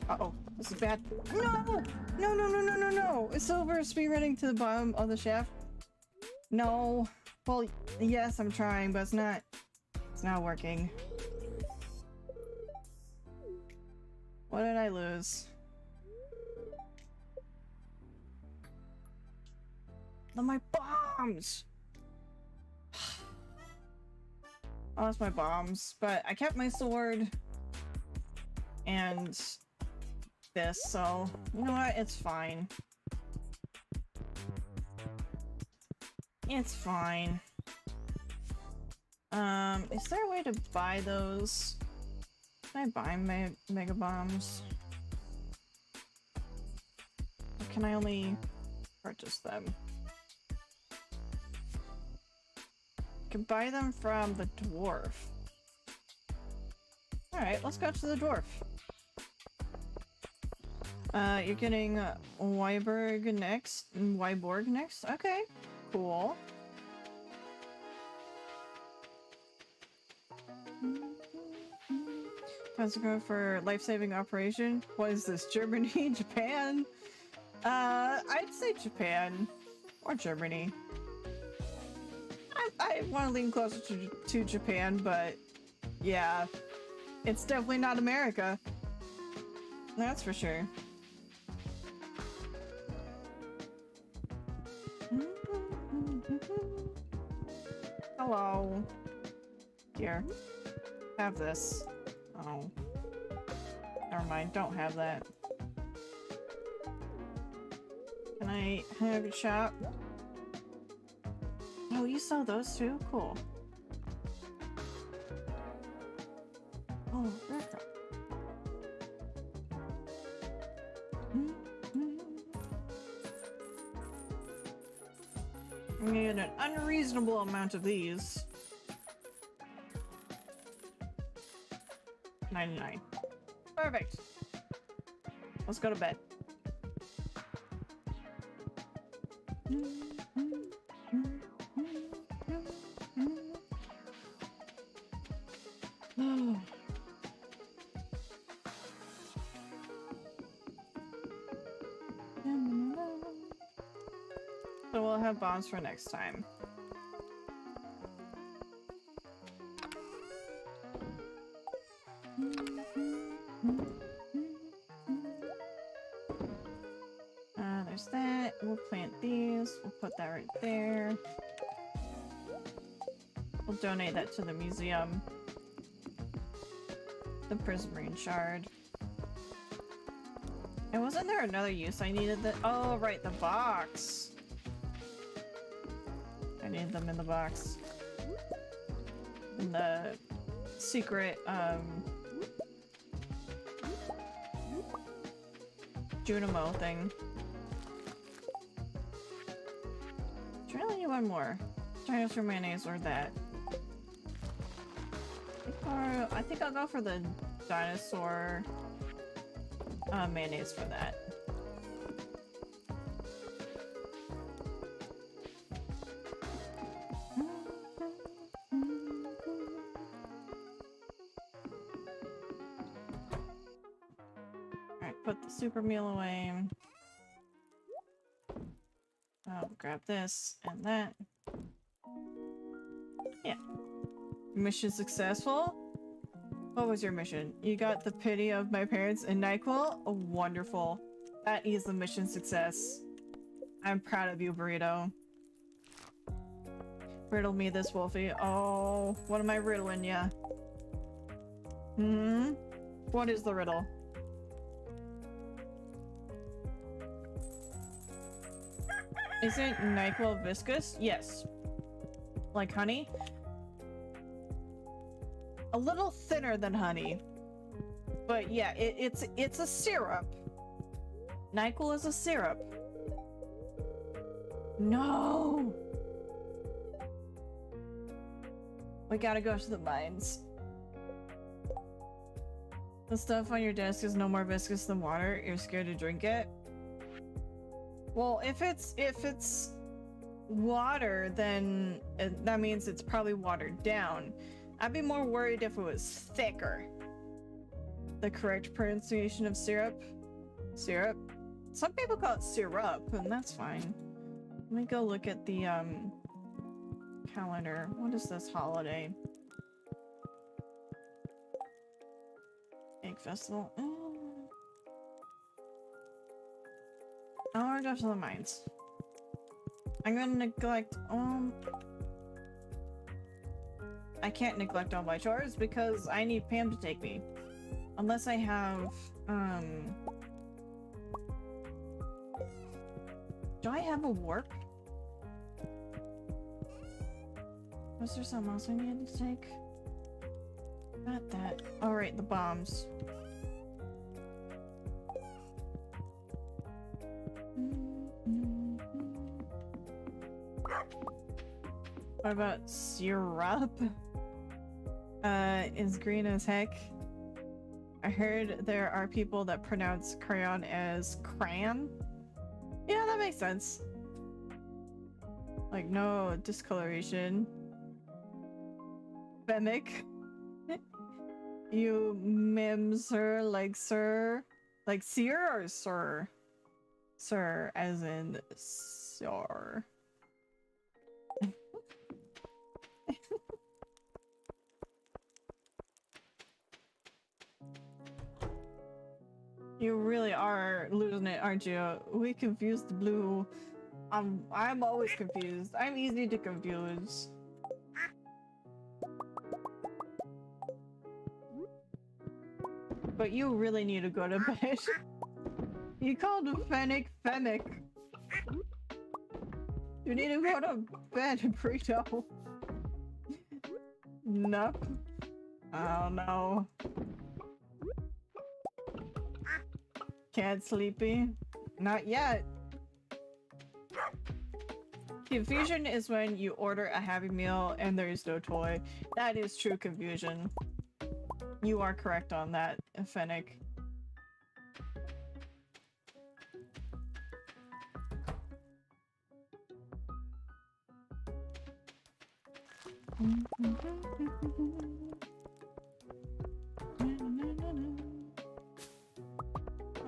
[SPEAKER 1] Uh-oh. This is bad. No! No, no, no, no, no, no! It's over speedrunning to the bottom of the shaft. No. Well, yes, I'm trying, but it's not working. What did I lose? Oh, my bombs! I lost my bombs, but I kept my sword and this, so you know what? It's fine. It's fine. Is there a way to buy those? Can I buy my mega bombs? Or can I only purchase them? I can buy them from the dwarf. Alright, let's go to the dwarf. You're getting Wyborg next? Wyborg next? Okay, cool. Let's go for life-saving operation. What is this? Germany? Japan? I'd say Japan. Or Germany. I want to lean closer to Japan, but yeah. It's definitely not America. That's for sure. Hello. Here. Have this. Oh. Never mind, don't have that. Can I have a shop? Oh, you saw those too? Cool. Oh, that's I need an unreasonable amount of these. 99. Perfect. Let's go to bed. So we'll have bombs for next time. There's that. We'll plant these. We'll put that right there. We'll donate that to the museum. The prismarine shard. And wasn't there another use I needed that? Oh, right, the box. I need them in the box. In the secret, Junimo thing. Try only one more. Dinosaur mayonnaise or that. Or I think I'll go for the dinosaur mayonnaise for that. Alright, put the super meal away. I'll grab this and that. Yeah. Mission successful? What was your mission? You got the pity of my parents and NyQuil? Oh, wonderful. That is a mission success. I'm proud of you, Burrito. Riddle me this, Wolfie. Oh, what am I riddling ya? Hmm? What is the riddle? Isn't NyQuil viscous? Yes. Like honey? A little thinner than honey. But yeah, it's a syrup. NyQuil is a syrup. No! We gotta go to the mines. The stuff on your desk is no more viscous than water. You're scared to drink it. Well, if it's water, then that means it's probably watered down. I'd be more worried if it was thicker. The correct pronunciation of syrup? Syrup? Some people call it syrup, and that's fine. Let me go look at the calendar. What is this holiday? Egg festival. I wanna go to the mines. I'm gonna neglect I can't neglect all my chores because I need Pam to take me. Unless I have do I have a warp? Was there something else I needed to take? Not that. Alright, the bombs. What about syrup? Is green as heck. I heard there are people that pronounce crayon as crayon. Yeah, that makes sense. Like, no discoloration. Femic. You mim sir, like sir. Like seer or sir? Sir, as in sir. You really are losing it, aren't you? We confused the blue. I'm always confused. I'm easy to confuse. But you really need to go to bed. You called a fennec fennec. You need to go to bed, Burrito. Nope. Oh no. Cat sleepy? Not yet. Confusion is when you order a Happy Meal and there is no toy. That is true confusion. You are correct on that, Fennec.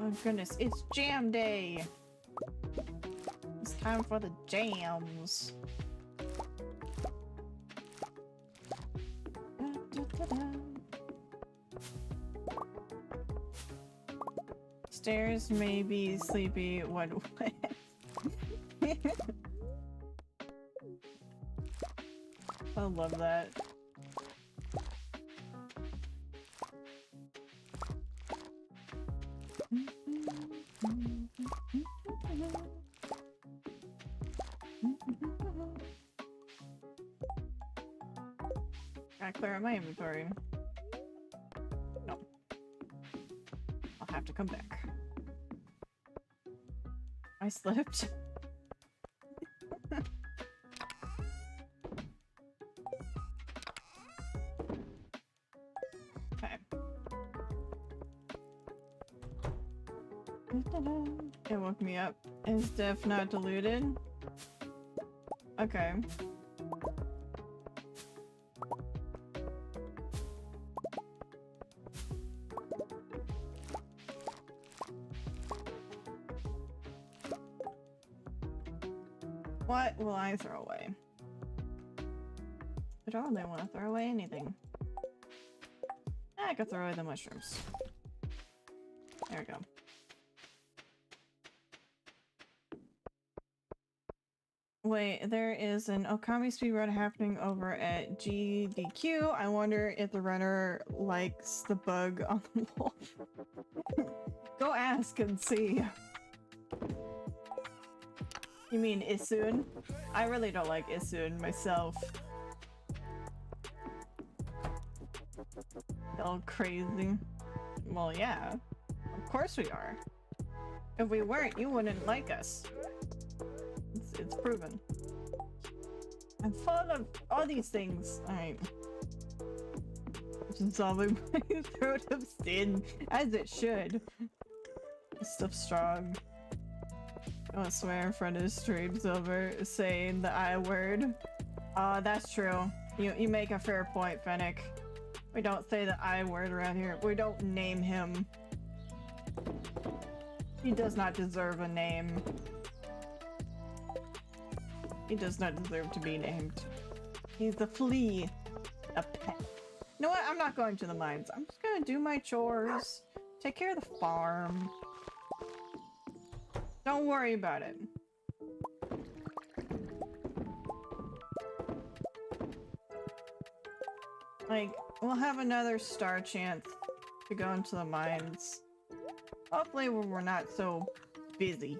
[SPEAKER 1] Oh goodness, it's jam day! It's time for the jams. Stairs may be sleepy when wet. I love that. Gotta clear out my inventory. No. I'll have to come back. I slipped. Okay. It woke me up. Is Def not diluted? Okay. What will I throw away? I don't really want to throw away anything. I could throw away the mushrooms. There we go. Wait, there is an Okami speedrun happening over at GDQ. I wonder if the runner likes the bug on the wolf. Go ask and see. You mean Isun? I really don't like Isun myself. All crazy. Well, yeah. Of course we are. If we weren't, you wouldn't like us. It's proven. I'm full of all these things. Alright. Dissolving my throat of sin, as it should. This stuff's strong. Don't swear in front of the stream, Silver, saying the I word. That's true. You make a fair point, Fennec. We don't say the I word around here. We don't name him. He does not deserve a name. He does not deserve to be named. He's a flea. A pet. You know what? I'm not going to the mines. I'm just gonna do my chores. Take care of the farm. Don't worry about it. Like, we'll have another star chance to go into the mines. Hopefully when we're not so busy.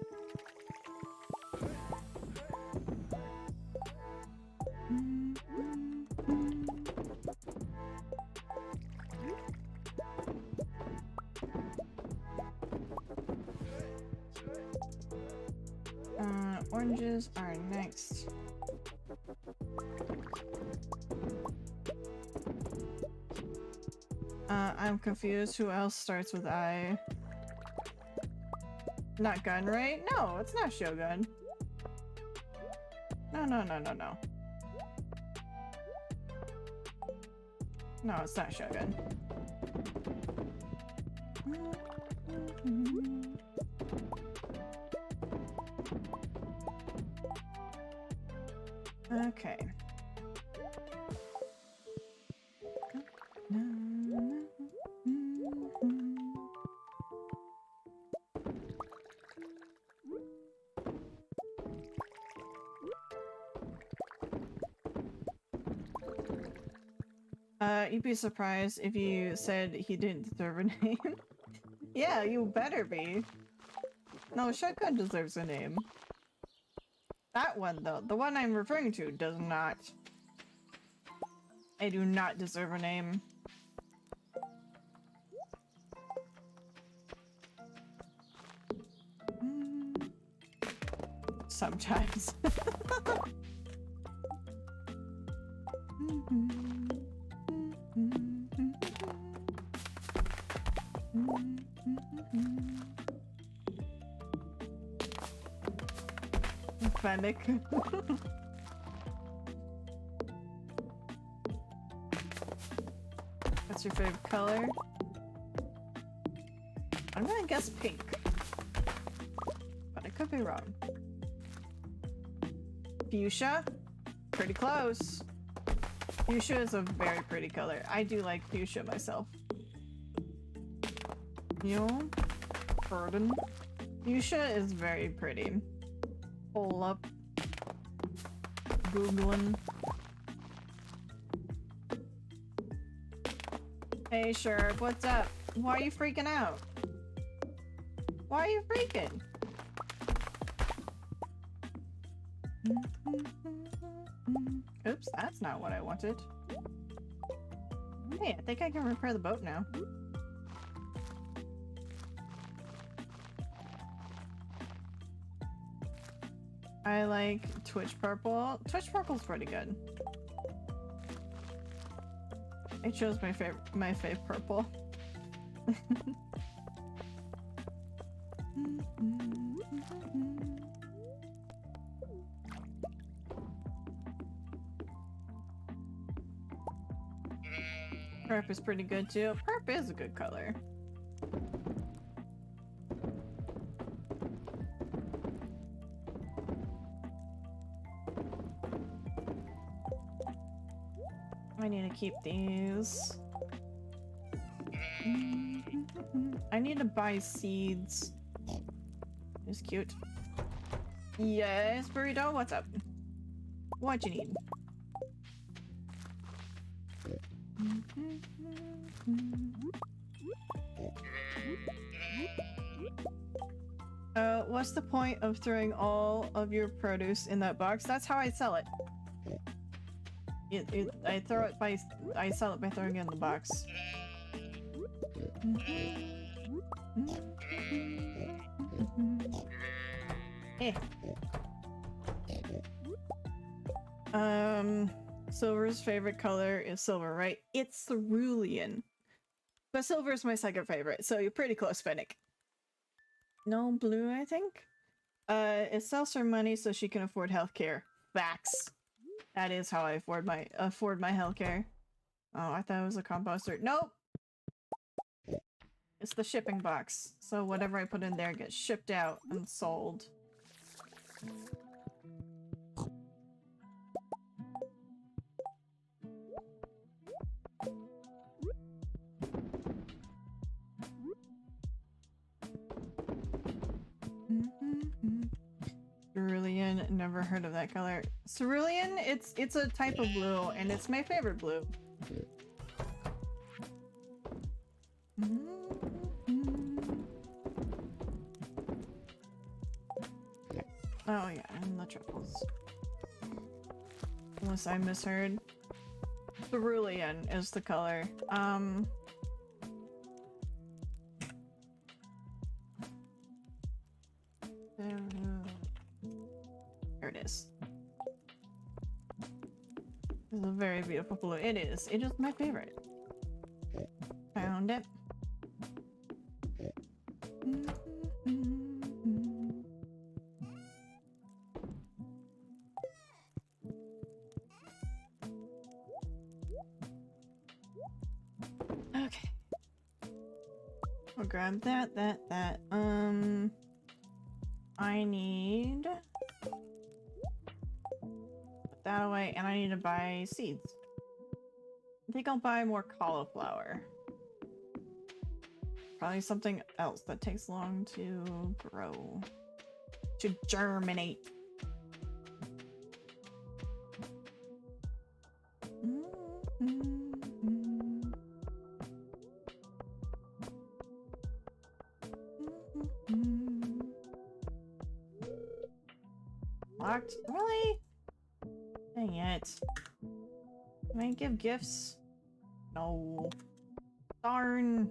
[SPEAKER 1] Oranges are next. I'm confused. Who else starts with I? Not gun, right? No, it's not Shogun. No. No, it's not Shogun. Okay. You'd be surprised if you said he didn't deserve a name. Yeah, you better be. No, Shotgun deserves a name. That one, though, the one I'm referring to, does not. I do not deserve a name. Sometimes. Fennec. What's your favorite color? I'm gonna guess pink. But I could be wrong. Fuchsia? Pretty close. Fuchsia is a very pretty color. I do like fuchsia myself. Mule? Burden? Fuchsia is very pretty. Pull up. Googling. Hey, Sherp, what's up? Why are you freaking out? Why are you freaking? Oops, that's not what I wanted. Hey, I think I can repair the boat now. I like Twitch Purple. Twitch Purple's pretty good. I chose my fave purple. Perp is pretty good too. Perp is a good color. I need to keep these. I need to buy seeds. It's cute. Yes, Burrito, what's up? What you need? What's the point of throwing all of your produce in that box? That's how I sell it. I sell it by throwing it in the box. Silver's favorite color is silver, right? It's cerulean. But silver is my second favorite, so you're pretty close, Fennec. No blue, I think? It sells her money so she can afford healthcare. Facts. That is how I afford my healthcare. Oh, I thought it was a composter. Nope! It's the shipping box. So whatever I put in there gets shipped out and sold. Cerulean, never heard of that color. Cerulean, it's a type of blue, and it's my favorite blue. Oh yeah, and the truffles. Unless I misheard. Cerulean is the color. There it is. It's a very beautiful blue. It is. It is my favorite. Found it. Okay. We'll grab that. I need... Put that away, and I need to buy seeds. I think I'll buy more cauliflower. Probably something else that takes long to grow. To germinate. Locked? Really? Dang it. Can I give gifts? No. Darn.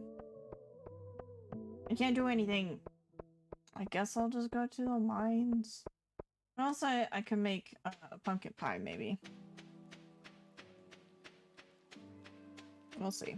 [SPEAKER 1] I can't do anything. I guess I'll just go to the mines. What else I can make a pumpkin pie, maybe. We'll see.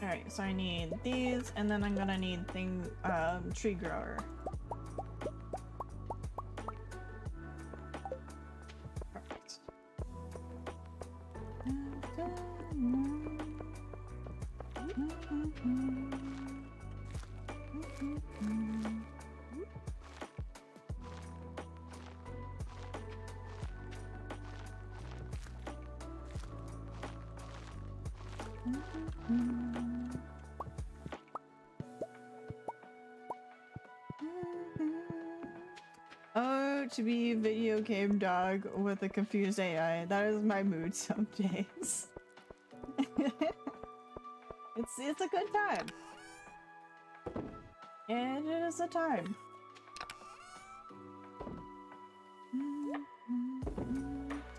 [SPEAKER 1] Alright, so I need these, and then I'm gonna need tree grower. Perfect. Oh, to be a video game dog with a confused AI. That is my mood some days. It's a good time. And it is a time.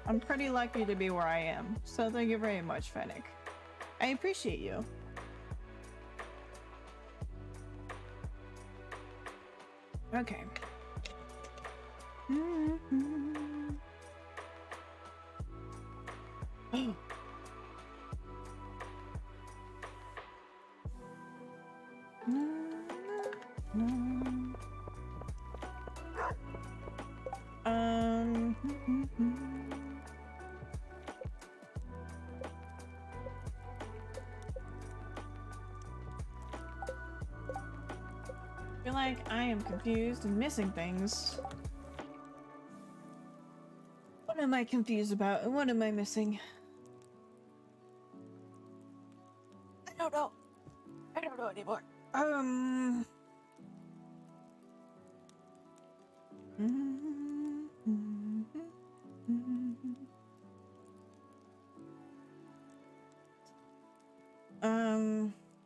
[SPEAKER 1] I'm pretty lucky to be where I am, so thank you very much, Fennec. I appreciate you. Okay. I feel like I am confused and missing things. What am I confused about and what am I missing? I don't know. I don't know anymore.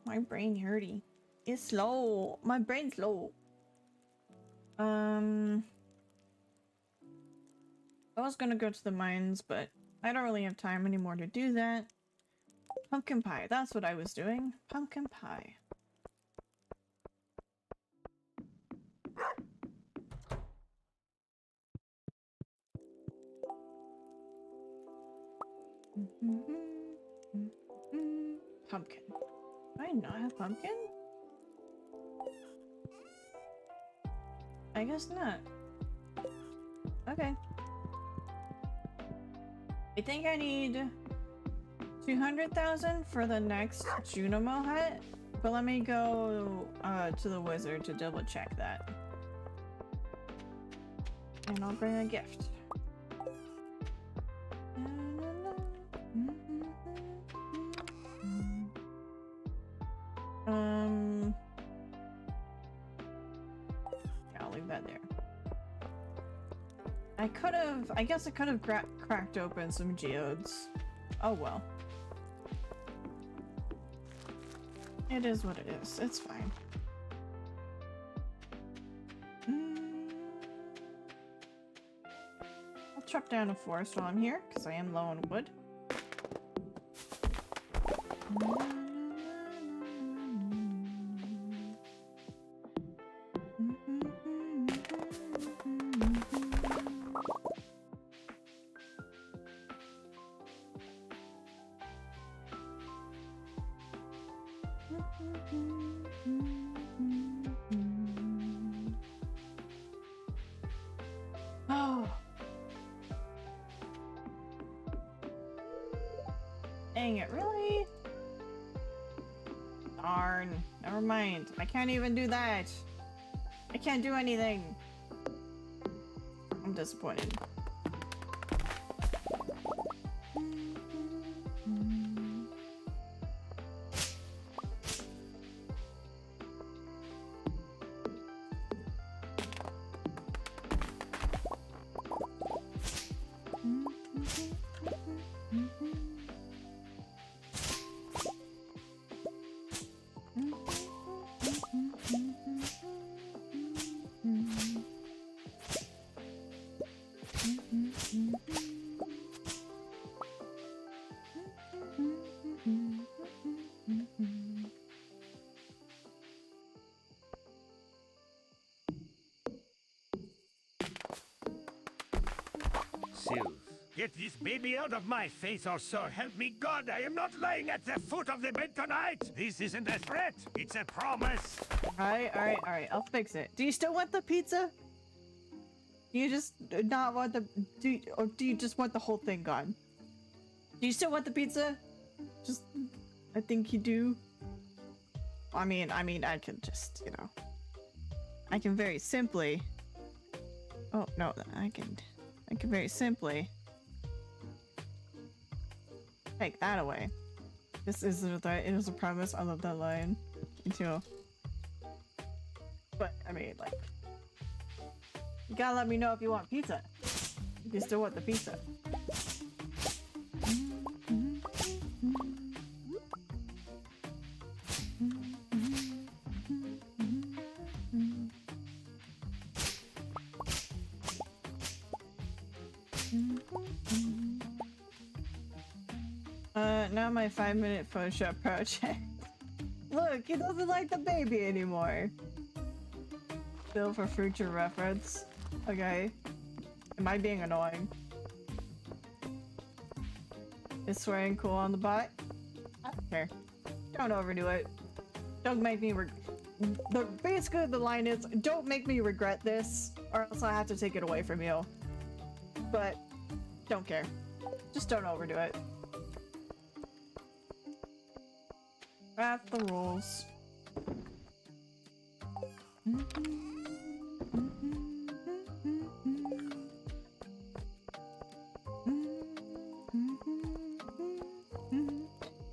[SPEAKER 1] My brain hurty. It's slow. My brain's slow. I was gonna go to the mines, but I don't really have time anymore to do that. Pumpkin pie, that's what I was doing. Pumpkin pie. Pumpkin. Do I not have pumpkin? I guess not. Okay. I think I need 200,000 for the next Junimo hut, but let me go to the wizard to double check that. And I'll bring a gift. Yeah, I'll leave that there. I guess I could have cracked open some geodes. Oh well. It is what it is. It's fine. I'll chop down a forest while I'm here, because I am low on wood. Oh. Dang it, really? Darn. Never mind. I can't even do that. I can't do anything. I'm disappointed.
[SPEAKER 3] Get this baby out of my face, or so help me God, I am not lying at the foot of the bed tonight! This isn't a threat, it's a promise!
[SPEAKER 1] Alright, I'll fix it. Do you still want the pizza? Do you just not want the... or do you just want the whole thing gone? Do you still want the pizza? Just... I think you do. I mean, I can just, you know... I can very simply... Oh, no, I can very simply... take that away. This is a threat, it is a promise. I love that line. Me too. But, I mean, like... you gotta let me know if you want pizza. If you still want the pizza. Not my 5-minute Photoshop project. Look, he doesn't like the baby anymore. Still for future reference. Okay. Am I being annoying? Is swearing cool on the bot? I don't care. Don't overdo it. Don't make me basically the line is, don't make me regret this, or else I have to take it away from you. But, don't care. Just don't overdo it. At the rules.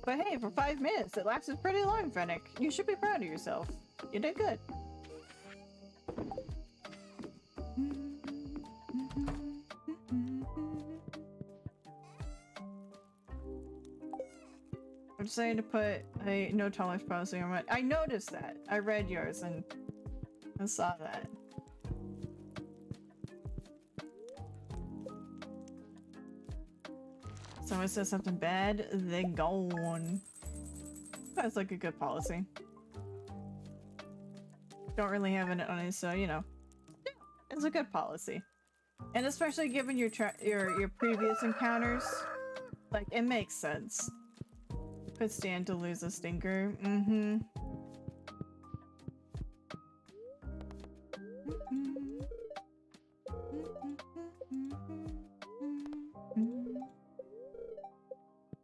[SPEAKER 1] But hey, for 5 minutes, it lasted pretty long, Fennec. You should be proud of yourself. You did good. I'm deciding to put a no tolerance policy on my... I noticed that. I read yours and I saw that. Someone says something bad, they gone. That's like a good policy. Don't really have it on it, so you know, it's a good policy. And especially given your previous encounters, like it makes sense. Could stand to lose a stinker. Mm-hmm.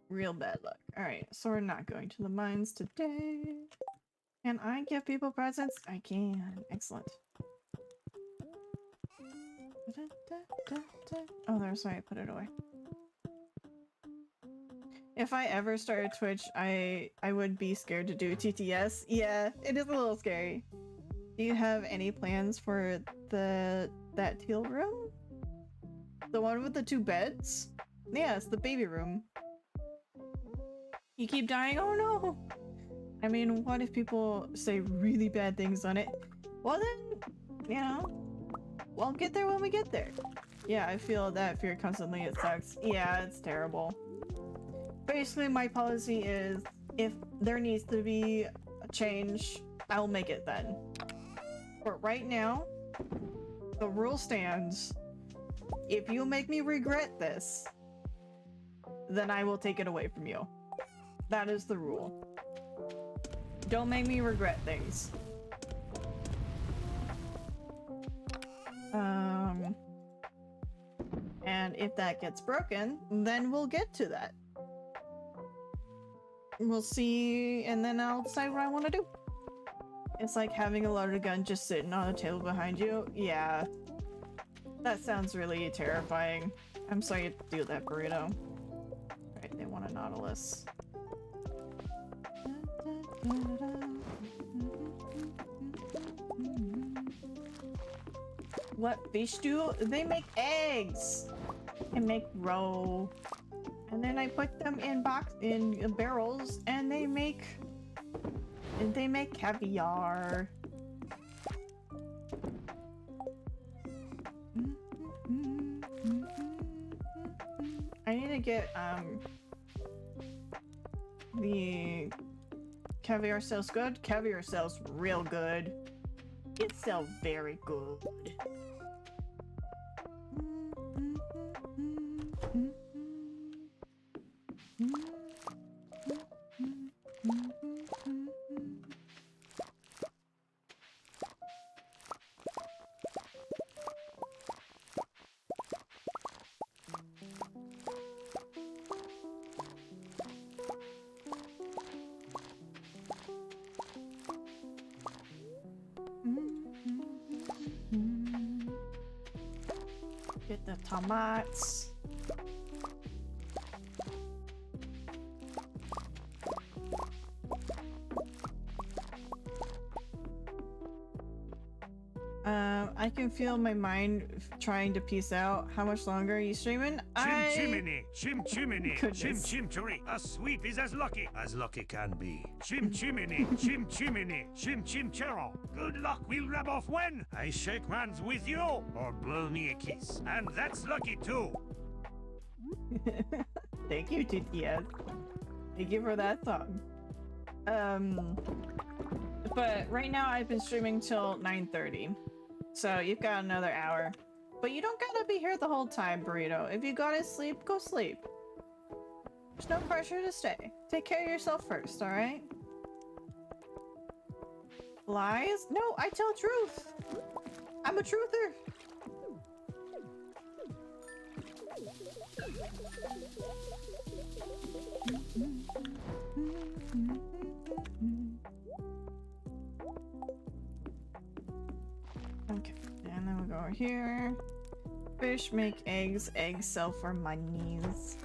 [SPEAKER 1] Real bad luck. Alright, so we're not going to the mines today. Can I give people presents? I can. Excellent. Oh, there's why I put it away. If I ever started Twitch, I would be scared to do TTS. Yeah, it is a little scary. Do you have any plans for that teal room? The one with the 2 beds? Yeah, it's the baby room. You keep dying? Oh no! I mean, what if people say really bad things on it? Well then, you know, we'll get there when we get there. Yeah, I feel that fear constantly. It sucks. Yeah, it's terrible. Basically, my policy is if there needs to be a change, I'll make it then. But right now, the rule stands. If you make me regret this, then I will take it away from you. That is the rule. Don't make me regret things. And if that gets broken, then we'll get to that. We'll see, and then I'll decide what I want to do. It's like having a loaded gun just sitting on a table behind you. Yeah. That sounds really terrifying. I'm sorry you do that, Burrito. Alright, they want a Nautilus. What fish do? They make eggs! And make roe. And then I put them in barrels and they make caviar. I need to get the caviar sells good. Caviar sells real good. It sells very good. Get the tomatoes. I can feel my mind trying to peace out. How much longer are you streaming?
[SPEAKER 3] Chim chimney,
[SPEAKER 1] Goodness.
[SPEAKER 3] chim chimney. A sweep is as lucky can be. Chim chimney, chim chero. Good luck, we'll rub off when I shake hands with you or blow me a kiss. And that's lucky too.
[SPEAKER 1] Thank you, TTS. Thank you for that song. But right now I've been streaming till 9:30. So you've got another hour. But you don't gotta be here the whole time, Burrito. If you gotta sleep, go sleep. There's no pressure to stay. Take care of yourself first, alright? Lies? No, I tell truth. I'm a truther. Okay, and then we go over here. Fish make eggs, eggs sell for monies.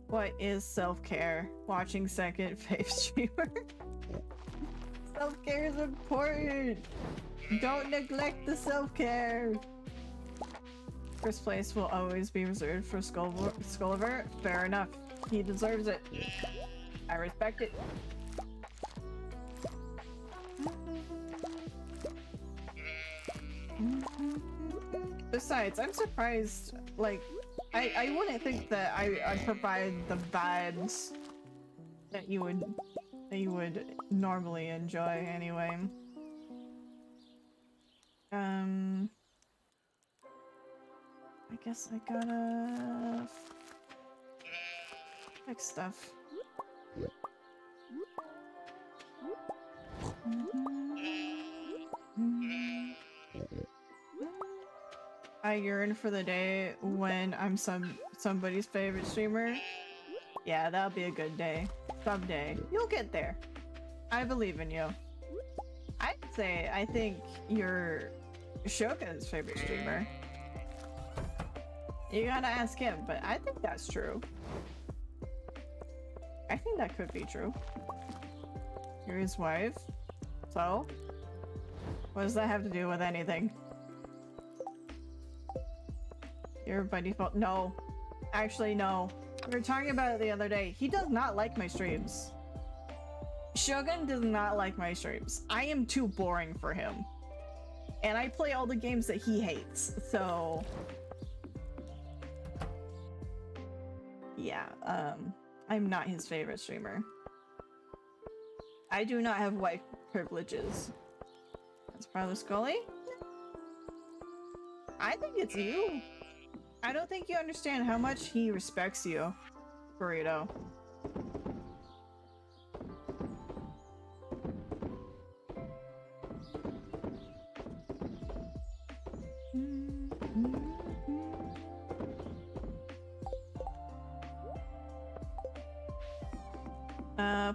[SPEAKER 1] What is self-care? Watching second fave streamer. Self-care is important. Don't neglect the self-care. First place will always be reserved for Skulliver. Fair enough. He deserves it. I respect it. Besides, I'm surprised, like, I wouldn't think that I provide the vibes that you would normally enjoy anyway. I guess I gotta fix stuff. I yearn for the day when I'm somebody's favorite streamer. Yeah, that'll be a good day. Someday. You'll get there. I believe in you. I'd say I think you're Shogun's favorite streamer. You gotta ask him, but I think that's true. I think that could be true. You're his wife? So? What does that have to do with anything? You're by default. No. Actually, no. We were talking about it the other day. He does not like my streams. Shogun does not like my streams. I am too boring for him. And I play all the games that he hates, so... Yeah, I'm not his favorite streamer. I do not have wife privileges. That's probably Scully. I think it's you. I don't think you understand how much he respects you, Burrito.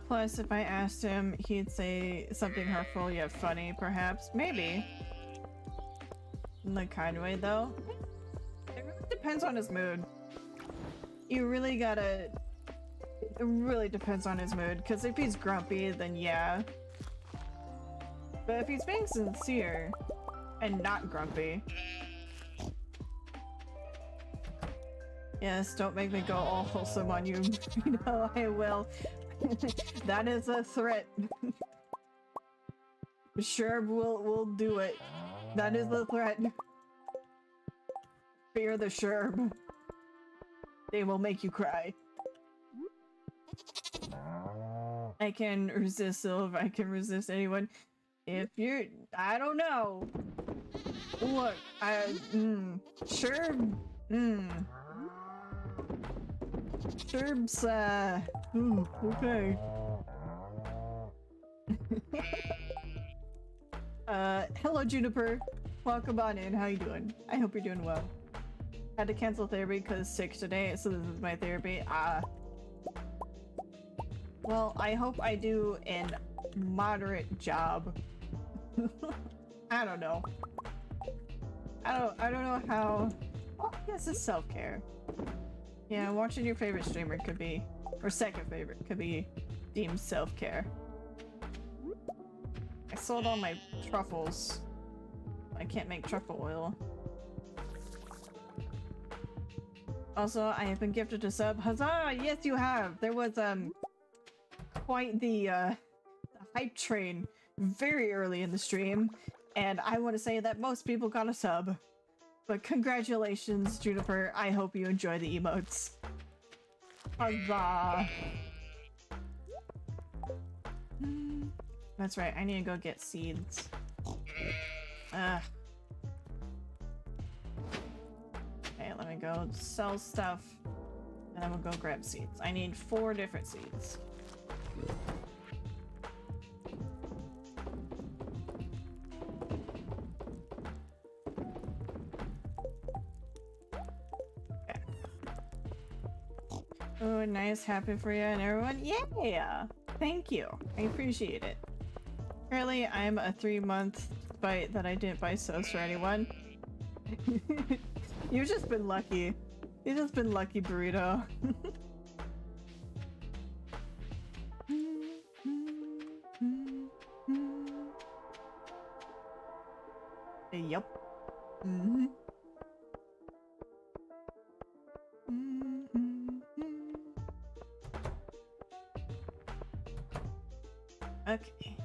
[SPEAKER 1] Plus, if I asked him, he'd say something hurtful yet funny, perhaps. Maybe. In the kind way, though. It really depends on his mood. You really gotta... It really depends on his mood, because if he's grumpy, then yeah. But if he's being sincere, and not grumpy... Yes, don't make me go all wholesome on you. You know I will. That is a threat. Sure, we'll do it. That is the threat. Fear the Sherb. They will make you cry. I can resist Sylve, I can resist anyone. If you're... I don't know. Look, Sherb... Sherb's, ooh, okay. Hello Juniper. Welcome on in, how you doing? I hope you're doing well. Had to cancel therapy because sick today, so this is my therapy. Well, I hope I do a moderate job. I don't know. I don't know how... Well, I guess it's self-care. Yeah, watching your favorite streamer could be, or second favorite, could be deemed self-care. I sold all my truffles. I can't make truffle oil. Also, I have been gifted a sub. Huzzah! Yes, you have! There was, quite the hype train very early in the stream, and I want to say that most people got a sub. But congratulations, Juniper. I hope you enjoy the emotes. Huzzah! That's right, I need to go get seeds. Okay, let me go sell stuff, and then we'll go grab seeds. I need 4 different seeds. Oh, nice, happy for you and everyone. Yeah! Thank you. I appreciate it. Apparently, I'm a 3-month spite that I didn't buy subs for anyone. You've just been lucky. You've just been lucky, Burrito. Yup. Okay.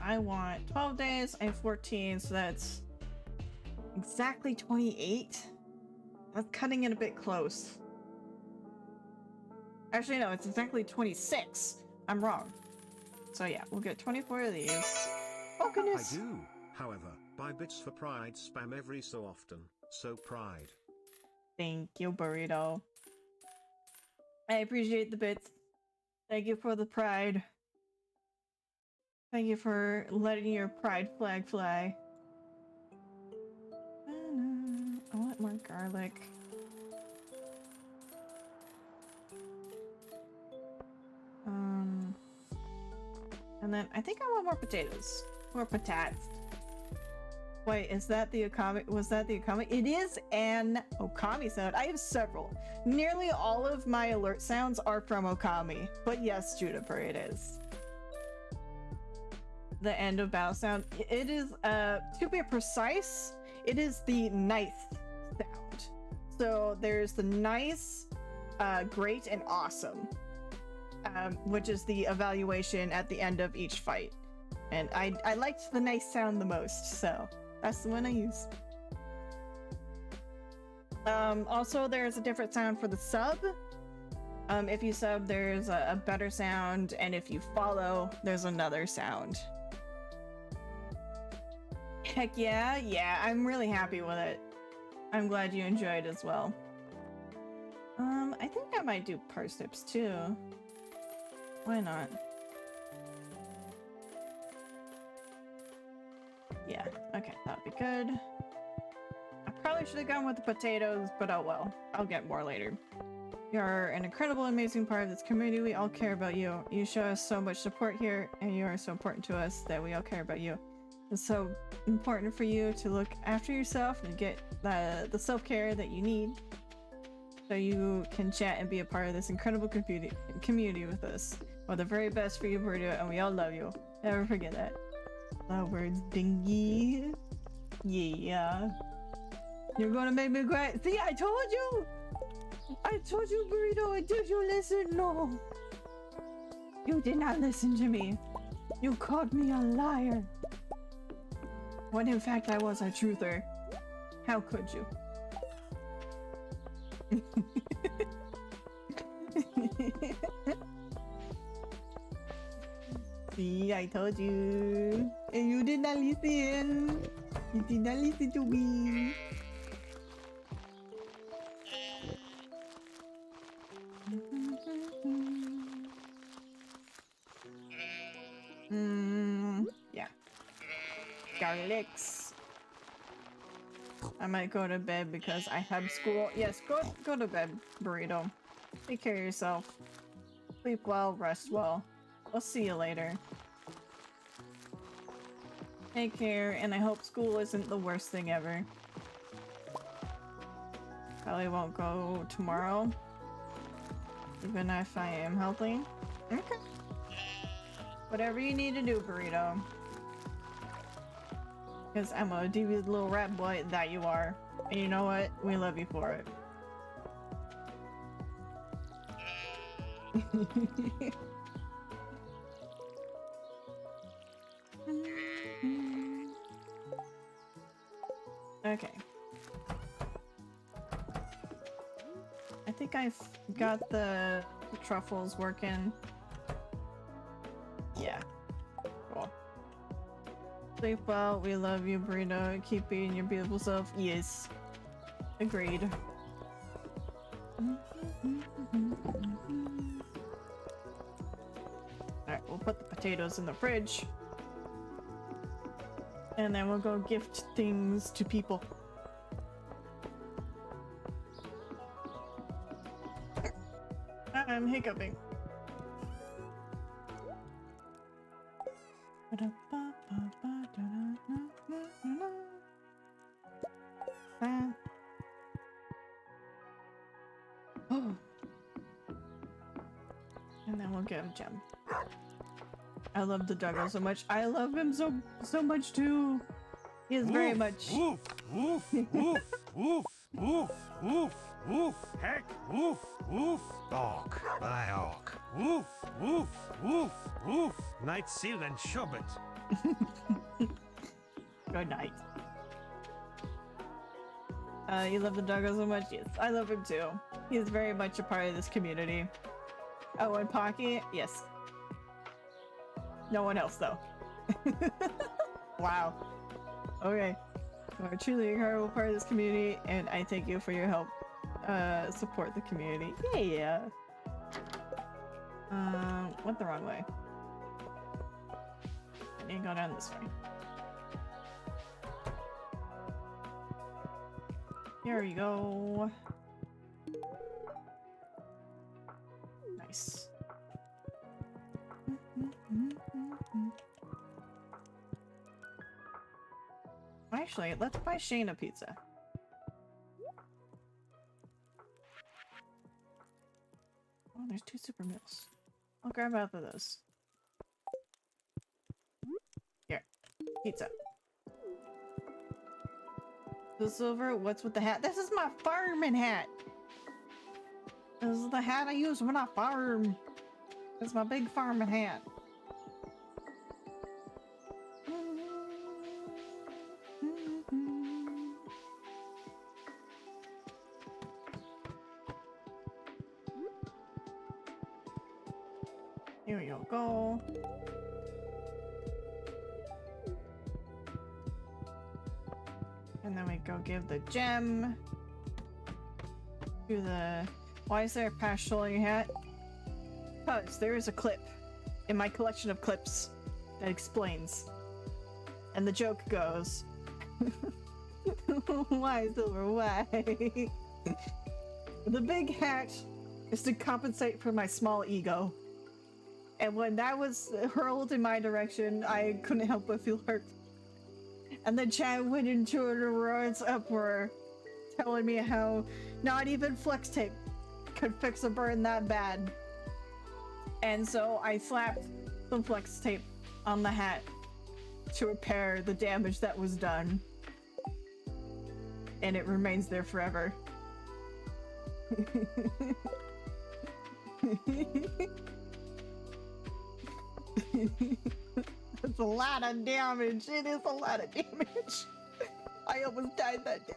[SPEAKER 1] I want 12 days. I have 14, so that's Exactly 28? That's cutting it a bit close. Actually, no, it's exactly 26. I'm wrong. So yeah, we'll get 24 of these. Oh
[SPEAKER 2] I
[SPEAKER 1] goodness!
[SPEAKER 2] do, however, buy bits for pride spam every so often, so pride.
[SPEAKER 1] Thank you, Burrito. I appreciate the bits. Thank you for the pride. Thank you for letting your pride flag fly. I want more garlic. And then I think I want more potatoes. More patatas. Wait, is that the Okami? Was that the Okami? It is an Okami sound. I have several. Nearly all of my alert sounds are from Okami. But yes, Juniper, it is. The end of battle sound. It is, to be precise, it is the nice sound. So there's the nice, great, and awesome. Which is the evaluation at the end of each fight. And I liked the nice sound the most, so that's the one I use. Also, there's a different sound for the sub. If you sub, there's a better sound, and if you follow, there's another sound. Heck yeah, yeah, I'm really happy with it. I'm glad you enjoyed as well. I think I might do parsnips too. Why not? Yeah, okay, that'd be good. I probably should have gone with the potatoes, but oh well. I'll get more later. You're an incredible, amazing part of this community. We all care about you. You show us so much support here, and you are so important to us that we all care about you. It's so important for you to look after yourself and get the self-care that you need so you can chat and be a part of this incredible community with us. Well, the very best for you, Burrito, and we all love you. Never forget that. The words dingy. Yeah. You're gonna make me cry. See, I told you! I told you, Burrito, did you listen? No. You did not listen to me. You called me a liar. When in fact I was a truther. How could you? See, I told you. And you did not listen. You did not listen to me. Yeah. Garlics. I might go to bed because I have school. Yes, go to bed, Burrito. Take care of yourself. Sleep well, rest well. I'll see you later. Take care, and I hope school isn't the worst thing ever. Probably won't go tomorrow. Even if I am healthy. Okay. Whatever you need to do, Burrito. Because I'm a devious little rat boy that you are. And you know what? We love you for it. Okay. I think I've got the truffles working. Yeah. Cool. Sleep well. We love you, Burrito. Keep being your beautiful self. Yes. Agreed. Alright, we'll put the potatoes in the fridge. And then we'll go gift things to people. I'm hiccuping. Oh. And then we'll get a gem. I love the Duggo so much. I love him so much too. He is very much.
[SPEAKER 3] Woof, woof, woof, woof, woof, woof, woof, heck, woof, woof, dog, my dog. Woof, woof, woof, woof. Night seal and Shobit.
[SPEAKER 1] Good night. You love the doggo so much? Yes, I love him too. He's very much a part of this community. Oh, and Pocky? Yes. No one else, though. Wow. Okay. You are truly a incredible part of this community, and I thank you for your help. Support the community. Yeah. Went the wrong way. I need to go down this way. Here we go. Nice. Actually, let's buy Shane a pizza. Oh, there's 2 super meals. I'll grab both of those. Here, pizza. The silver, what's with the hat? This is my farming hat! This is the hat I use when I farm. It's my big farming hat. Here we go. And then we go give the gem to the... Why is there a pasturing hat? Because there is a clip in my collection of clips that explains. And the joke goes... Why, Silver, why? The big hat is to compensate for my small ego. And when that was hurled in my direction, I couldn't help but feel hurt. And the chat went into an roar's uproar, telling me how not even flex tape could fix a burn that bad. And so I slapped some flex tape on the hat to repair the damage that was done. And it remains there forever. That's a lot of damage. It is a lot of damage. I almost died that day.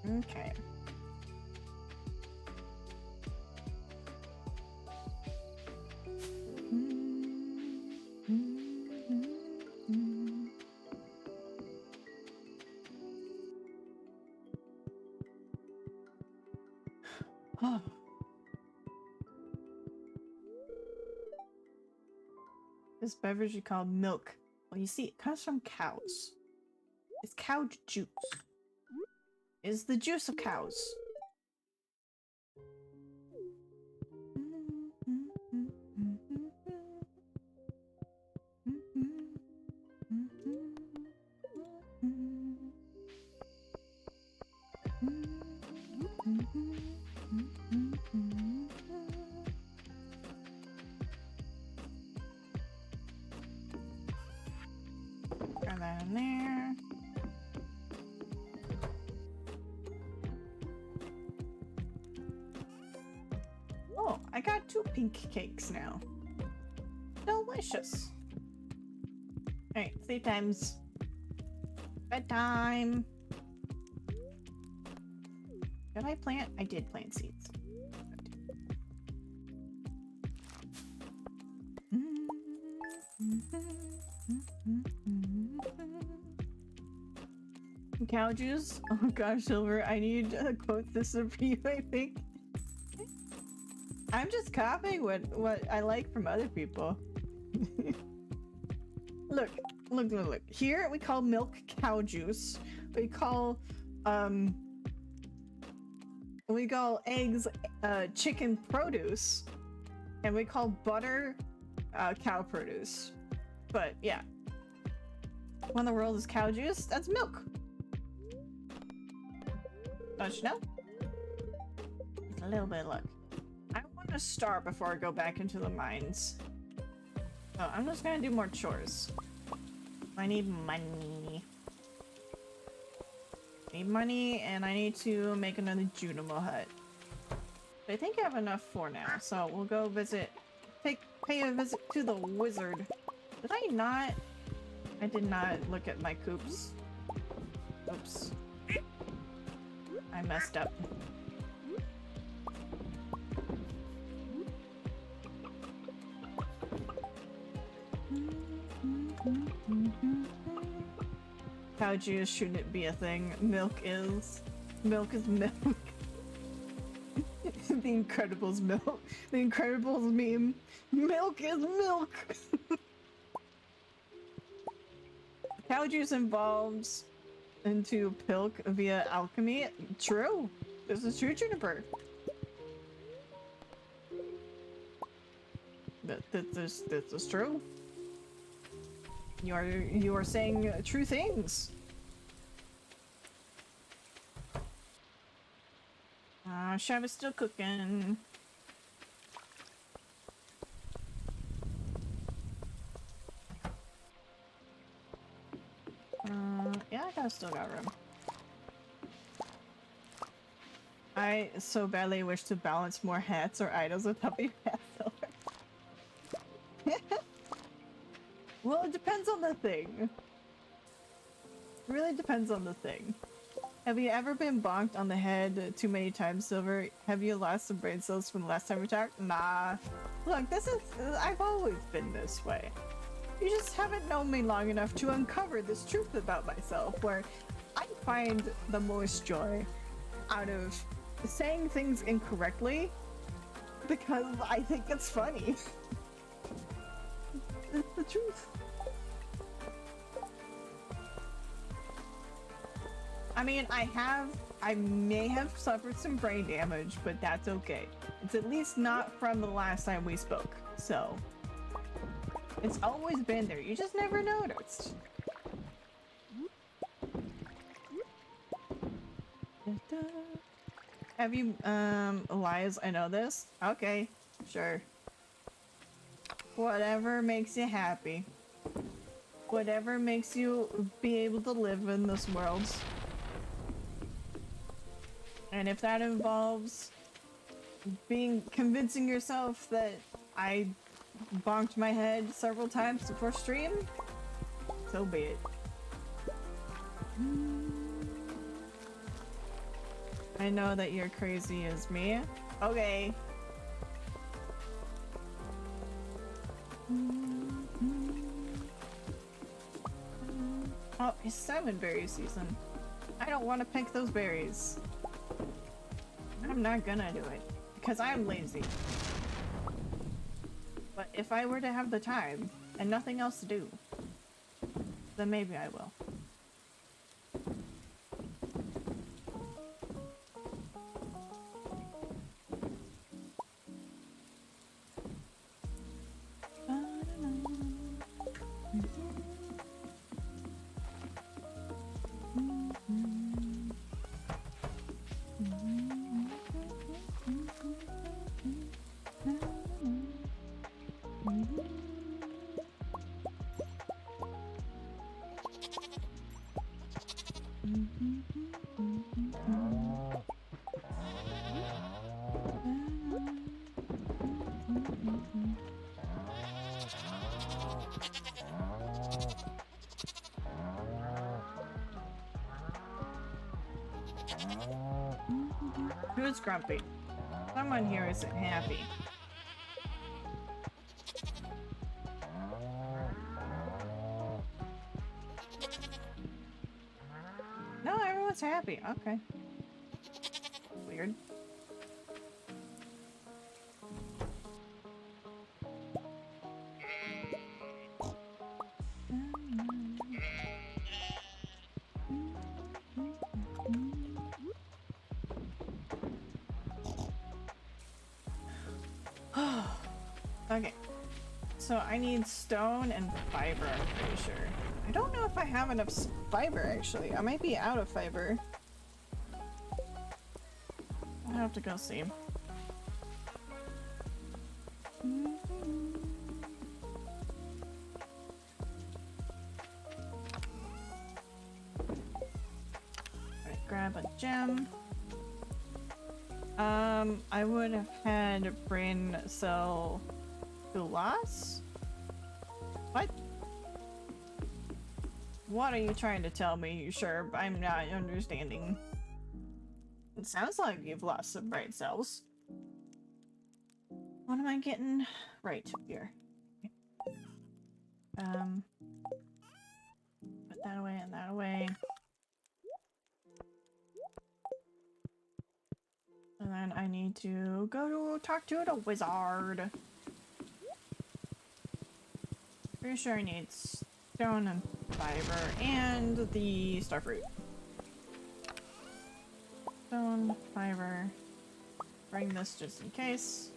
[SPEAKER 1] Okay. Oh. This beverage is called milk. Well, you see, it comes from cows. It's cow juice. It's the juice of cows. Throw that in there. Oh, I got 2 pink cakes now. Delicious. Alright, sleep times. Bedtime. Did I plant? I did plant seeds. Cow juice? Oh gosh, Silver, I need to quote this for you, I think. I'm just copying what I like from other people. Look. Here we call milk cow juice. We call eggs chicken produce. And we call butter cow produce. But yeah. When the world is cow juice, that's milk. Don't you know? Just a little bit of luck. I want a star before I go back into the mines. So I'm just gonna do more chores. I need money. Need money, and I need to make another Junimo hut. But I think I have enough for now, so we'll go visit. Pay a visit to the wizard. Did I not? I did not look at my coops. Oops. I messed up. Cow juice shouldn't be a thing. Milk is. Milk is milk. The Incredibles milk. The Incredibles meme. Milk is milk! Cow juice evolves into pilk via alchemy. True. This is true, Juniper. This is true. You are saying true things. Shav is still cooking. Yeah, I still got room. I so badly wish to balance more hats or items with puppy hat silver. Well, it depends on the thing. It really depends on the thing. Have you ever been bonked on the head too many times, Silver? Have you lost some brain cells from the last time we talked? Nah. Look, I've always been this way. You just haven't known me long enough to uncover this truth about myself, where I find the most joy out of saying things incorrectly because I think it's funny. It's the truth. I mean, I may have suffered some brain damage, but that's okay. It's at least not from the last time we spoke, so. It's always been there, you just never noticed. Have you, Elias, I know this? Okay, sure. Whatever makes you happy. Whatever makes you be able to live in this world. And if that involves convincing yourself that I bonked my head several times before stream, so be it. I know that you're crazy as me. Okay. Oh, it's salmon berry season. I don't want to pick those berries. I'm not gonna do it because I'm lazy. But if I were to have the time and nothing else to do, then maybe I will. Who's grumpy? Someone here isn't happy. No, everyone's happy. Okay. Weird. Okay, so I need stone and fiber, I'm pretty sure. I don't know if I have enough fiber, actually. I might be out of fiber. I'll have to go see. Alright, grab a gem. I would have had Brain sell Gulas? What? What are you trying to tell me, Sherb? I'm not understanding. It sounds like you've lost some brain cells. What am I getting? Right, here. Put that away and that away. And then I need to go talk to the wizard. Pretty sure I need stone and fiber and the starfruit. Stone, fiber. Bring this just in case.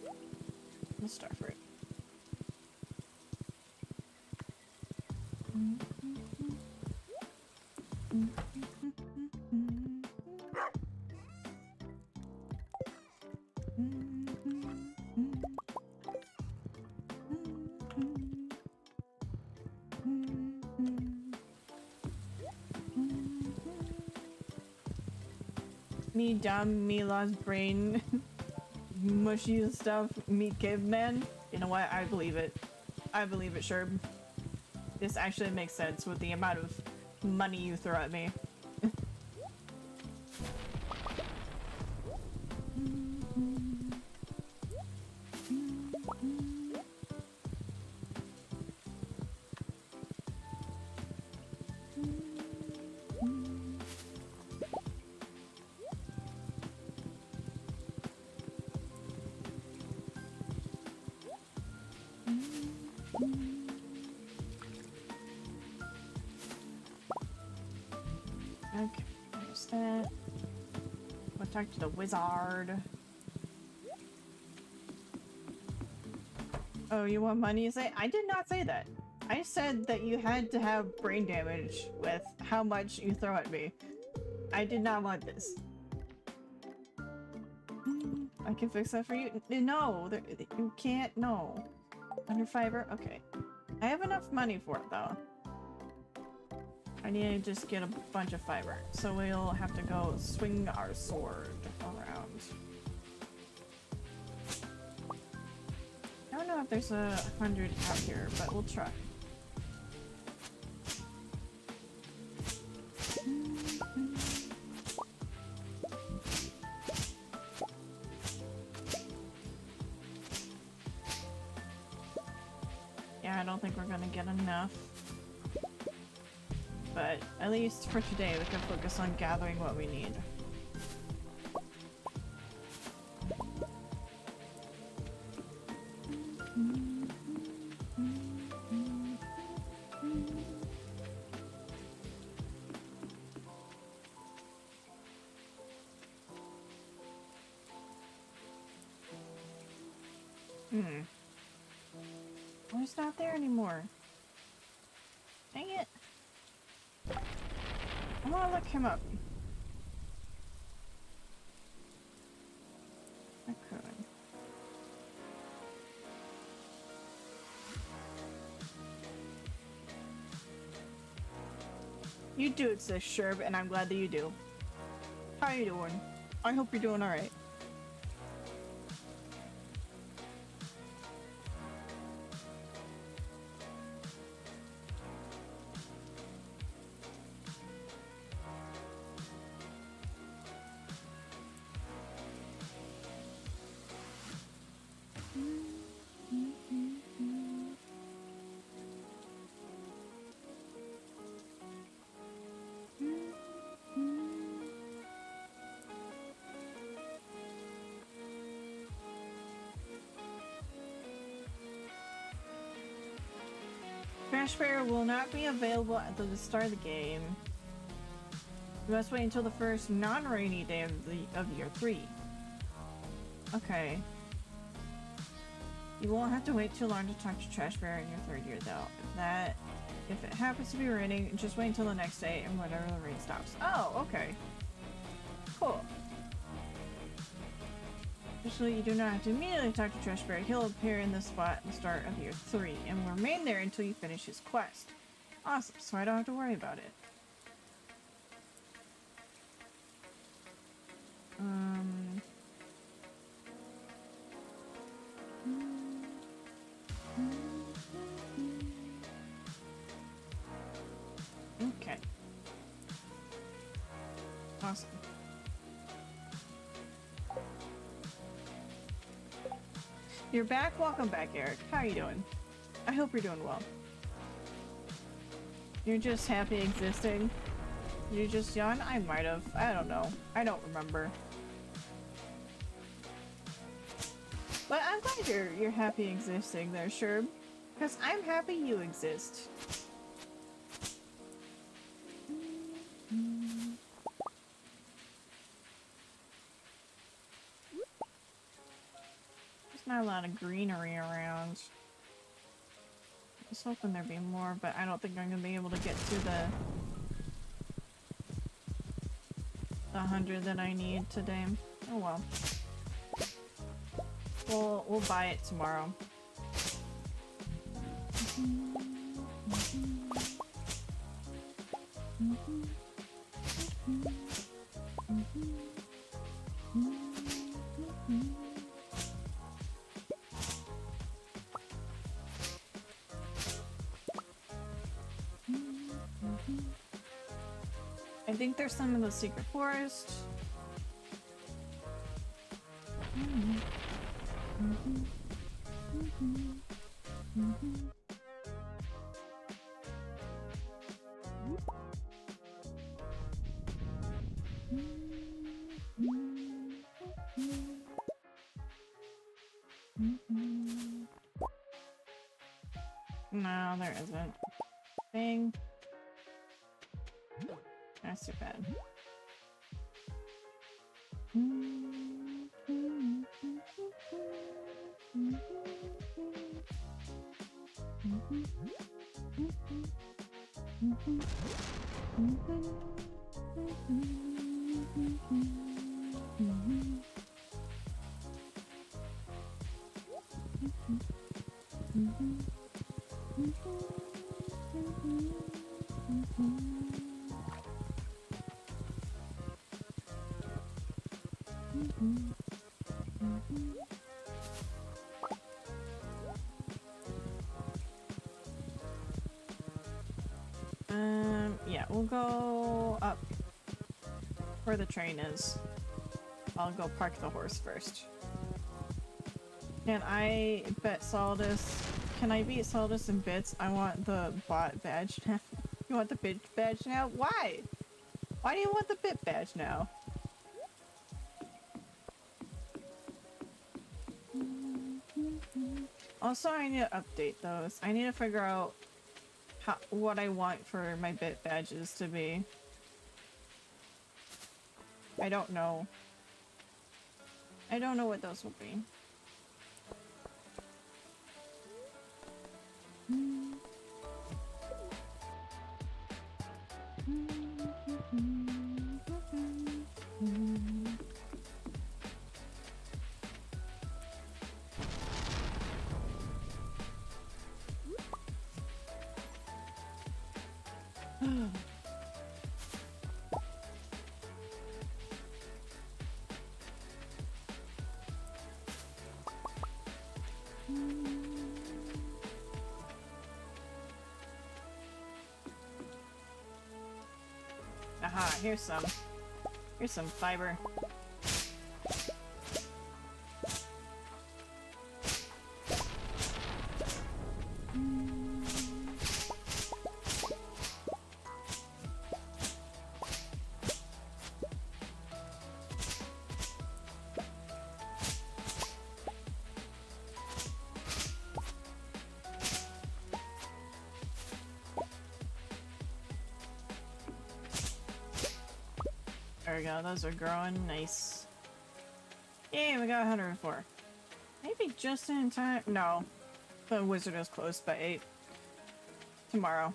[SPEAKER 1] The starfruit. Me dumb, me lost brain, mushy stuff, meet caveman. You know what? I believe it. I believe it, sure. This actually makes sense with the amount of money you throw at me. Okay, there's that. We'll talk to the wizard. Oh, you want money? You say? I did not say that. I said that you had to have brain damage with how much you throw at me. I did not want this. I can fix that for you. No, you can't. No. Under fiber? Okay. I have enough money for it though. I need to just get a bunch of fiber. So we'll have to go swing our sword around. I don't know if there's 100 out here, but we'll try. Yeah, I don't think we're gonna get enough. But at least for today, we can focus on gathering what we need. Oh, he's not there anymore. Dang it. I want to look him up. I could. You do exist, Sherb, and I'm glad that you do. How you doing? I hope you're doing alright. Crash Fair will not be available at the start of the game. You must wait until the first non-rainy day of year 3. Okay. You won't have to wait too long to talk to Trash Bear in your 3rd year though. If it happens to be raining, just wait until the next day and whenever the rain stops. Oh, okay. Cool. Actually, you do not have to immediately talk to Trash Bear. He'll appear in this spot at the start of year 3 and will remain there until you finish his quest. Awesome, so I don't have to worry about it. Um. Okay. Awesome. You're back? Welcome back, Eric. How are you doing? I hope you're doing well. You're just happy existing? You just yawn? I might have. I don't know. I don't remember. But I'm glad you're happy existing there, Sherb. Because I'm happy you exist. There's not a lot of greenery around. I was hoping there'd be more, but I don't think I'm gonna be able to get to the 100 that I need today. Oh well. We'll buy it tomorrow. I think there's some in the secret forest. No, there isn't. Thing. That's too bad. Yeah, we'll go up where the train is. I'll go park the horse first. Can I bet Saldus? Can I beat Saldus in bits? I want the bot badge now. You want the bit badge now? Why? Why do you want the bit badge now? Also, I need to update those. I need to figure out what I want for my bit badges to be. I don't know. I don't know what those will be. Aha, here's some fiber. There we go, those are growing nice. Yay, we got 104. Maybe just in time. No, the wizard is closed by 8. Tomorrow.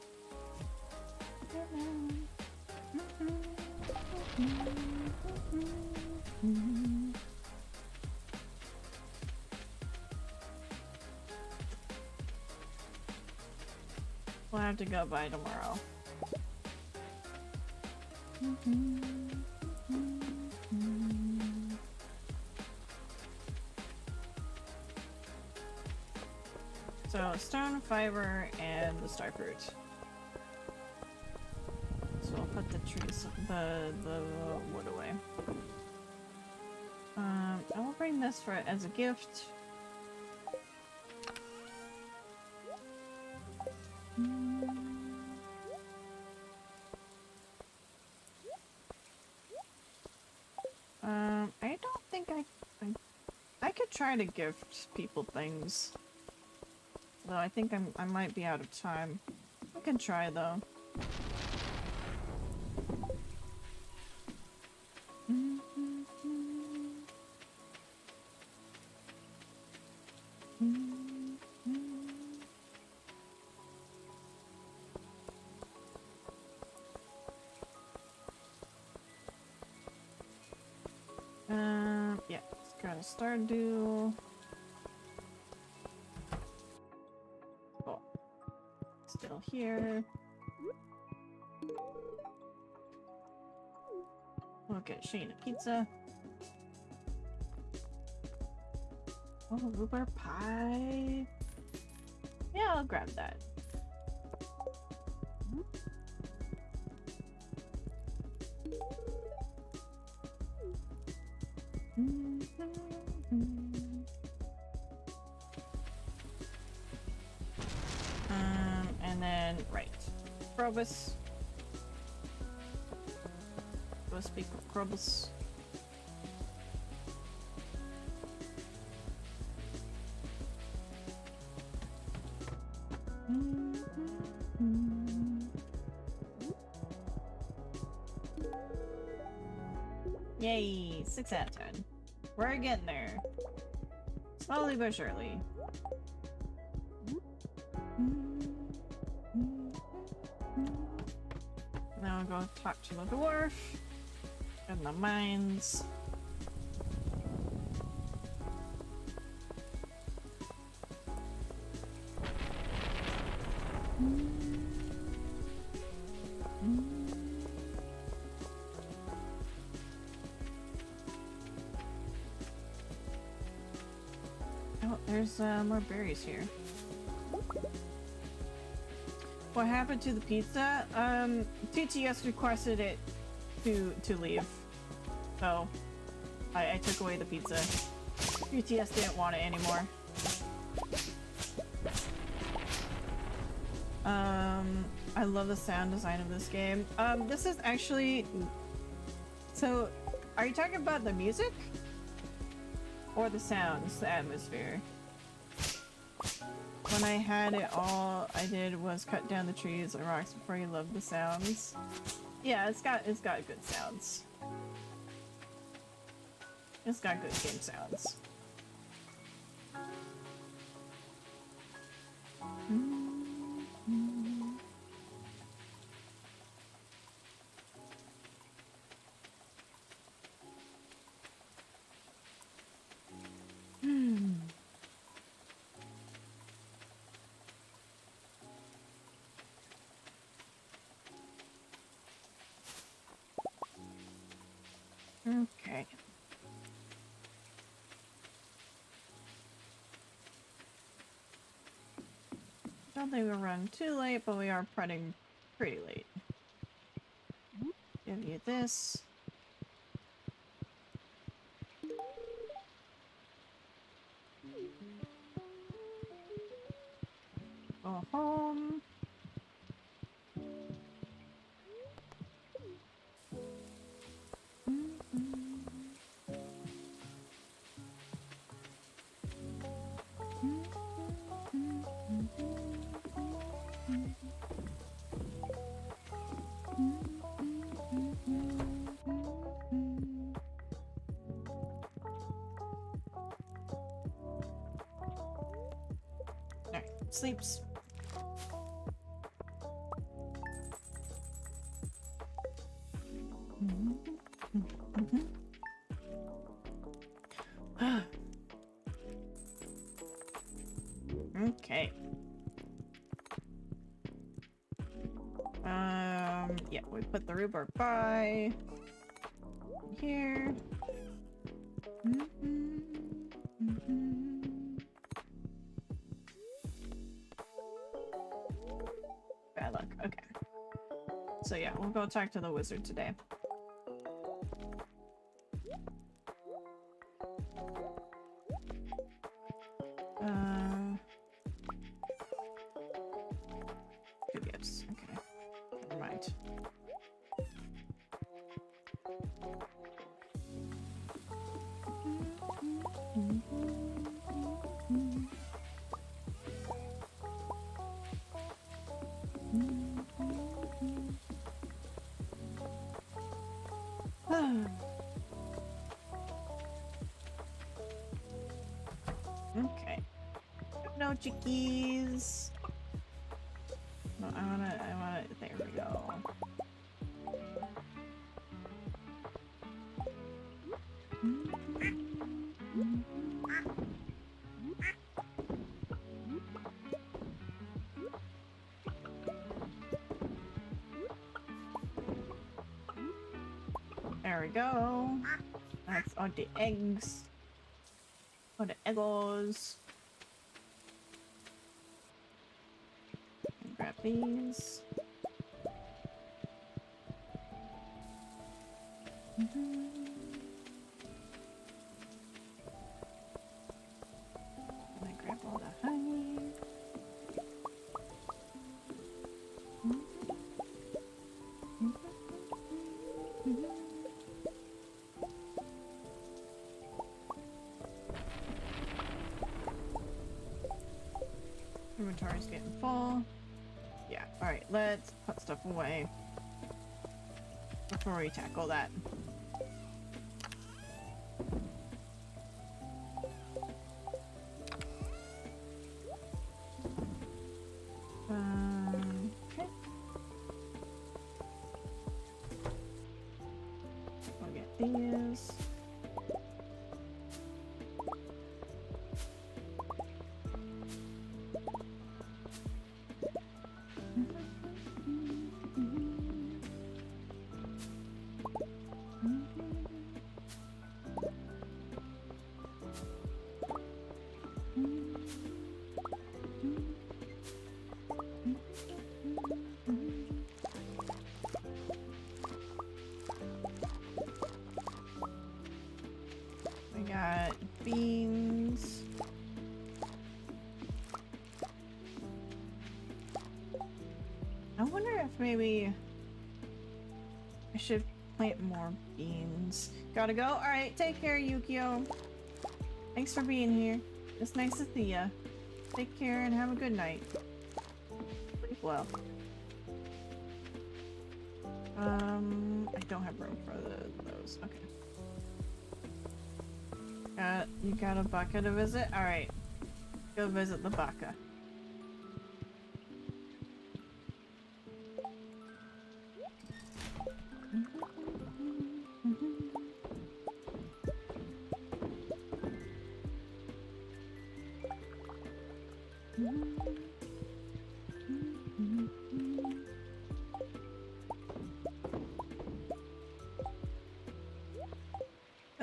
[SPEAKER 1] We'll have to go by tomorrow. So stone, fiber, and the star fruit. So I'll put the trees, the wood away. I will bring this for as a gift. I don't think I could try to gift people things. Though I think I might be out of time. I can try though. Yeah, it's got a stardew. Oh, still here. We'll get Shane a pizza. Oh, rhubarb pie. Yeah, I'll grab that. And then, right. Krobus. Go speak with Krobus. Yay! 6 out of 10. We're getting there. Slowly but surely. Now I'll go talk to the dwarf. In the mines. Oh, there's more berries here. What happened to the pizza? TTS requested it to leave. So I took away the pizza. TTS didn't want it anymore. I love the sound design of this game. This is actually... So, are you talking about the music? Or the sounds, the atmosphere? When I had it all I did was cut down the trees and rocks before you loved the sounds. Yeah, it's got good sounds. It's got good game sounds. Okay. Don't think we'll run too late, but we are running pretty late. Give you this. Go home. Alright, sleeps. Okay. Yeah, we put the rhubarb pie here. luck. Okay. So yeah, we'll go talk to the wizard today. Two gifts. Okay. Never mind. Okay. No chickies. No, I wanna, there we go. There we go. That's all the eggs. All the eggos. Grab these. And I grab all the honey. Inventory's getting full. Yeah, alright, let's put stuff away before we tackle that. Okay. I'll get these. I got beans. I wonder if maybe I should plant more beans. Gotta go? Alright, take care, Yukio. Thanks for being here. It's nice to see ya. Take care and have a good night. Sleep well. I don't have room for those. Okay. You got a Baka to visit? Alright. Go visit the Baka.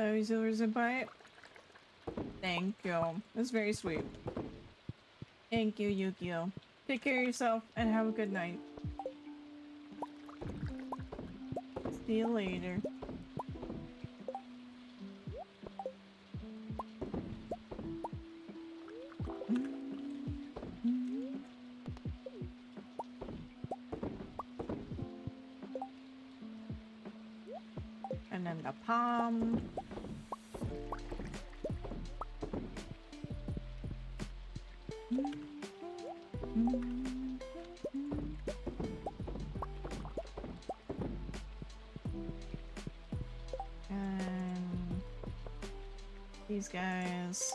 [SPEAKER 1] Oh, he's over by it. Thank you. That's very sweet. Thank you, Yukio. Take care of yourself and have a good night. See you later. And then the palm. And these guys.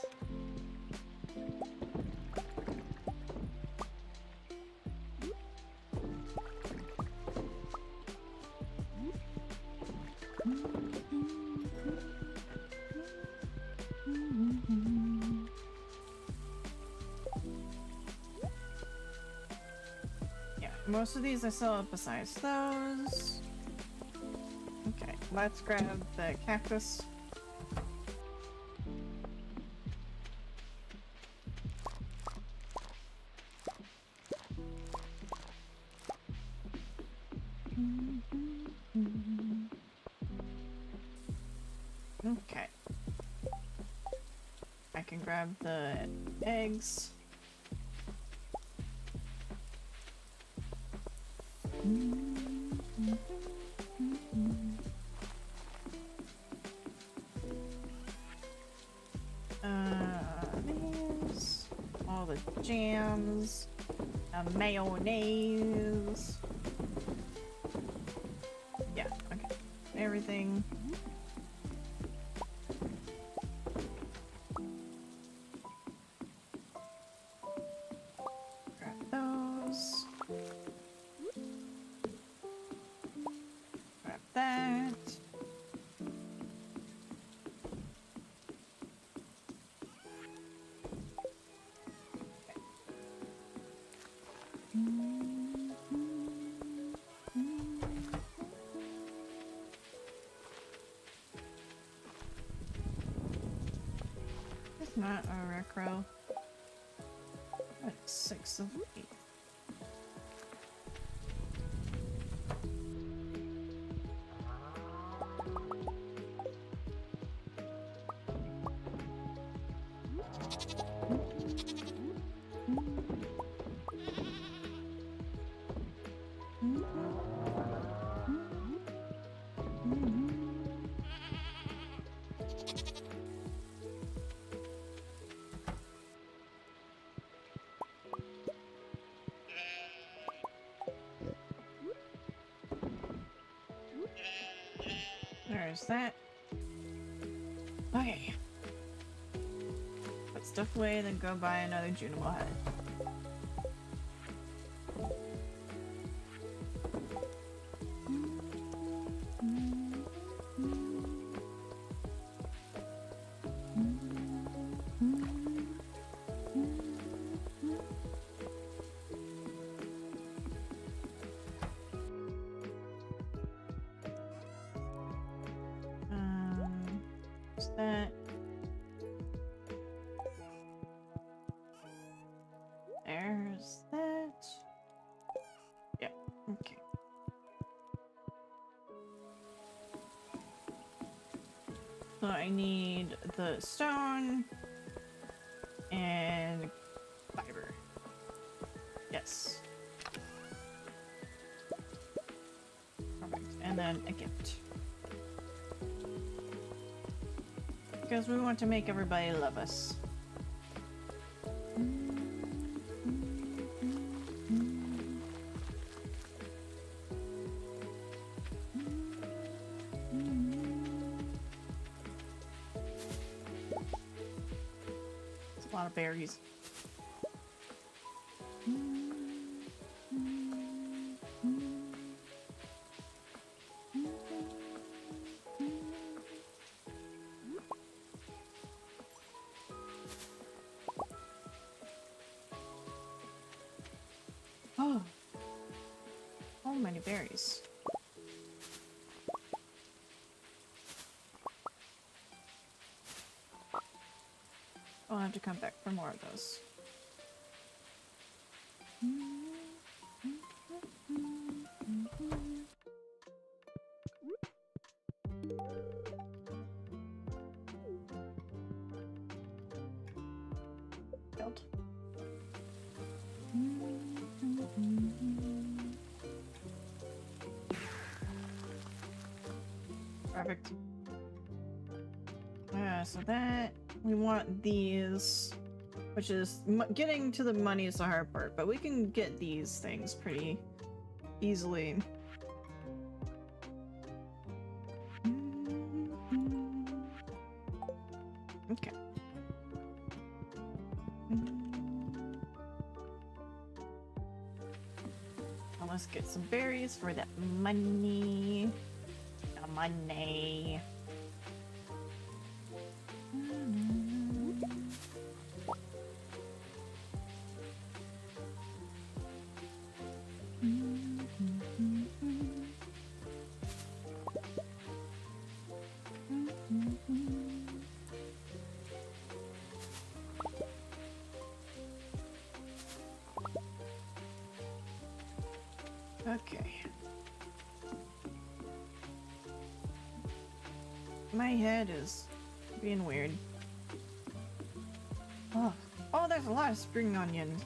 [SPEAKER 1] Yeah, most of these I still have besides those. Okay, let's grab the cactus. grab the eggs. These, all the jams, mayonnaise. Yeah, okay. Everything. Grab those. Grab that. It's not a recro. That's 6 of 8. There's that. Okay. Put stuff away, then go buy another tunable head. What's that? There's that. Yeah, okay. So I need the stone and fiber. Yes. Perfect. And then a gift. Because we want to make everybody love us. It's a lot of berries. Oh, so many berries. I'll have to come back for more of those. Build. Perfect. So that we want these, which is getting to the money is the hard part, but we can get these things pretty easily. Okay. Now let's get some berries for that money. The money. Okay. My head is being weird. there's a lot of spring onions.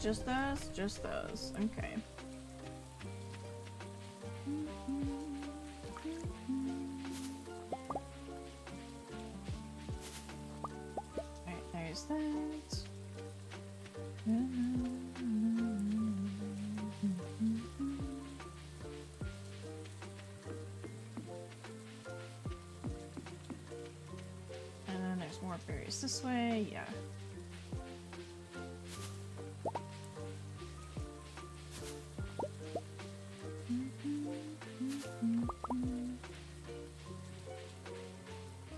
[SPEAKER 1] Just those? Just those. Okay. Alright, there's that. And then there's more berries this way, yeah.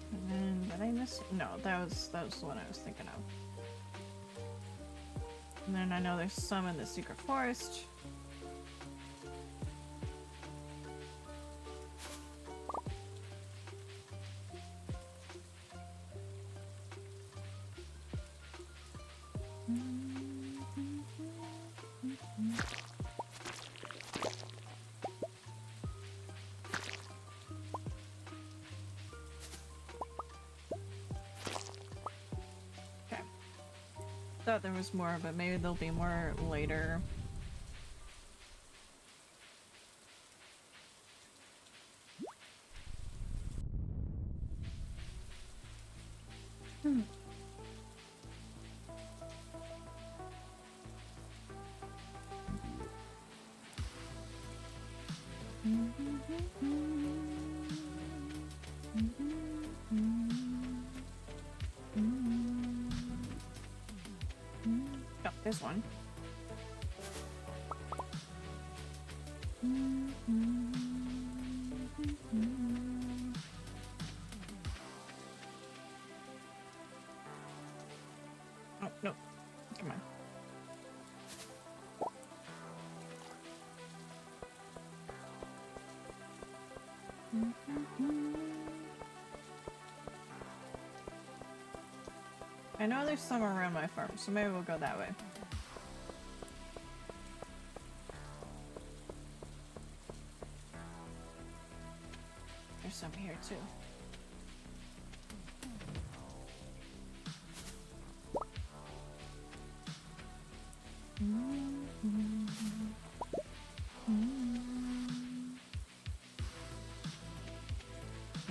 [SPEAKER 1] And then, did I miss? No, that was the one I was thinking of. And then I know there's some in the secret forest. Okay. Thought there was more, but maybe there'll be more later. Oh, there's one. Oh, no. Come on. I know there's some around my farm, so maybe we'll go that way. There's some here too.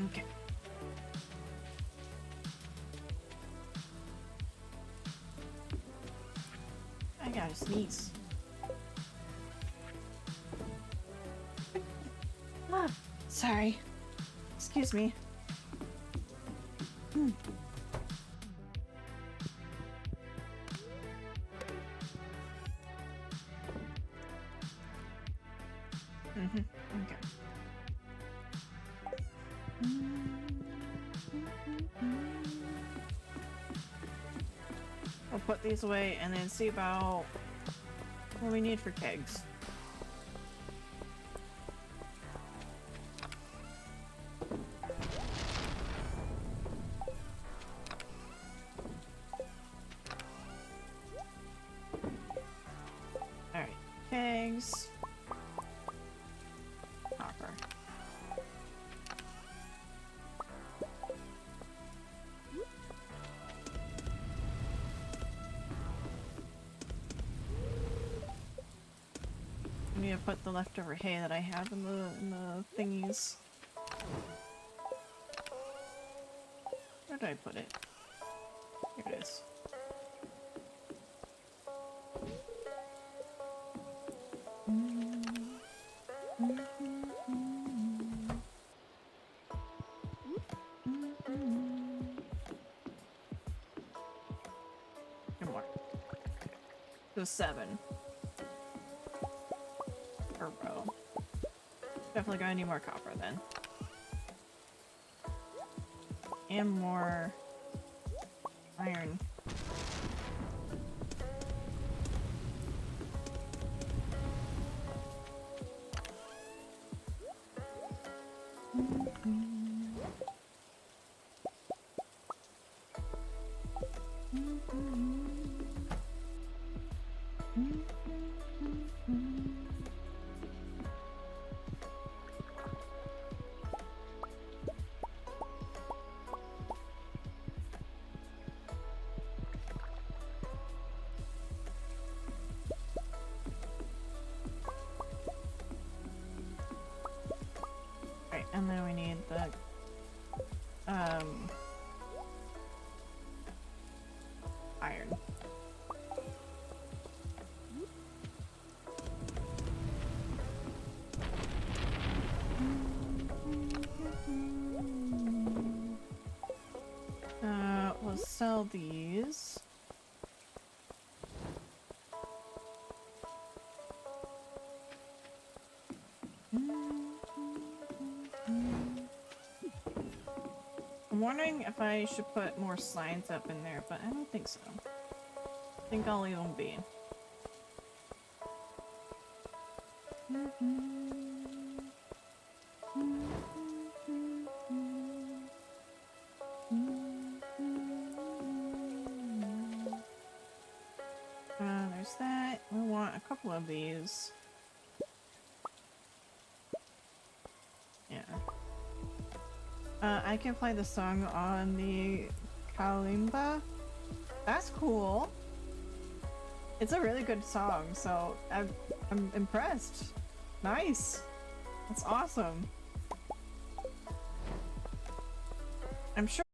[SPEAKER 1] Okay. I gotta sneeze. Ah, sorry. Excuse me. Okay. I'll put these away and then see about what we need for kegs. Alright, kegs. Copper. I need to put the leftover hay that I have in the thingies. Where did I put it? Here it is. No more. So 7. Per row. Definitely gonna need more copper then. And more iron. Now we need the iron. We'll sell these. I'm wondering if I should put more signs up in there, but I don't think so. I think I'll leave them be. There's that. We want a couple of these. Yeah. I can play the song on the kalimba. That's cool. It's a really good song, so I'm impressed. Nice. That's awesome. I'm sure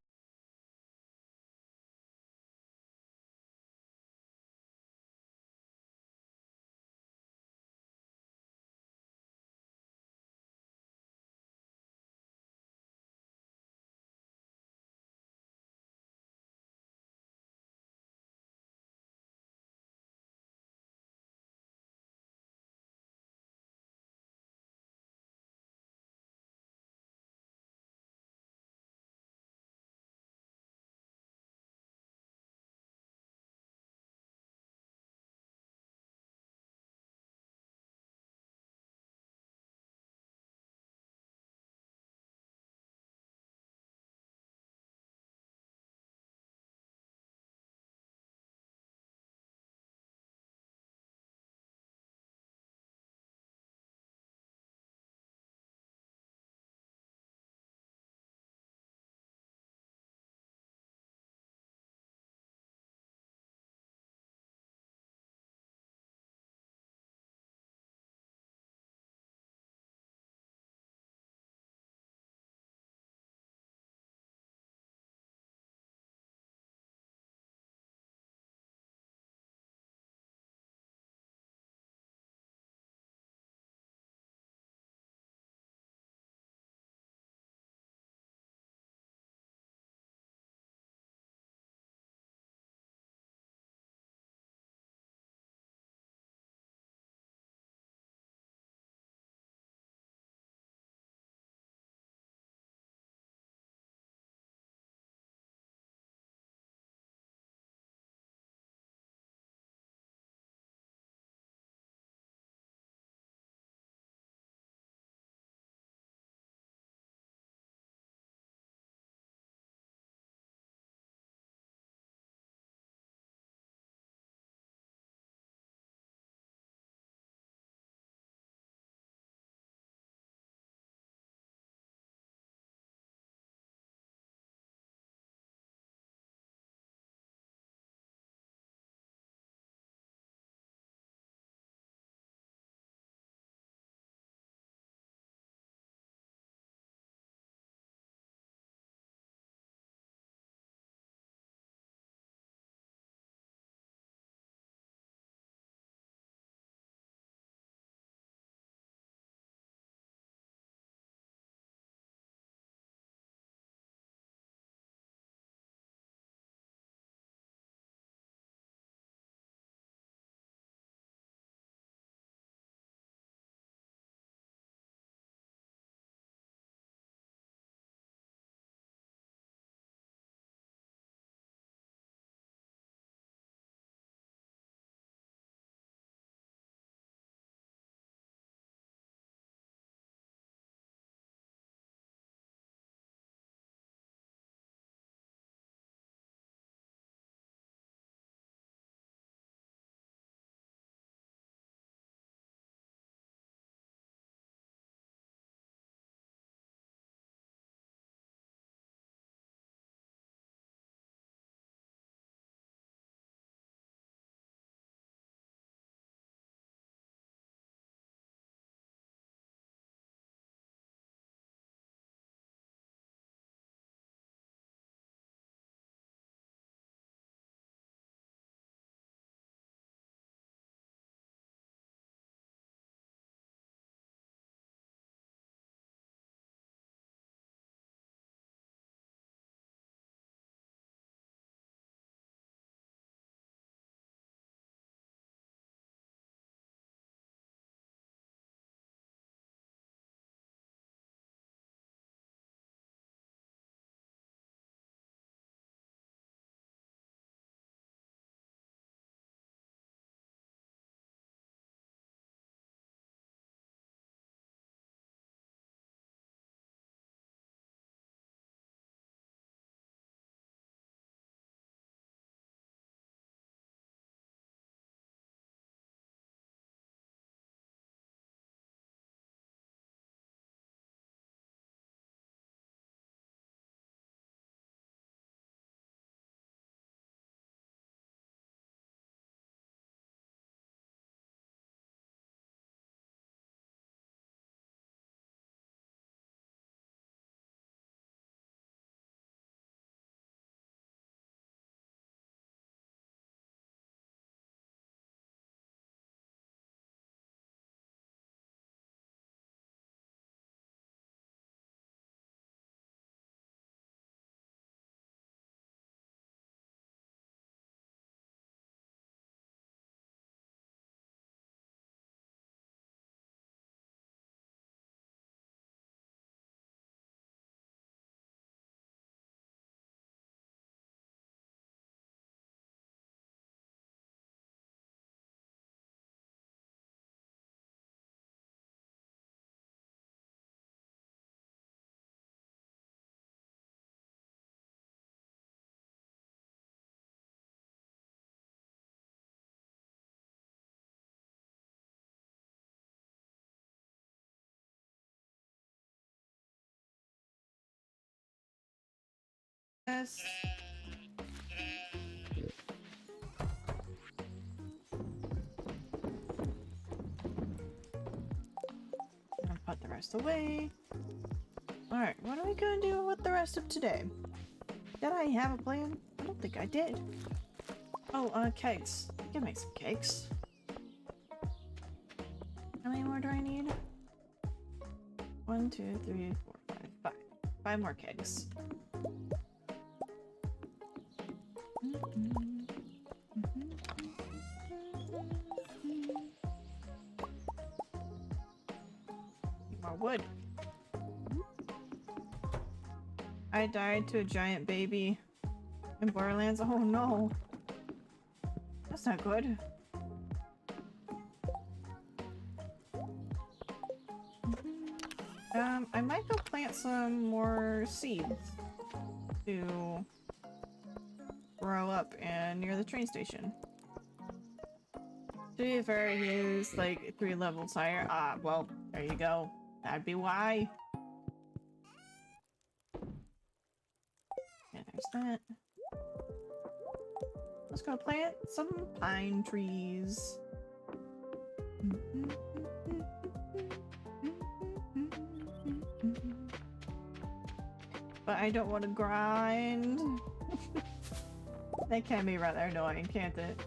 [SPEAKER 1] Yes. I'll put the rest away. Alright, what are we gonna do with the rest of today? Did I have a plan? I don't think I did. Oh, cakes. I can make some cakes. How many more do I need? 1, 2, 3, 4, 5. 5. 5 more cakes. More wood. I died to a giant baby in Borderlands. Oh no. That's not good. I might go plant some more seeds to grow up and near the train station. To be fair, he is like 3 levels higher. Ah, well, there you go. That'd be why. Yeah, there's that. Let's go plant some pine trees. But I don't want to grind. That can be rather annoying, can't it?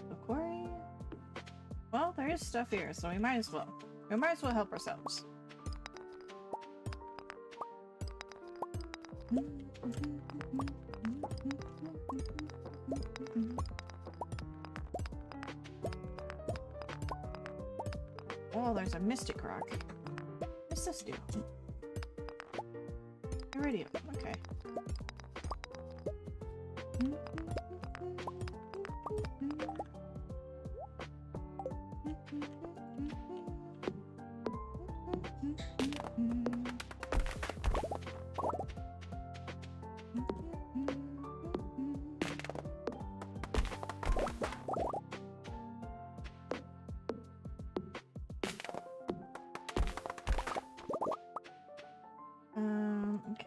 [SPEAKER 1] The quarry? Well, there is stuff here, so we might as well. We might as well help ourselves. Oh, there's a mystic rock. What's this do? Iridium. Okay. Okay.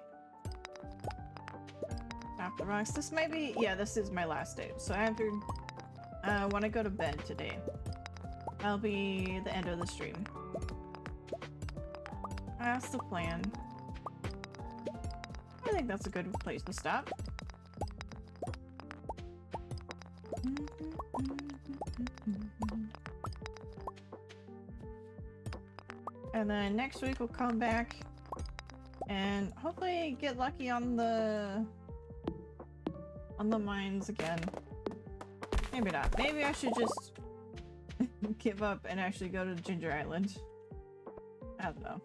[SPEAKER 1] Drop the rocks. This might be, yeah, this is my last day. So after, when I go to bed today, that'll be the end of the stream. That's the plan. I think that's a good place to stop. And then next week we'll come back and hopefully get lucky on the mines again. Maybe not. Maybe I should just give up and actually go to Ginger Island. I don't know.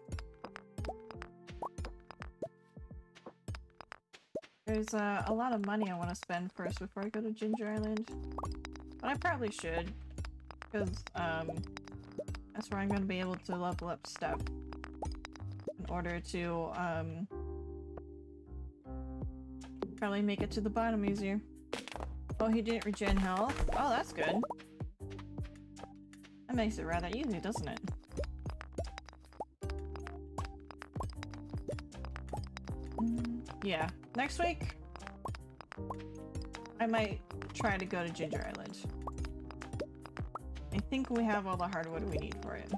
[SPEAKER 1] There's a lot of money I want to spend first before I go to Ginger Island. But I probably should. Because, that's where I'm going to be able to level up stuff. In order to, probably make it to the bottom easier. Oh, he didn't regen health. Oh, that's good. That makes it rather easy, doesn't it? Yeah. Next week, I might try to go to Ginger Island. I think we have all the hardwood we need for it.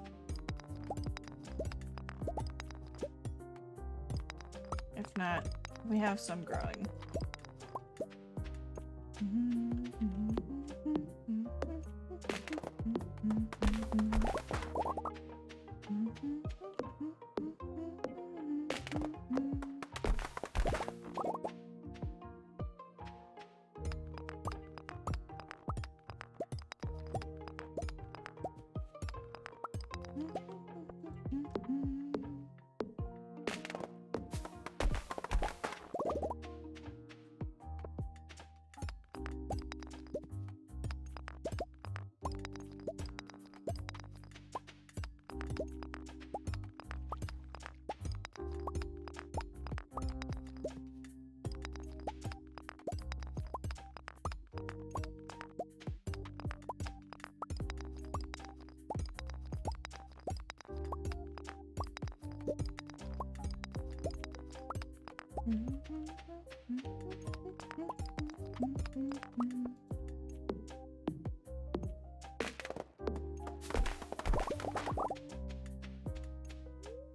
[SPEAKER 1] If not, we have some growing.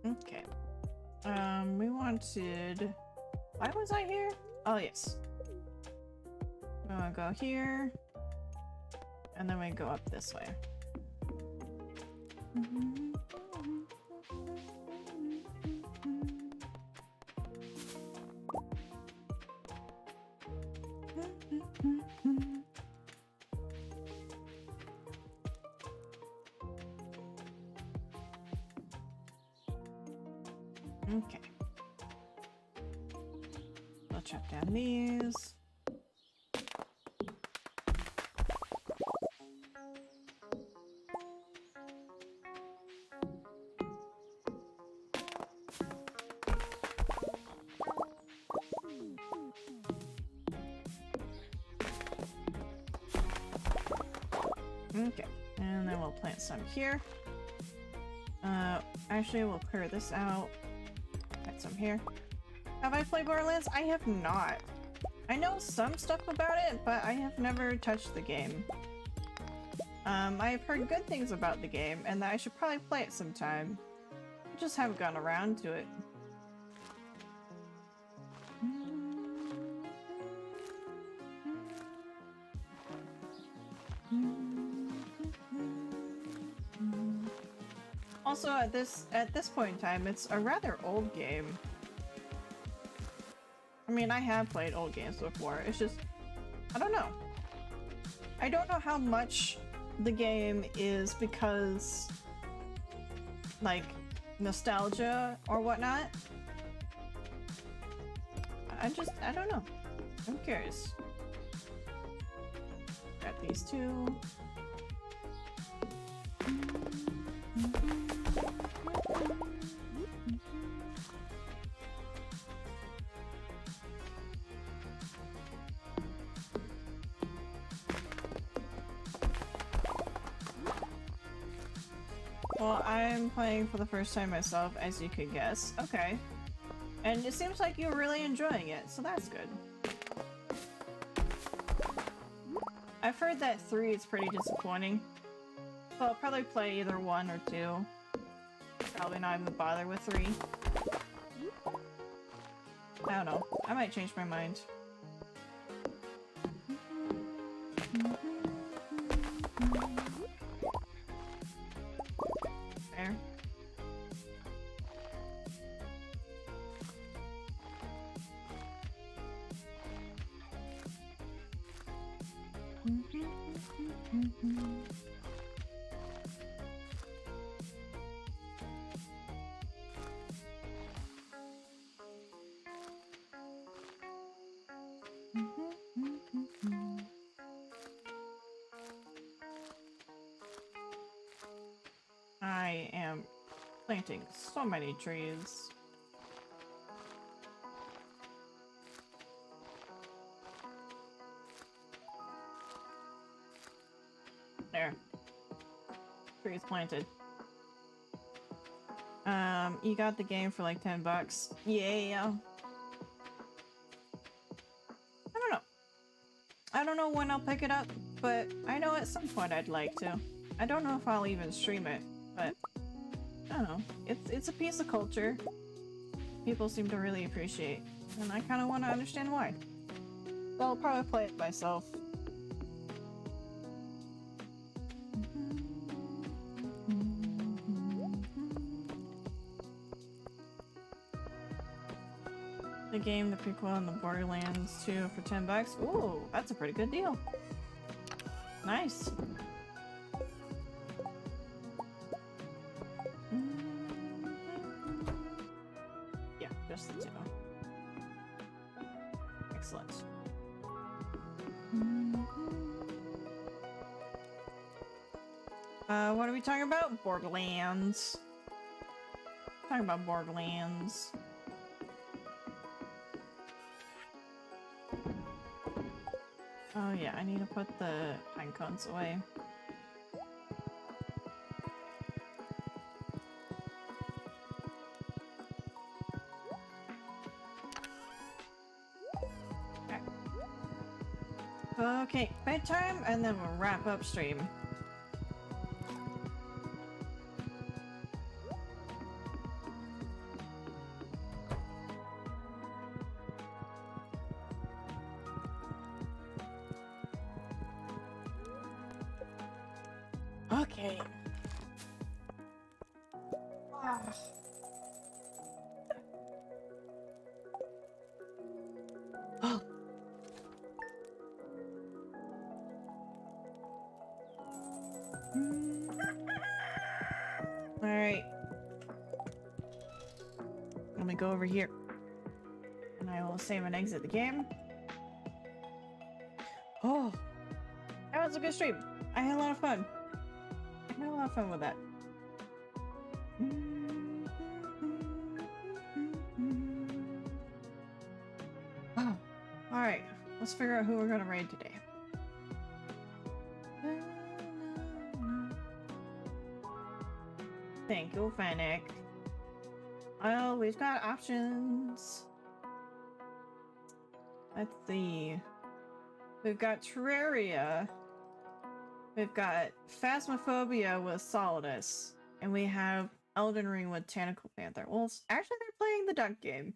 [SPEAKER 1] Okay. We wanted... Why was I here? Oh, yes. We want to go here. And then we go up this way. Okay. I'll chop down these. Okay, and then we'll plant some here. Actually, we'll clear this out. Plant some here. Have I played Borderlands? I have not. I know some stuff about it, but I have never touched the game. I've heard good things about the game, and that I should probably play it sometime. I just haven't gotten around to it. Also, at this point in time, it's a rather old game. I mean, I have played old games before. It's just, I don't know. I don't know how much the game is because, like, nostalgia or whatnot. I don't know. I'm curious. Got these two. Well, I'm playing for the first time myself, as you could guess. Okay. And it seems like you're really enjoying it, so that's good. I've heard that 3 is pretty disappointing. So I'll probably play either 1 or 2. Probably not even bother with 3. I don't know. I might change my mind. There. I am planting so many trees. There. Trees planted. You got the game for like 10 bucks. Yeah. I don't know. I don't know when I'll pick it up, but I know at some point I'd like to. I don't know if I'll even stream it, but I don't know. It's a piece of culture people seem to really appreciate, and I kind of want to understand why. So I'll probably play it myself. The game, the prequel, and the Borderlands 2 for 10 bucks. Ooh, that's a pretty good deal. Nice. Yeah, just the 2. Excellent. What are we talking about? Borderlands. Talking about Borderlands. Oh yeah, I need to put the pine cones away. Okay, bedtime, and then we'll wrap up stream. Okay. Ah. Oh. All right. Let me go over here. And I will save and exit the game. Oh. That was a good stream. I had a lot of fun. I had a lot of fun with that. Oh. Alright. Let's figure out who we're gonna raid today. Thank you, Fennec. Oh, we've got options. Let's see. We've got Terraria. We've got Phasmophobia with Solidus. And we have Elden Ring with Tentacle Panther. Well, actually, they're playing the duck game.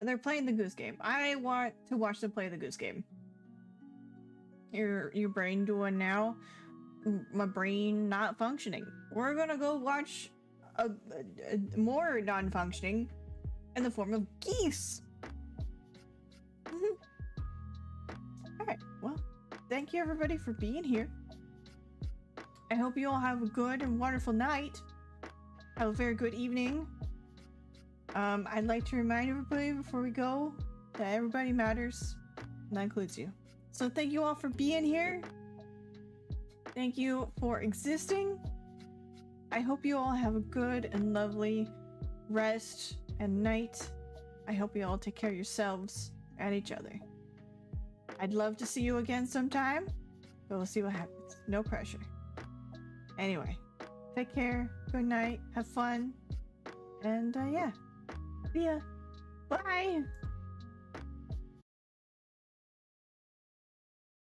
[SPEAKER 1] They're playing the goose game. I want to watch them play the goose game. Your brain doing now? My brain not functioning. We're gonna go watch a more non-functioning in the form of geese. Alright, well, thank you everybody for being here. I hope you all have a good and wonderful night. Have a very good evening. I'd like to remind everybody before we go that everybody matters, and that includes you. So thank you all for being here. Thank you for existing. I hope you all have a good and lovely rest and night. I hope you all take care of yourselves and each other. I'd love to see you again sometime, but we'll see what happens. No pressure. Anyway, take care, good night, have fun, and yeah, see ya. Bye!